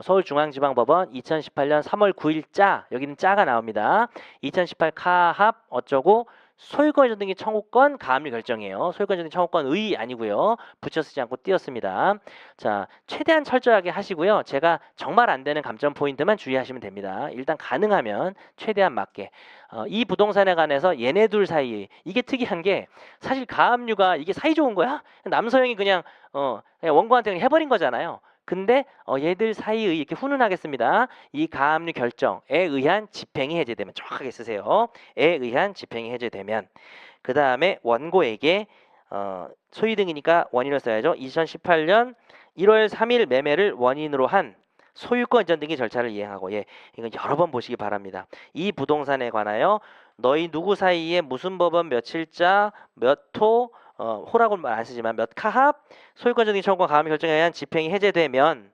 서울중앙지방법원 2018년 3월 9일자, 여기는 짜가 나옵니다. 2018 카합 어쩌고 소유권 이전 등기 청구권 가압류 결정이에요. 소유권 이전 등기 청구권 의 아니고요. 붙여 쓰지 않고 띄었습니다. 자, 최대한 철저하게 하시고요. 제가 정말 안 되는 감점 포인트만 주의하시면 됩니다. 일단 가능하면 최대한 맞게. 이 부동산에 관해서 얘네 둘 사이, 이게 특이한 게 사실 가압류가 이게 사이 좋은 거야? 남서영이 그냥 원고한테 그냥 해버린 거잖아요. 근데 얘들 사이의 이렇게 훈훈하겠습니다. 이 가압류 결정에 의한 집행이 해제되면, 정확하게 쓰세요. 에 의한 집행이 해제되면, 그 다음에 원고에게 소유 등이니까 원인을 써야죠. 2018년 1월 3일 매매를 원인으로 한 소유권 이전 등기 절차를 이행하고, 이건 여러 번 보시기 바랍니다. 이 부동산에 관하여 너희 누구 사이에 무슨 법원 며칠자 몇 호, 호라고는 안 쓰지만 몇 카합 소유권 이전 등기 청구권 가압류 결정에 의한 집행이 해제되면,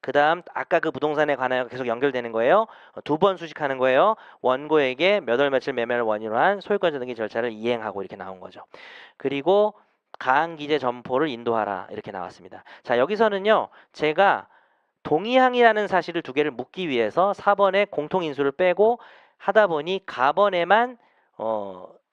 그 다음 아까 그 부동산에 관하여 계속 연결되는 거예요. 두 번 수식하는 거예요. 원고에게 몇 월 며칠 매매를 원인으로 한 소유권 이전 등기 절차를 이행하고, 이렇게 나온 거죠. 그리고 가항기재 점포를 인도하라, 이렇게 나왔습니다. 자, 여기서는요 제가 동의항이라는 사실을 두 개를 묻기 위해서 4번에 공통인수를 빼고 하다 보니 가번에만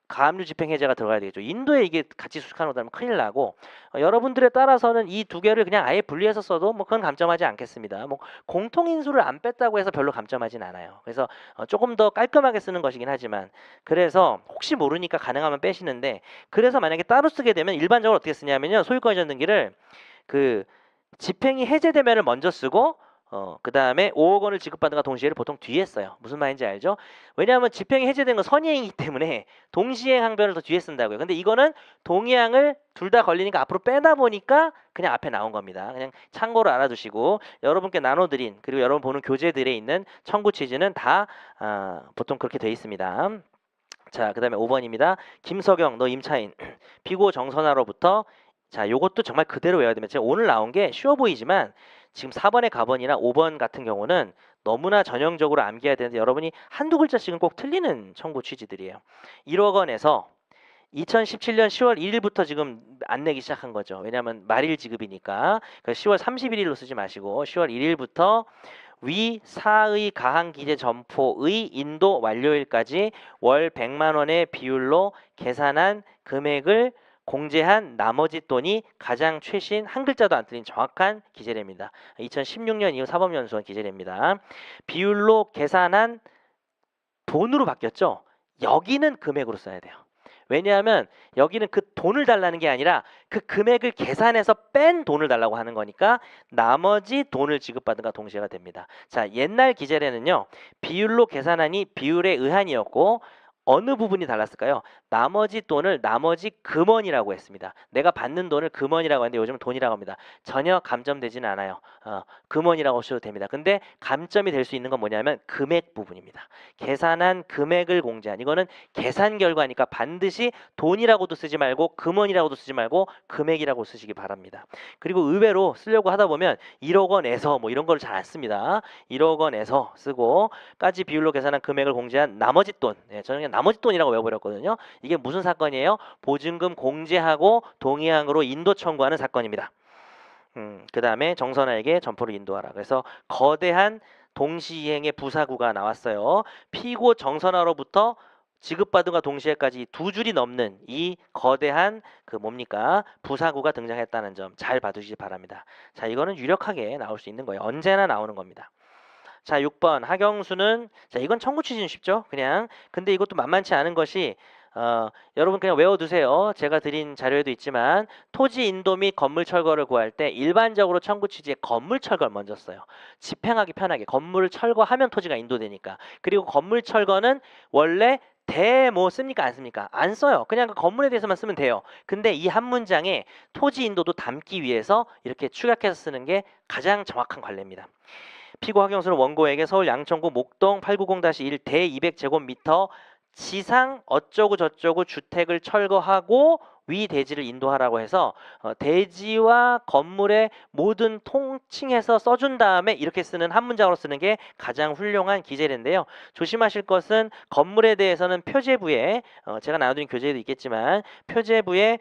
가압류 집행 해제가 들어가야 되겠죠. 인도에 이게 같이 수식하는 거다면 큰일 나고, 여러분들에 따라서는 이 두 개를 그냥 아예 분리해서 써도 뭐 그건 감점하지 않겠습니다. 뭐 공통인수를 안 뺐다고 해서 별로 감점하진 않아요. 그래서 조금 더 깔끔하게 쓰는 것이긴 하지만, 그래서 혹시 모르니까 가능하면 빼시는데, 그래서 만약에 따로 쓰게 되면 일반적으로 어떻게 쓰냐면요, 소유권 이전 등기를 그 집행이 해제되면을 먼저 쓰고 그 다음에 5억 원을 지급받은가 동시에를 보통 뒤에 써요. 무슨 말인지 알죠? 왜냐하면 집행이 해제된 건 선의행이기 때문에 동시행 항변을 더 뒤에 쓴다고요. 근데 이거는 동의항을 둘 다 걸리니까 앞으로 빼다 보니까 그냥 앞에 나온 겁니다. 그냥 참고로 알아두시고, 여러분께 나눠드린, 그리고 여러분 보는 교재들에 있는 청구 취지는 다 보통 그렇게 돼 있습니다. 자, 그 다음에 5번입니다. 김석영, 너 임차인, 피고 정선아로부터, 자, 요것도 정말 그대로 외워야 됩니다. 제가 오늘 나온 게 쉬워 보이지만 지금 4번의 가번이나 5번 같은 경우는 너무나 전형적으로 암기해야 되는데, 여러분이 한두 글자씩은 꼭 틀리는 청구 취지들이에요. 1억 원에서 2017년 10월 1일부터 지금 안 내기 시작한 거죠. 왜냐하면 말일 지급이니까. 그래서 10월 31일로 쓰지 마시고 10월 1일부터 위 사의 가항기재 점포의 인도 완료일까지 월 100만 원의 비율로 계산한 금액을 공제한 나머지 돈이 가장 최신, 한 글자도 안 틀린 정확한 기재례입니다. 2016년 이후 사법연수원 기재례입니다. 비율로 계산한 돈으로 바뀌었죠. 여기는 금액으로 써야 돼요. 왜냐하면 여기는 그 돈을 달라는 게 아니라 그 금액을 계산해서 뺀 돈을 달라고 하는 거니까 나머지 돈을 지급받은가 동시에가 됩니다. 자, 옛날 기재례는요, 비율로 계산하니 비율에 의한이었고, 어느 부분이 달랐을까요? 나머지 돈을 나머지 금원이라고 했습니다. 내가 받는 돈을 금원이라고 하는데 요즘은 돈이라고 합니다. 전혀 감점되지는 않아요. 금원이라고 하셔도 됩니다. 근데 감점이 될 수 있는 건 뭐냐면 금액 부분입니다. 계산한 금액을 공제한, 이거는 계산 결과니까 반드시 돈이라고도 쓰지 말고 금원이라고도 쓰지 말고 금액이라고 쓰시기 바랍니다. 그리고 의외로 쓰려고 하다 보면 1억 원에서 뭐 이런 걸 잘 안 씁니다. 1억 원에서 쓰고 까지 비율로 계산한 금액을 공제한 나머지 돈, 저는 그냥 나머지 돈이라고 외워버렸거든요. 이게 무슨 사건이에요? 보증금 공제하고 동의항으로 인도 청구하는 사건입니다. 그 다음에 정선아에게 점포를 인도하라. 그래서 거대한 동시이행의 부사구가 나왔어요. 피고 정선아로부터 지급받은과 동시에까지 두 줄이 넘는 이 거대한 그 뭡니까? 부사구가 등장했다는 점 잘 봐두시기 바랍니다. 자, 이거는 유력하게 나올 수 있는 거예요. 언제나 나오는 겁니다. 자, 6번 하경수는, 자, 이건 청구 취지는 쉽죠, 그냥. 근데 이것도 만만치 않은 것이 여러분 그냥 외워두세요. 제가 드린 자료에도 있지만 토지 인도 및 건물 철거를 구할 때 일반적으로 청구 취지에 건물 철거를 먼저 써요. 집행하기 편하게 건물을 철거하면 토지가 인도되니까. 그리고 건물 철거는 원래 뭐 씁니까, 안 씁니까? 안 써요. 그냥 그 건물에 대해서만 쓰면 돼요. 근데 이 한 문장에 토지 인도도 담기 위해서 이렇게 축약해서 쓰는 게 가장 정확한 관례입니다. 피고 하경수는 원고에게 서울 양천구 목동 890-1 대 200제곱미터 지상 어쩌고 저쩌고 주택을 철거하고 위 대지를 인도하라고 해서 대지와 건물의 모든 통칭해서 써준 다음에 이렇게 쓰는 한 문장으로 쓰는 게 가장 훌륭한 기재인데요. 조심하실 것은 건물에 대해서는 표제부에 제가 나눠드린 교재에도 있겠지만 표제부에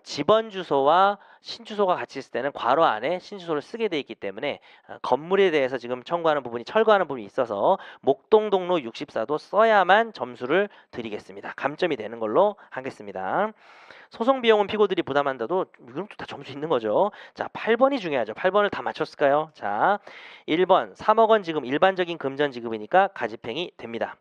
집원 주소와 신주소가 같이 있을 때는 괄호 안에 신주소를 쓰게 돼 있기 때문에 건물에 대해서 지금 청구하는 부분이 철거하는 부분이 있어서 목동동로 64도 써야만 점수를 드리겠습니다. 감점이 되는 걸로 하겠습니다. 소송 비용은 피고들이 부담한다도 이건 다 점수 있는 거죠. 자, 8번이 중요하죠. 8번을 다 맞췄을까요? 자, 1번 3억 원 지급 일반적인 금전 지급이니까 가집행이 됩니다.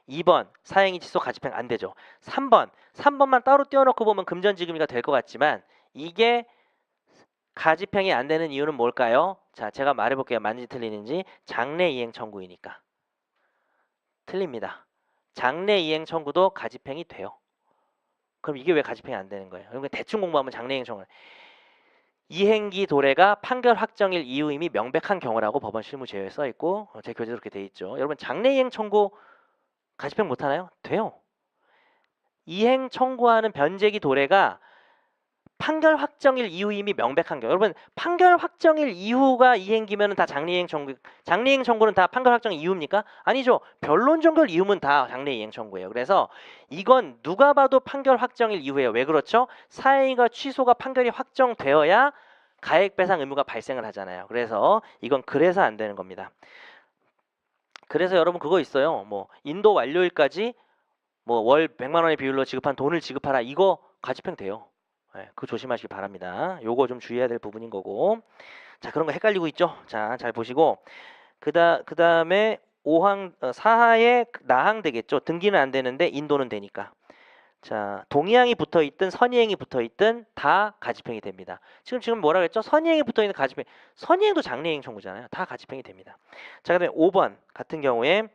2번 사행위 취소 가집행 안 되죠. 3번만 따로 떼어놓고 보면 금전 지급이가 될 것 같지만 이게 가집행이 안 되는 이유는 뭘까요? 자, 제가 말해볼게요. 맞는지 틀리는지. 장래이행 청구이니까. 틀립니다. 장래이행 청구도 가집행이 돼요. 그럼 이게 왜 가집행이 안 되는 거예요? 그러니까 대충 공부하면 장래이행 청구. 이행기 도래가 판결 확정일 이유임이 명백한 경우라고 법원 실무 제도에 써 있고 제 교재도 그렇게 돼 있죠. 여러분 장래이행 청구 가집행 못 하나요? 돼요. 이행 청구하는 변제기 도래가 판결 확정일 이후임이 명백한 경우. 여러분 판결 확정일 이후가 이행기면은 다 장래이행 청구. 장래이행 청구는 다 판결 확정 이후입니까? 아니죠. 변론 종결 이후면 다 장래이행 청구예요. 그래서 이건 누가 봐도 판결 확정일 이후예요. 왜 그렇죠? 사행위가 취소가 판결이 확정되어야 가액 배상 의무가 발생을 하잖아요. 그래서 이건 그래서 안 되는 겁니다. 그래서 여러분 그거 있어요. 뭐 인도 완료일까지 뭐 월 100만 원의 비율로 지급한 돈을 지급하라. 이거 가집행 돼요. 네, 그거 조심하시기 바랍니다. 요거 좀 주의해야 될 부분인 거고. 자, 그런 거 헷갈리고 있죠? 자, 잘 보시고 그다음에 5항 4하에 나항 되겠죠. 등기는 안 되는데 인도는 되니까. 자, 동의항이 붙어 있든 선의행이 붙어 있든 다 가집행이 됩니다. 지금 뭐라 그랬죠? 선의행이 붙어 있는 가집행. 선의행도 장래이행 청구잖아요. 다 가집행이 됩니다. 자, 그다음에 5번 같은 경우에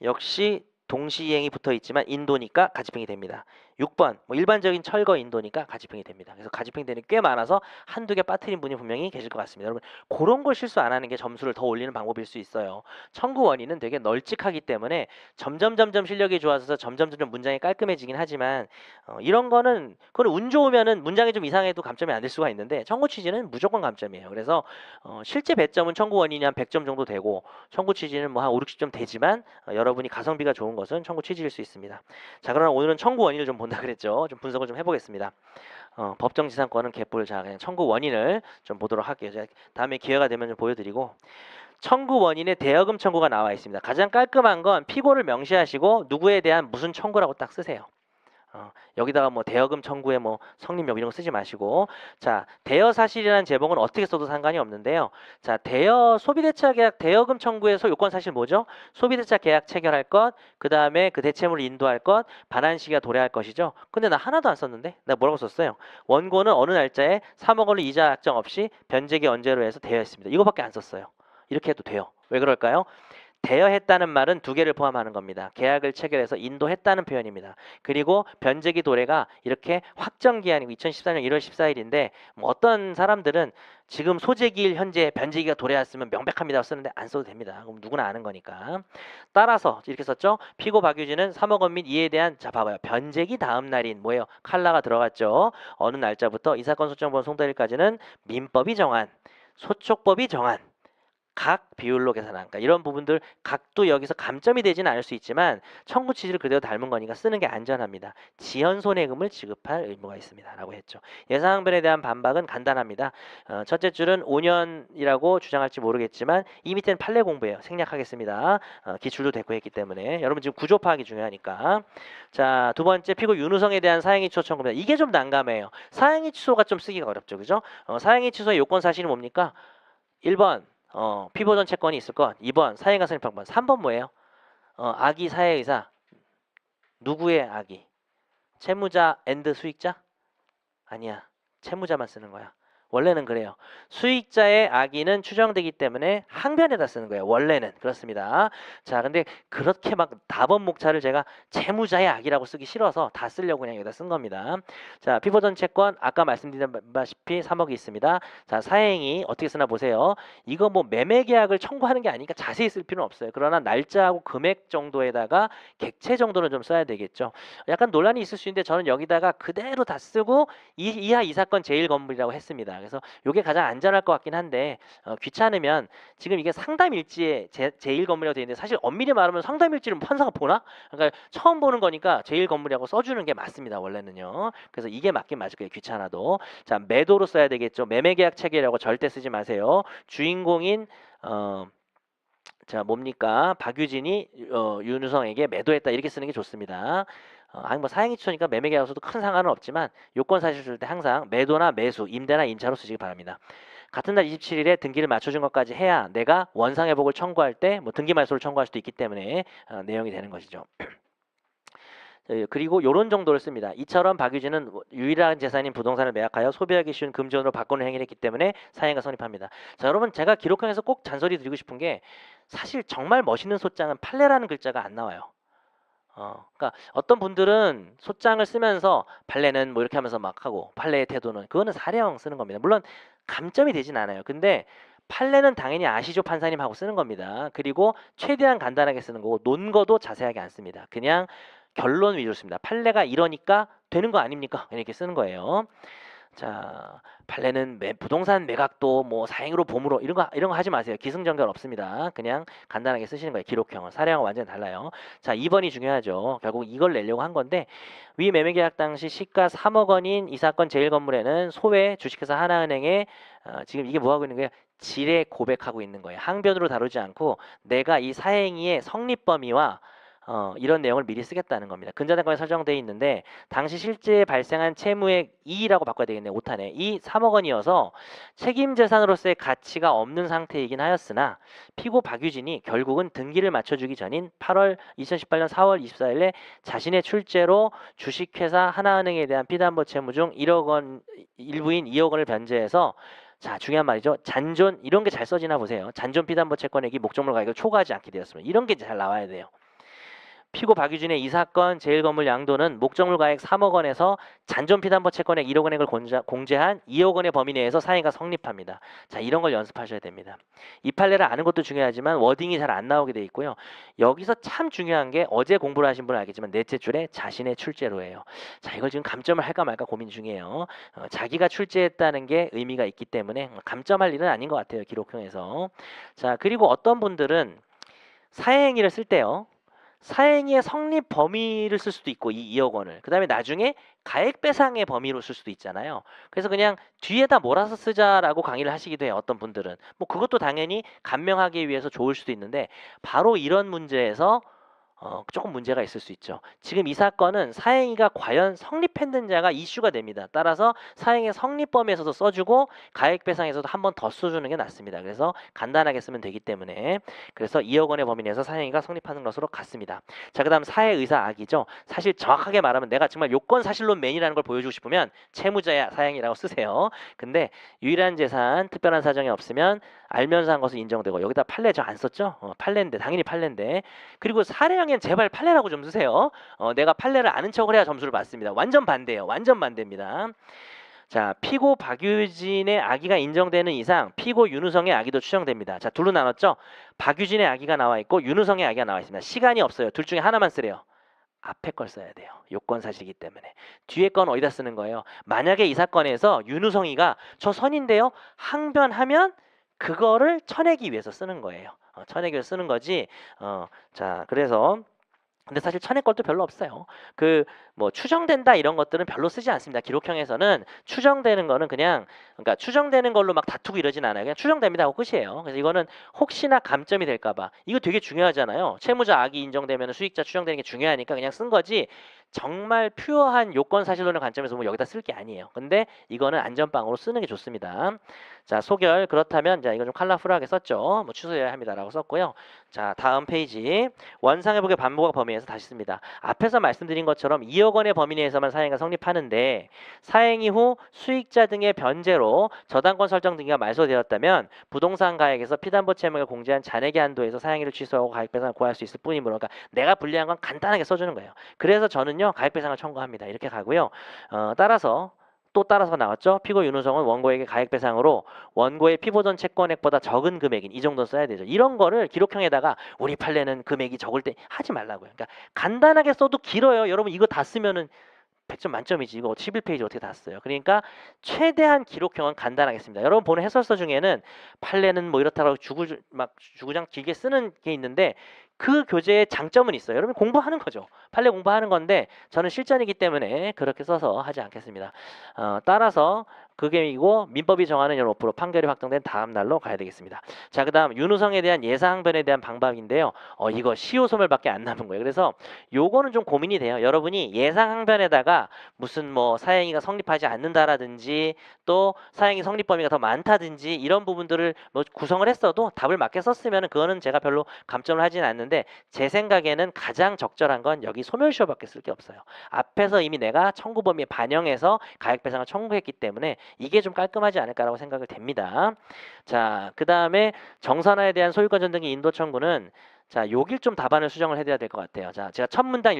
역시 동시이행이 붙어 있지만 인도니까 가집행이 됩니다. 6번 뭐 일반적인 철거 인도니까 가집행이 됩니다. 그래서 가집행되는 게 꽤 많아서 한두 개 빠뜨린 분이 분명히 계실 것 같습니다. 여러분 그런 걸 실수 안 하는 게 점수를 더 올리는 방법일 수 있어요. 청구 원인은 되게 널찍하기 때문에 점점 실력이 좋아져서 점점 문장이 깔끔해지긴 하지만 이런 거는 그건 운 좋으면은 문장이 좀 이상해도 감점이 안 될 수가 있는데 청구 취지는 무조건 감점이에요. 그래서 실제 배점은 청구 원인이 한 100점 정도 되고 청구 취지는 뭐 한 5, 60점 되지만 여러분이 가성비가 좋은 것은 청구 취지일 수 있습니다. 자, 그러나 오늘은 청구 원인을 좀 본다 그랬죠. 좀 분석을 좀 해보겠습니다. 법정지상권은 개뿔. 자, 그냥 청구 원인을 좀 보도록 할게요. 제가 다음에 기회가 되면 좀 보여드리고 청구 원인에 대여금 청구가 나와 있습니다. 가장 깔끔한 건 피고를 명시하시고 누구에 대한 무슨 청구라고 딱 쓰세요. 여기다가 뭐 대여금 청구에 뭐 성립력 이런 거 쓰지 마시고 자 대여 사실이라는 제목은 어떻게 써도 상관이 없는데요. 자 대여 소비대차 계약 대여금 청구에서 요건 사실 뭐죠? 소비대차 계약 체결할 것, 그 다음에 그 대체물을 인도할 것, 반환 시기가 도래할 것이죠. 근데 나 하나도 안 썼는데 내가 뭐라고 썼어요? 원고는 어느 날짜에 3억 원을 이자 약정 없이 변제기 언제로 해서 대여했습니다. 이거밖에 안 썼어요. 이렇게 해도 돼요. 왜 그럴까요? 대여했다는 말은 두 개를 포함하는 겁니다. 계약을 체결해서 인도했다는 표현입니다. 그리고 변제기 도래가 이렇게 확정 기한이고 2014년 1월 14일인데 뭐 어떤 사람들은 지금 소재기일 현재 변제기가 도래했으면 명백합니다 쓰는데 안 써도 됩니다. 그럼 누구나 아는 거니까. 따라서 이렇게 썼죠. 피고 박유진은 3억 원 및 이에 대한 자 봐봐요. 변제기 다음 날인 뭐예요? 칼라가 들어갔죠. 어느 날짜부터 이 사건 소장본 송달일까지는 민법이 정한 소촉법이 정한 각 비율로 계산한 그러니까 이런 부분들 각도 여기서 감점이 되지는 않을 수 있지만 청구 취지를 그대로 닮은 거니까 쓰는 게 안전합니다. 지연 손해금을 지급할 의무가 있습니다. 라고 했죠. 예상항변에 대한 반박은 간단합니다. 첫째 줄은 5년이라고 주장할지 모르겠지만 이 밑에는 판례 공부예요. 생략하겠습니다. 기출도 됐고 했기 때문에 여러분 지금 구조 파악이 중요하니까 자, 두 번째 피고 윤우성에 대한 사행위 취소 청구입니다. 이게 좀 난감해요. 사행위 취소가 좀 쓰기가 어렵죠. 그죠? 사행위 취소의 요건 사실이 뭡니까? 1번 피보전 채권이 있을 것. 2번 사행가 선입항번. 3번 뭐예요? 악의 사회의사. 누구의 악의? 채무자 앤드 수익자? 아니야. 채무자만 쓰는 거야. 원래는 그래요. 수익자의 악의는 추정되기 때문에 항변에다 쓰는 거예요. 원래는 그렇습니다. 자, 근데 그렇게 막 다번 목차를 제가 채무자의 악이라고 쓰기 싫어서 다 쓰려고 그냥 여기다 쓴 겁니다. 자, 피보전 채권 아까 말씀드렸다시피 3억이 있습니다. 자, 사행이 어떻게 쓰나 보세요. 이거 뭐 매매 계약을 청구하는 게 아니니까 자세히 쓸 필요는 없어요. 그러나 날짜하고 금액 정도에다가 객체 정도는 좀 써야 되겠죠. 약간 논란이 있을 수 있는데 저는 여기다가 그대로 다 쓰고 이하 이 사건 제일 건물이라고 했습니다. 그래서 이게 가장 안전할 것 같긴 한데 귀찮으면 지금 이게 상담일지에 제일 건물이라고 되어 있는데 사실 엄밀히 말하면 상담일지를 판사가 보나? 그러니까 처음 보는 거니까 제일 건물이라고 써주는 게 맞습니다. 원래는요. 그래서 이게 맞긴 맞을 거예요. 귀찮아도. 자, 매도로 써야 되겠죠. 매매계약 체결이라고 절대 쓰지 마세요. 주인공인 자, 뭡니까? 박유진이 윤우성에게 매도했다 이렇게 쓰는 게 좋습니다. 아니 뭐 사행이 추천이니까 매매계약서도 큰 상관은 없지만 요건 사실 쓸 때 항상 매도나 매수, 임대나 임차로 쓰시기 바랍니다. 같은 날 27일에 등기를 맞춰준 것까지 해야 내가 원상회복을 청구할 때 뭐 등기 말소를 청구할 수도 있기 때문에 내용이 되는 것이죠. 그리고 요런 정도를 씁니다. 이처럼 박유진은 유일한 재산인 부동산을 매각하여 소비하기 쉬운 금전으로 바꾸는 행위를 했기 때문에 사행가 성립합니다. 자, 여러분 제가 기록형에서 꼭 잔소리 드리고 싶은 게 사실 정말 멋있는 소장은 판례라는 글자가 안 나와요. 그러니까 어떤 분들은 소장을 쓰면서 판례는 뭐 이렇게 하면서 막 하고 판례의 태도는 그거는 사령 쓰는 겁니다. 물론 감점이 되진 않아요. 근데 판례는 당연히 아시죠 판사님 하고 쓰는 겁니다. 그리고 최대한 간단하게 쓰는 거고 논거도 자세하게 안 씁니다. 그냥 결론 위주로 씁니다. 판례가 이러니까 되는 거 아닙니까? 이렇게 쓰는 거예요. 자, 판례는 부동산 매각도 뭐 사행으로 봄으로 이런 거 하지 마세요. 기승전결 없습니다. 그냥 간단하게 쓰시는 거예요. 기록형은 사례형은 완전히 달라요. 자, 2번이 중요하죠. 결국 이걸 내려고 한 건데 위 매매계약 당시 시가 3억 원인 이 사건 제일건물에는 소외 주식회사 하나은행에 지금 이게 뭐 하고 있는 거예요? 지레 고백하고 있는 거예요. 항변으로 다루지 않고 내가 이 사행위의 성립 범위와 이런 내용을 미리 쓰겠다는 겁니다. 근저당권에 설정되어 있는데 당시 실제 발생한 채무액 2라고 바꿔야 되겠네요. 오탄에 이 3억 원이어서 책임재산으로서의 가치가 없는 상태이긴 하였으나 피고 박유진이 결국은 등기를 맞춰주기 전인 2018년 4월 24일에 자신의 출재로 주식회사 하나은행에 대한 피담보 채무 중 1억 원 일부인 2억 원을 변제해서 자, 중요한 말이죠. 잔존 이런 게 잘 써지나 보세요. 잔존 피담보 채권액이 목적물 가액을 초과하지 않게 되었습니다. 이런 게 잘 나와야 돼요. 피고 박유진의 이 사건 제일건물 양도는 목적물 가액 3억 원에서 잔존 피담보 채권액 1억 원액을 공제한 2억 원의 범위 내에서 사행가 성립합니다. 자, 이런 걸 연습하셔야 됩니다. 이 판례를 아는 것도 중요하지만 워딩이 잘 안 나오게 돼 있고요. 여기서 참 중요한 게 어제 공부를 하신 분은 알겠지만 넷째 줄에 자신의 출제로예요. 자, 이걸 지금 감점을 할까 말까 고민 중이에요. 자기가 출제했다는 게 의미가 있기 때문에 감점할 일은 아닌 것 같아요. 기록형에서. 자, 그리고 어떤 분들은 사행위를 쓸 때요. 사행위의 성립 범위를 쓸 수도 있고 이 2억 원을 그 다음에 나중에 가액배상의 범위로 쓸 수도 있잖아요. 그래서 그냥 뒤에다 몰아서 쓰자라고 강의를 하시기도 해요. 어떤 분들은 뭐 그것도 당연히 간명하기 위해서 좋을 수도 있는데 바로 이런 문제에서 조금 문제가 있을 수 있죠. 지금 이 사건은 사행위가 과연 성립했는지가 이슈가 됩니다. 따라서 사행의 성립범위에서도 써주고 가액배상에서도 한 번 더 써주는 게 낫습니다. 그래서 간단하게 쓰면 되기 때문에 그래서 2억 원의 범위 내에서 사행위가 성립하는 것으로 같습니다. 자, 그 다음 사해 의사 악이죠. 사실 정확하게 말하면 내가 정말 요건 사실론 맨이라는 걸 보여주고 싶으면 채무자의 사행이라고 쓰세요. 근데 유일한 재산 특별한 사정이 없으면 알면서 한 것은 인정되고 여기다 판례 저 안 썼죠? 판례인데 당연히 판례인데 그리고 사례형엔 제발 판례라고 좀 쓰세요. 내가 판례를 아는 척을 해야 점수를 받습니다. 완전 반대예요. 완전 반대입니다. 자, 피고 박유진의 악의가 인정되는 이상 피고 윤우성의 악의도 추정됩니다. 자, 둘로 나눴죠? 박유진의 악의가 나와 있고 윤우성의 악의가 나와 있습니다. 시간이 없어요. 둘 중에 하나만 쓰래요. 앞에 걸 써야 돼요. 요건 사실이기 때문에. 뒤에 건 어디다 쓰는 거예요? 만약에 이 사건에서 윤우성이가 저 선인데요. 항변하면 그거를 쳐내기 위해서 쓰는 거예요. 쳐내기 위해서 쓰는 거지. 자, 그래서 근데 사실 쳐낼 것도 별로 없어요. 그 뭐 추정된다 이런 것들은 별로 쓰지 않습니다. 기록형에서는 추정되는 거는 그냥 그러니까 추정되는 걸로 막 다투고 이러진 않아요. 그냥 추정됩니다 하고 끝이에요. 그래서 이거는 혹시나 감점이 될까 봐. 이거 되게 중요하잖아요. 채무자 악이 인정되면 수익자 추정되는 게 중요하니까 그냥 쓴 거지. 정말 퓨어한 요건 사실론의 관점에서 보면 여기다 쓸 게 아니에요. 근데 이거는 안전빵으로 쓰는 게 좋습니다. 자, 소결 그렇다면 자, 이거 좀 컬러풀하게 썼죠. 뭐 취소해야 합니다라고 썼고요. 자, 다음 페이지. 원상회복의 반복과 범위에서 다시 씁니다. 앞에서 말씀드린 것처럼 2억 2억 원의 범위 내에서만 사행위가 성립하는데 사행위 후 수익자 등의 변제로 저당권 설정 등기가 말소되었다면 부동산 가액에서 피담보 채무를 공제한 잔액의 한도에서 사행위를 취소하고 가액배상을 고할 수 있을 뿐이므로 그러니까 내가 불리한 건 간단하게 써주는 거예요. 그래서 저는요 가액배상을 청구합니다. 이렇게 가고요. 따라서 나왔죠. 피고 윤우성은 원고에게 가액배상으로 원고의 피보전 채권액보다 적은 금액인 이 정도 써야 되죠. 이런 거를 기록형에다가 우리 판례는 금액이 적을 때 하지 말라고요. 그러니까 간단하게 써도 길어요. 여러분 이거 다 쓰면은 100점 만점이지. 이거 11페이지 어떻게 다 써요. 그러니까 최대한 기록형은 간단하겠습니다. 여러분 보는 해설서 중에는 판례는 뭐 이렇다고 주구장 길게 쓰는 게 있는데 그 교재의 장점은 있어요. 여러분 공부하는 거죠. 판례 공부하는 건데 저는 실전이기 때문에 그렇게 써서 하지 않겠습니다. 따라서 그게이고 민법이 정하는 15% 판결이 확정된 다음 날로 가야 되겠습니다. 자, 그다음 윤우성에 대한 예사항변에 대한 방법인데요. 이거 시효소멸밖에 안 남은 거예요. 그래서 요거는 좀 고민이 돼요. 여러분이 예상항변에다가 무슨 뭐 사행위가 성립하지 않는다라든지 또 사행위 성립 범위가 더 많다든지 이런 부분들을 뭐 구성을 했어도 답을 맞게 썼으면 그거는 제가 별로 감점을 하진 않는데 제 생각에는 가장 적절한 건 여기 소멸시효밖에 쓸 게 없어요. 앞에서 이미 내가 청구 범위에 반영해서 가액배상을 청구했기 때문에 이게 좀 깔끔하지 않을까라고 생각을 됩니다. 자, 그 다음에 정산화에 대한 소유권 전등기 인도 청구는 자, 여길 좀 답안을 수정을 해야 될 것 같아요. 자, 제가 첫 문장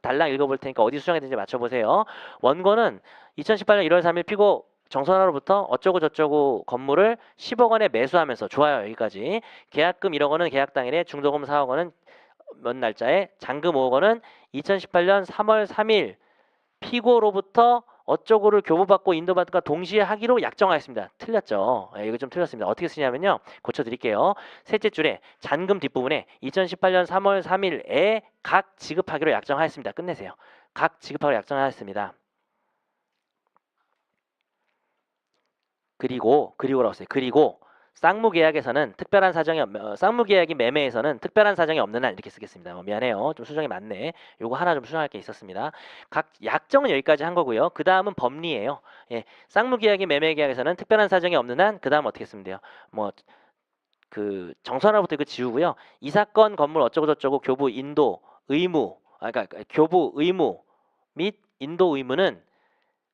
달랑 읽어볼 테니까 어디 수정해야 되는지 맞춰보세요. 원고는 2018년 1월 3일 피고 정선화로부터 어쩌고 저쩌고 건물을 10억 원에 매수하면서 좋아요. 여기까지. 계약금 1억 원은 계약 당일에 중도금 4억 원은 몇 날짜에 장금 5억 원은 2018년 3월 3일 피고로부터 어쩌고를 교부받고 인도받과 동시에 하기로 약정하였습니다. 틀렸죠. 이거 좀 틀렸습니다. 어떻게 쓰냐면요. 고쳐드릴게요. 셋째 줄에 잔금 뒷부분에 2018년 3월 3일에 각 지급하기로 약정하였습니다. 끝내세요. 각 지급하기로 약정하였습니다. 그리고라고 써요. 그리고 쌍무계약에서는 특별한 사정이 쌍무계약이 매매에서는 특별한 사정이 없는 한 이렇게 쓰겠습니다. 미안해요. 좀 수정이 많네. 요거 하나 좀 수정할 게 있었습니다. 각 약정은 여기까지 한 거고요. 그 다음은 법리예요. 예, 쌍무계약이 매매계약에서는 특별한 사정이 없는 한 그 다음 어떻게 쓰면 돼요? 뭐 그 정선화부터 이거 지우고요. 이 사건 건물 어쩌고 저쩌고 교부 인도 의무 그러니까 교부 의무 및 인도 의무는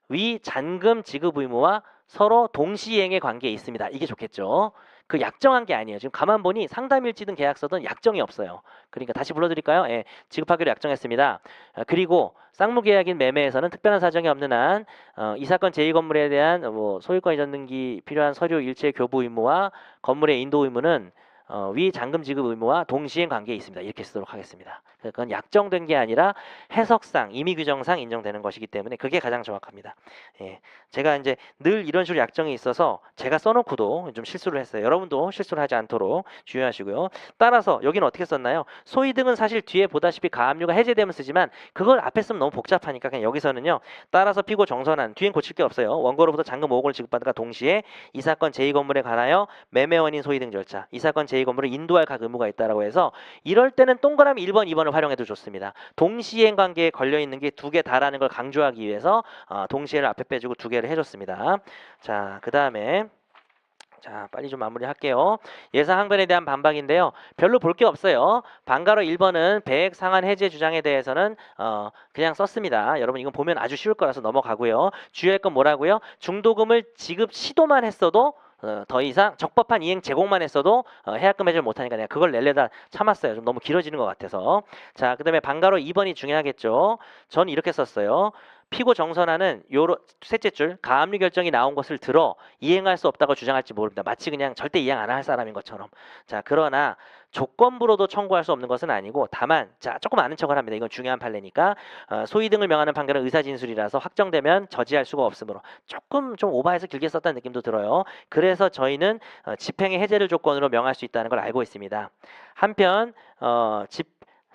위 잔금 지급 의무와 서로 동시행의 관계에 있습니다. 이게 좋겠죠. 그 약정한 게 아니에요. 지금 가만 보니 상담일지든 계약서든 약정이 없어요. 그러니까 다시 불러드릴까요? 예, 지급하기로 약정했습니다. 그리고 쌍무계약인 매매에서는 특별한 사정이 없는 한 이 사건 제2건물에 대한 소유권 이전 등기 필요한 서류 일체 교부 의무와 건물의 인도 의무는 위 잔금 지급 의무와 동시행 관계에 있습니다. 이렇게 쓰도록 하겠습니다. 그건 약정된 게 아니라 해석상 임의 규정상 인정되는 것이기 때문에 그게 가장 정확합니다. 예, 제가 이제 늘 이런 식으로 약정이 있어서 제가 써놓고도 좀 실수를 했어요. 여러분도 실수를 하지 않도록 주의하시고요. 따라서 여기는 어떻게 썼나요? 소위 등은 사실 뒤에 보다시피 가압류가 해제되면 쓰지만 그걸 앞에 쓰면 너무 복잡하니까 그냥 여기서는요. 따라서 피고 정선한 뒤엔 고칠 게 없어요. 원고로부터 잔금 5억 원을 지급받은가 동시에 이 사건 제2건물에 관하여 매매원인 소위 등 절차 이 사건 제2건물을 인도할 각 의무가 있다라고 해서 이럴 때는 동그라미 1번, 2번을 활용해도 좋습니다. 동시행 관계에 걸려있는 게 두 개 다라는 걸 강조하기 위해서 동시에를 앞에 빼주고 두 개를 해줬습니다. 자, 그 다음에 자, 빨리 좀 마무리할게요. 예상 항변에 대한 반박인데요. 별로 볼 게 없어요. 반가로 1번은 배액 상한 해제 주장에 대해서는 그냥 썼습니다. 여러분 이건 보면 아주 쉬울 거라서 넘어가고요. 주의할 건 뭐라고요? 중도금을 지급 시도만 했어도 더 이상 적법한 이행 제공만 했어도 해약금 해제를 못하니까 내가 그걸 내려다 참았어요. 좀 너무 길어지는 것 같아서. 자, 그 다음에 반가로 2번이 중요하겠죠. 전 이렇게 썼어요. 피고 정선하는 셋째 줄 가압류 결정이 나온 것을 들어 이행할 수 없다고 주장할지 모릅니다. 마치 그냥 절대 이행 안 할 사람인 것처럼. 자, 그러나 조건부로도 청구할 수 없는 것은 아니고 다만 자 조금 아는 척을 합니다. 이건 중요한 판례니까 소위 등을 명하는 판결은 의사진술이라서 확정되면 저지할 수가 없으므로 조금 좀 오버해서 길게 썼다는 느낌도 들어요. 그래서 저희는 집행의 해제를 조건으로 명할 수 있다는 걸 알고 있습니다. 한편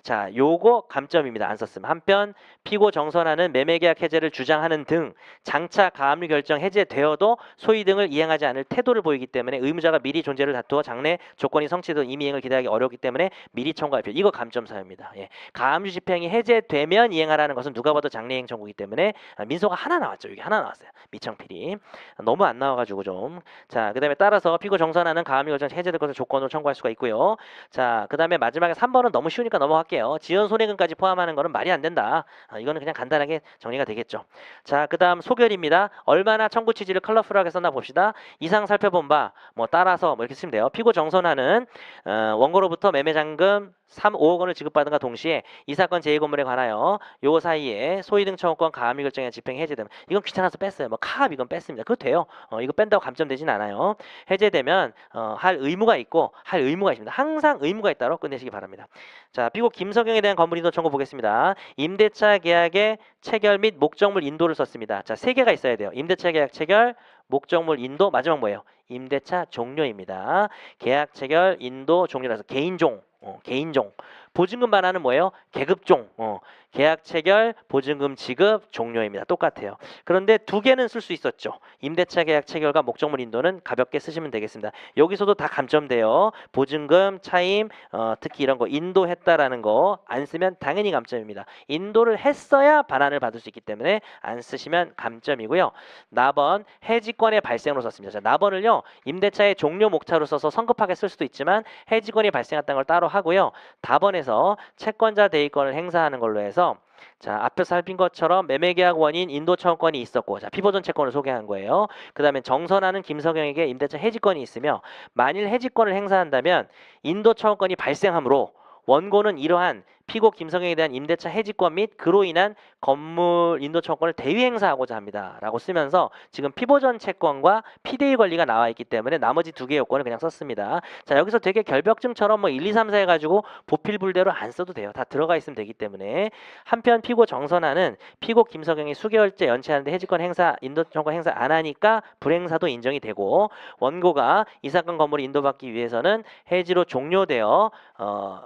자, 요거 감점입니다. 안 썼으면. 한편 피고 정선하는 매매계약 해제를 주장하는 등 장차 가압류 결정 해제되어도 소위 등을 이행하지 않을 태도를 보이기 때문에 의무자가 미리 존재를 다투어 장래 조건이 성취되도 이미 이행을 기대하기 어렵기 때문에 미리 청구할 필요. 이거 감점 사유입니다. 예. 가압류 집행이 해제되면 이행하라는 것은 누가 봐도 장래이행 청구이기 때문에 민소가 하나 나왔죠. 여기 하나 나왔어요. 미청필이. 너무 안 나와가지고 좀. 자, 그 다음에 따라서 피고 정선하는 가압류 결정 해제될 것을 조건으로 청구할 수가 있고요. 자, 그 다음에 마지막에 3번은 너무 쉬우니까 넘어갈게요. 할게요. 지연 손해금까지 포함하는 거는 말이 안 된다. 이거는 그냥 간단하게 정리가 되겠죠. 자, 그다음 소결입니다. 얼마나 청구 취지를 컬러풀하게 썼나 봅시다. 이상 살펴본 바 뭐 따라서 뭐 이렇게 쓰면 돼요. 피고 정선하는 원고로부터 매매잔금 5억 원을 지급받은과 동시에 이 사건 제2건물에 관하여 요 사이에 소위 등 청구권 가압류 결정의 집행이 해제되면 이건 귀찮아서 뺐어요. 뭐 카압 이건 뺐습니다. 그것도 돼요. 이거 뺀다고 감점되진 않아요. 해제되면 할 의무가 있고 할 의무가 있습니다. 항상 의무가 있다로 끝내시기 바랍니다. 자, 피고 김석영에 대한 건물 인도 청구 보겠습니다. 임대차 계약의 체결 및 목적물 인도를 썼습니다. 자, 세 개가 있어야 돼요. 임대차 계약 체결, 목적물 인도, 마지막 뭐예요? 임대차 종료입니다. 계약 체결, 인도, 종료라서 개인종, 개인종. 보증금 반환은 뭐예요? 계급종. 계약 체결, 보증금 지급, 종료입니다. 똑같아요. 그런데 두 개는 쓸 수 있었죠. 임대차 계약 체결과 목적물 인도는 가볍게 쓰시면 되겠습니다. 여기서도 다 감점돼요. 보증금, 차임, 특히 이런 거 인도했다라는 거 안 쓰면 당연히 감점입니다. 인도를 했어야 반환을 받을 수 있기 때문에 안 쓰시면 감점이고요. 납언, 해지권의 발생으로 썼습니다. 자, 납언을요. 임대차의 종료 목차로 써서 성급하게 쓸 수도 있지만 해지권이 발생했다는 걸 따로 하고요. 답언에서 채권자 대위권을 행사하는 걸로 해서 자, 앞에서 살핀 것처럼 매매계약 원인 인도 청구권이 있었고 자, 피보전 채권을 소개한 거예요. 그 다음에 정선하는 김석영에게 임대차 해지권이 있으며 만일 해지권을 행사한다면 인도 청구권이 발생하므로 원고는 이러한 피고 김석영에 대한 임대차 해지권 및 그로 인한 건물 인도 청구권을 대위 행사하고자 합니다. 라고 쓰면서 지금 피보전 채권과 피대위 권리가 나와 있기 때문에 나머지 두 개의 요건을 그냥 썼습니다. 자, 여기서 되게 결벽증처럼 뭐 1, 2, 3, 4 해가지고 보필불대로 안 써도 돼요. 다 들어가 있으면 되기 때문에. 한편 피고 정선하는 피고 김석영이 수개월째 연체하는데 해지권 행사, 인도 청구권 행사 안 하니까 불행사도 인정이 되고 원고가 이 사건 건물을 인도받기 위해서는 해지로 종료되어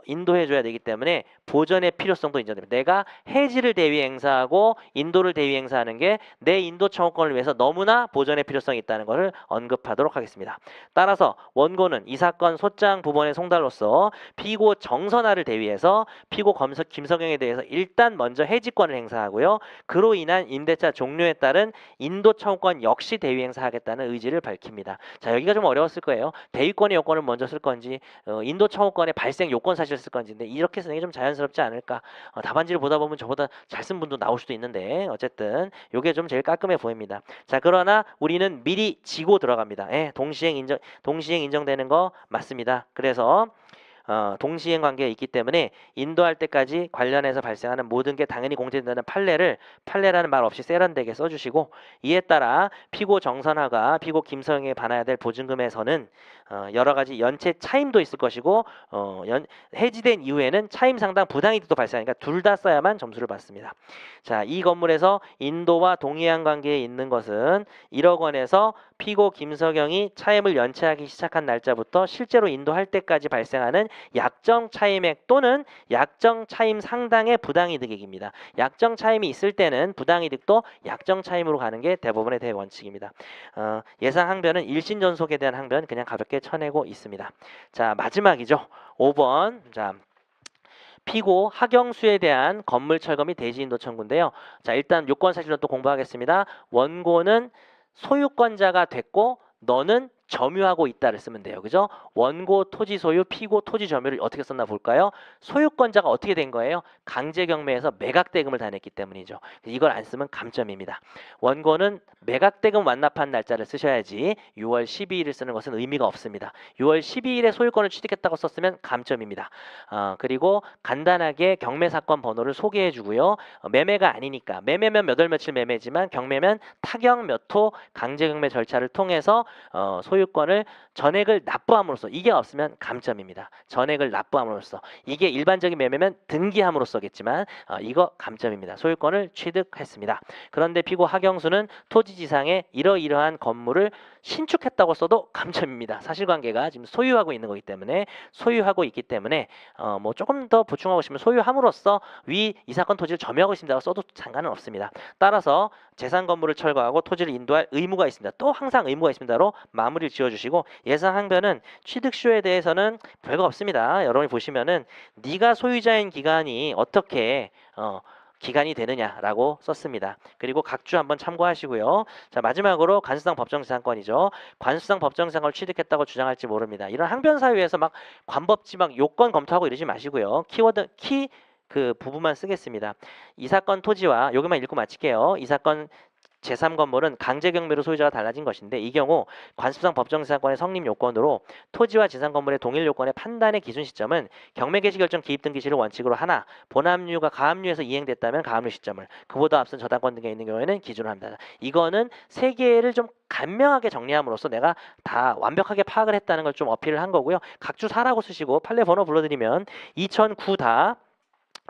인도해줘야 되기 때문에 보전의 필요성도 인정됩니다. 내가 해지를 대위 행사하고 인도를 대위 행사하는 게 내 인도 청구권을 위해서 너무나 보전의 필요성이 있다는 것을 언급하도록 하겠습니다. 따라서 원고는 이 사건 소장 부본의 송달로서 피고 정선아를 대위해서 피고 김석영에 대해서 일단 먼저 해지권을 행사하고요. 그로 인한 임대차 종료에 따른 인도 청구권 역시 대위 행사하겠다는 의지를 밝힙니다. 자, 여기가 좀 어려웠을 거예요. 대위권의 요건을 먼저 쓸 건지 인도 청구권의 발생 요건 사실을 쓸 건지. 근데 이렇게 쓰는 게 좀 자연스럽지 않을까. 답안지를 보다 보면 저보다 잘 쓴 분도 나올 수도 있는데 어쨌든 요게 좀 제일 깔끔해 보입니다. 자, 그러나 우리는 미리 지고 들어갑니다. 동시행 인정되는 거 맞습니다. 그래서 동시행 관계가 있기 때문에 인도할 때까지 관련해서 발생하는 모든 게 당연히 공제된다는 판례라는 말 없이 세련되게 써주시고 이에 따라 피고 정선화가 피고 김성에 반해야 될 보증금에서는 여러 가지 연체 차임도 있을 것이고 해지된 이후에는 차임 상당 부당이득도 발생하니까 둘 다 써야만 점수를 받습니다. 자, 이 건물에서 인도와 동의한 관계에 있는 것은 1억 원에서 피고 김석영이 차임을 연체하기 시작한 날짜부터 실제로 인도할 때까지 발생하는 약정 차임액 또는 약정 차임 상당의 부당이득액입니다. 약정 차임이 있을 때는 부당이득도 약정 차임으로 가는 게 대부분의 대원칙입니다. 예상 항변은 일신 전속에 대한 항변 그냥 가볍게 쳐내고 있습니다. 자, 마지막이죠. 5번. 자, 피고 하경수에 대한 건물 철거 및 대지인도 청구인데요. 자, 일단 요건 사실론 또 공부하겠습니다. 원고는 소유권자가 됐고 너는 점유하고 있다를 쓰면 돼요. 그죠? 원고 토지 소유, 피고 토지 점유를 어떻게 썼나 볼까요? 소유권자가 어떻게 된 거예요? 강제 경매에서 매각대금을 다 냈기 때문이죠. 이걸 안 쓰면 감점입니다. 원고는 매각대금 완납한 날짜를 쓰셔야지 6월 12일을 쓰는 것은 의미가 없습니다. 6월 12일에 소유권을 취득했다고 썼으면 감점입니다. 그리고 간단하게 경매 사건 번호를 소개해 주고요. 매매가 아니니까 매매면 몇 월 며칠 매매지만 경매면 타경 몇 호 강제 경매 절차를 통해서 소유권을 전액을 납부함으로써 이게 없으면 감점입니다. 전액을 납부함으로써 이게 일반적인 매매면 등기함으로써겠지만 이거 감점입니다. 소유권을 취득했습니다. 그런데 피고 하경수는 토지지상에 이러이러한 건물을 신축했다고 써도 감점입니다. 사실관계가 지금 소유하고 있는 거기 때문에 뭐 조금 더 보충하고 싶으면 소유함으로써 이 사건 토지를 점유하고 있습니다고 써도 상관은 없습니다. 따라서 재산 건물을 철거하고 토지를 인도할 의무가 있습니다. 또 항상 의무가 있습니다로 마무리를 지어주시고 예상 항변은 취득시효에 대해서는 별거 없습니다. 여러분이 보시면은 네가 소유자인 기간이 어떻게 기간이 되느냐라고 썼습니다. 그리고 각주 한번 참고하시고요. 자, 마지막으로 관수상 법정지상권이죠. 관수상 법정지상권을 취득했다고 주장할지 모릅니다. 이런 항변 사유에서 막 관법지 막 요건 검토하고 이러지 마시고요. 키워드 그 부분만 쓰겠습니다. 이 사건 토지와 여기만 읽고 마칠게요. 이 사건 제3건물은 강제경매로 소유자가 달라진 것인데 이 경우 관습상 법정지상권의 성립 요건으로 토지와 지상건물의 동일 요건의 판단의 기준 시점은 경매 개시 결정 기입 등기 시를 원칙으로 하나 본합류가 가압류에서 이행됐다면 가압류 시점을 그보다 앞선 저당권 등에 있는 경우에는 기준으로 합니다. 이거는 세 개를 좀 간명하게 정리함으로써 내가 다 완벽하게 파악을 했다는 걸 좀 어필을 한 거고요. 각주 4라고 쓰시고 판례 번호 불러드리면 2009다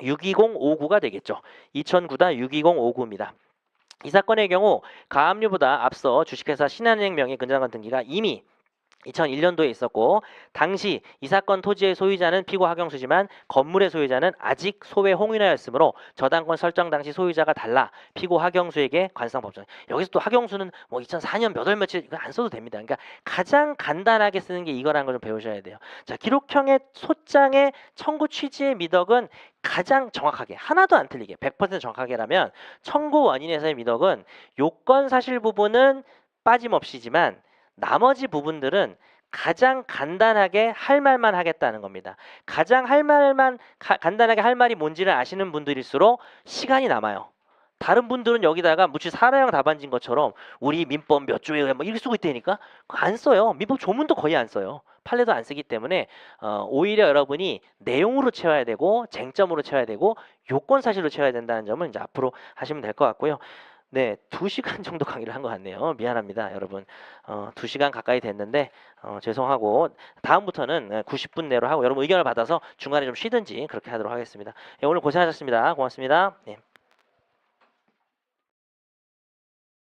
62059가 되겠죠. 2009다 62059입니다. 이 사건의 경우 가압류보다 앞서 주식회사 신한은행 명의 근저당권 등기가 이미 2001년도에 있었고 당시 이 사건 토지의 소유자는 피고 하경수지만 건물의 소유자는 아직 소외 홍윤아였으므로 저당권 설정 당시 소유자가 달라 피고 하경수에게 관상 법정. 여기서 또 하경수는 뭐 2004년 몇 월 며칠 이거 안 써도 됩니다. 그러니까 가장 간단하게 쓰는 게 이거라는 걸 좀 배우셔야 돼요. 자, 기록형의 소장의 청구 취지의 미덕은 가장 정확하게 하나도 안 틀리게 100% 정확하게라면 청구 원인에서의 미덕은 요건 사실 부분은 빠짐없이지만 나머지 부분들은 가장 간단하게 할 말만 하겠다는 겁니다. 가장 할 말만 간단하게 할 말이 뭔지를 아시는 분들일수록 시간이 남아요. 다른 분들은 여기다가 무치 사라형 답안지인 것처럼 우리 민법 몇 조에 의해 뭐 이렇게 쓰고 있다니까 그거 안 써요. 민법 조문도 거의 안 써요. 판례도 안 쓰기 때문에 오히려 여러분이 내용으로 채워야 되고 쟁점으로 채워야 되고 요건 사실로 채워야 된다는 점은 이제 앞으로 하시면 될 것 같고요. 네, 2시간 정도 강의를 한 것 같네요. 미안합니다, 여러분. 2시간 가까이 됐는데 죄송하고 다음부터는 90분 내로 하고 여러분 의견을 받아서 중간에 좀 쉬든지 그렇게 하도록 하겠습니다. 예, 오늘 고생하셨습니다. 고맙습니다. 네.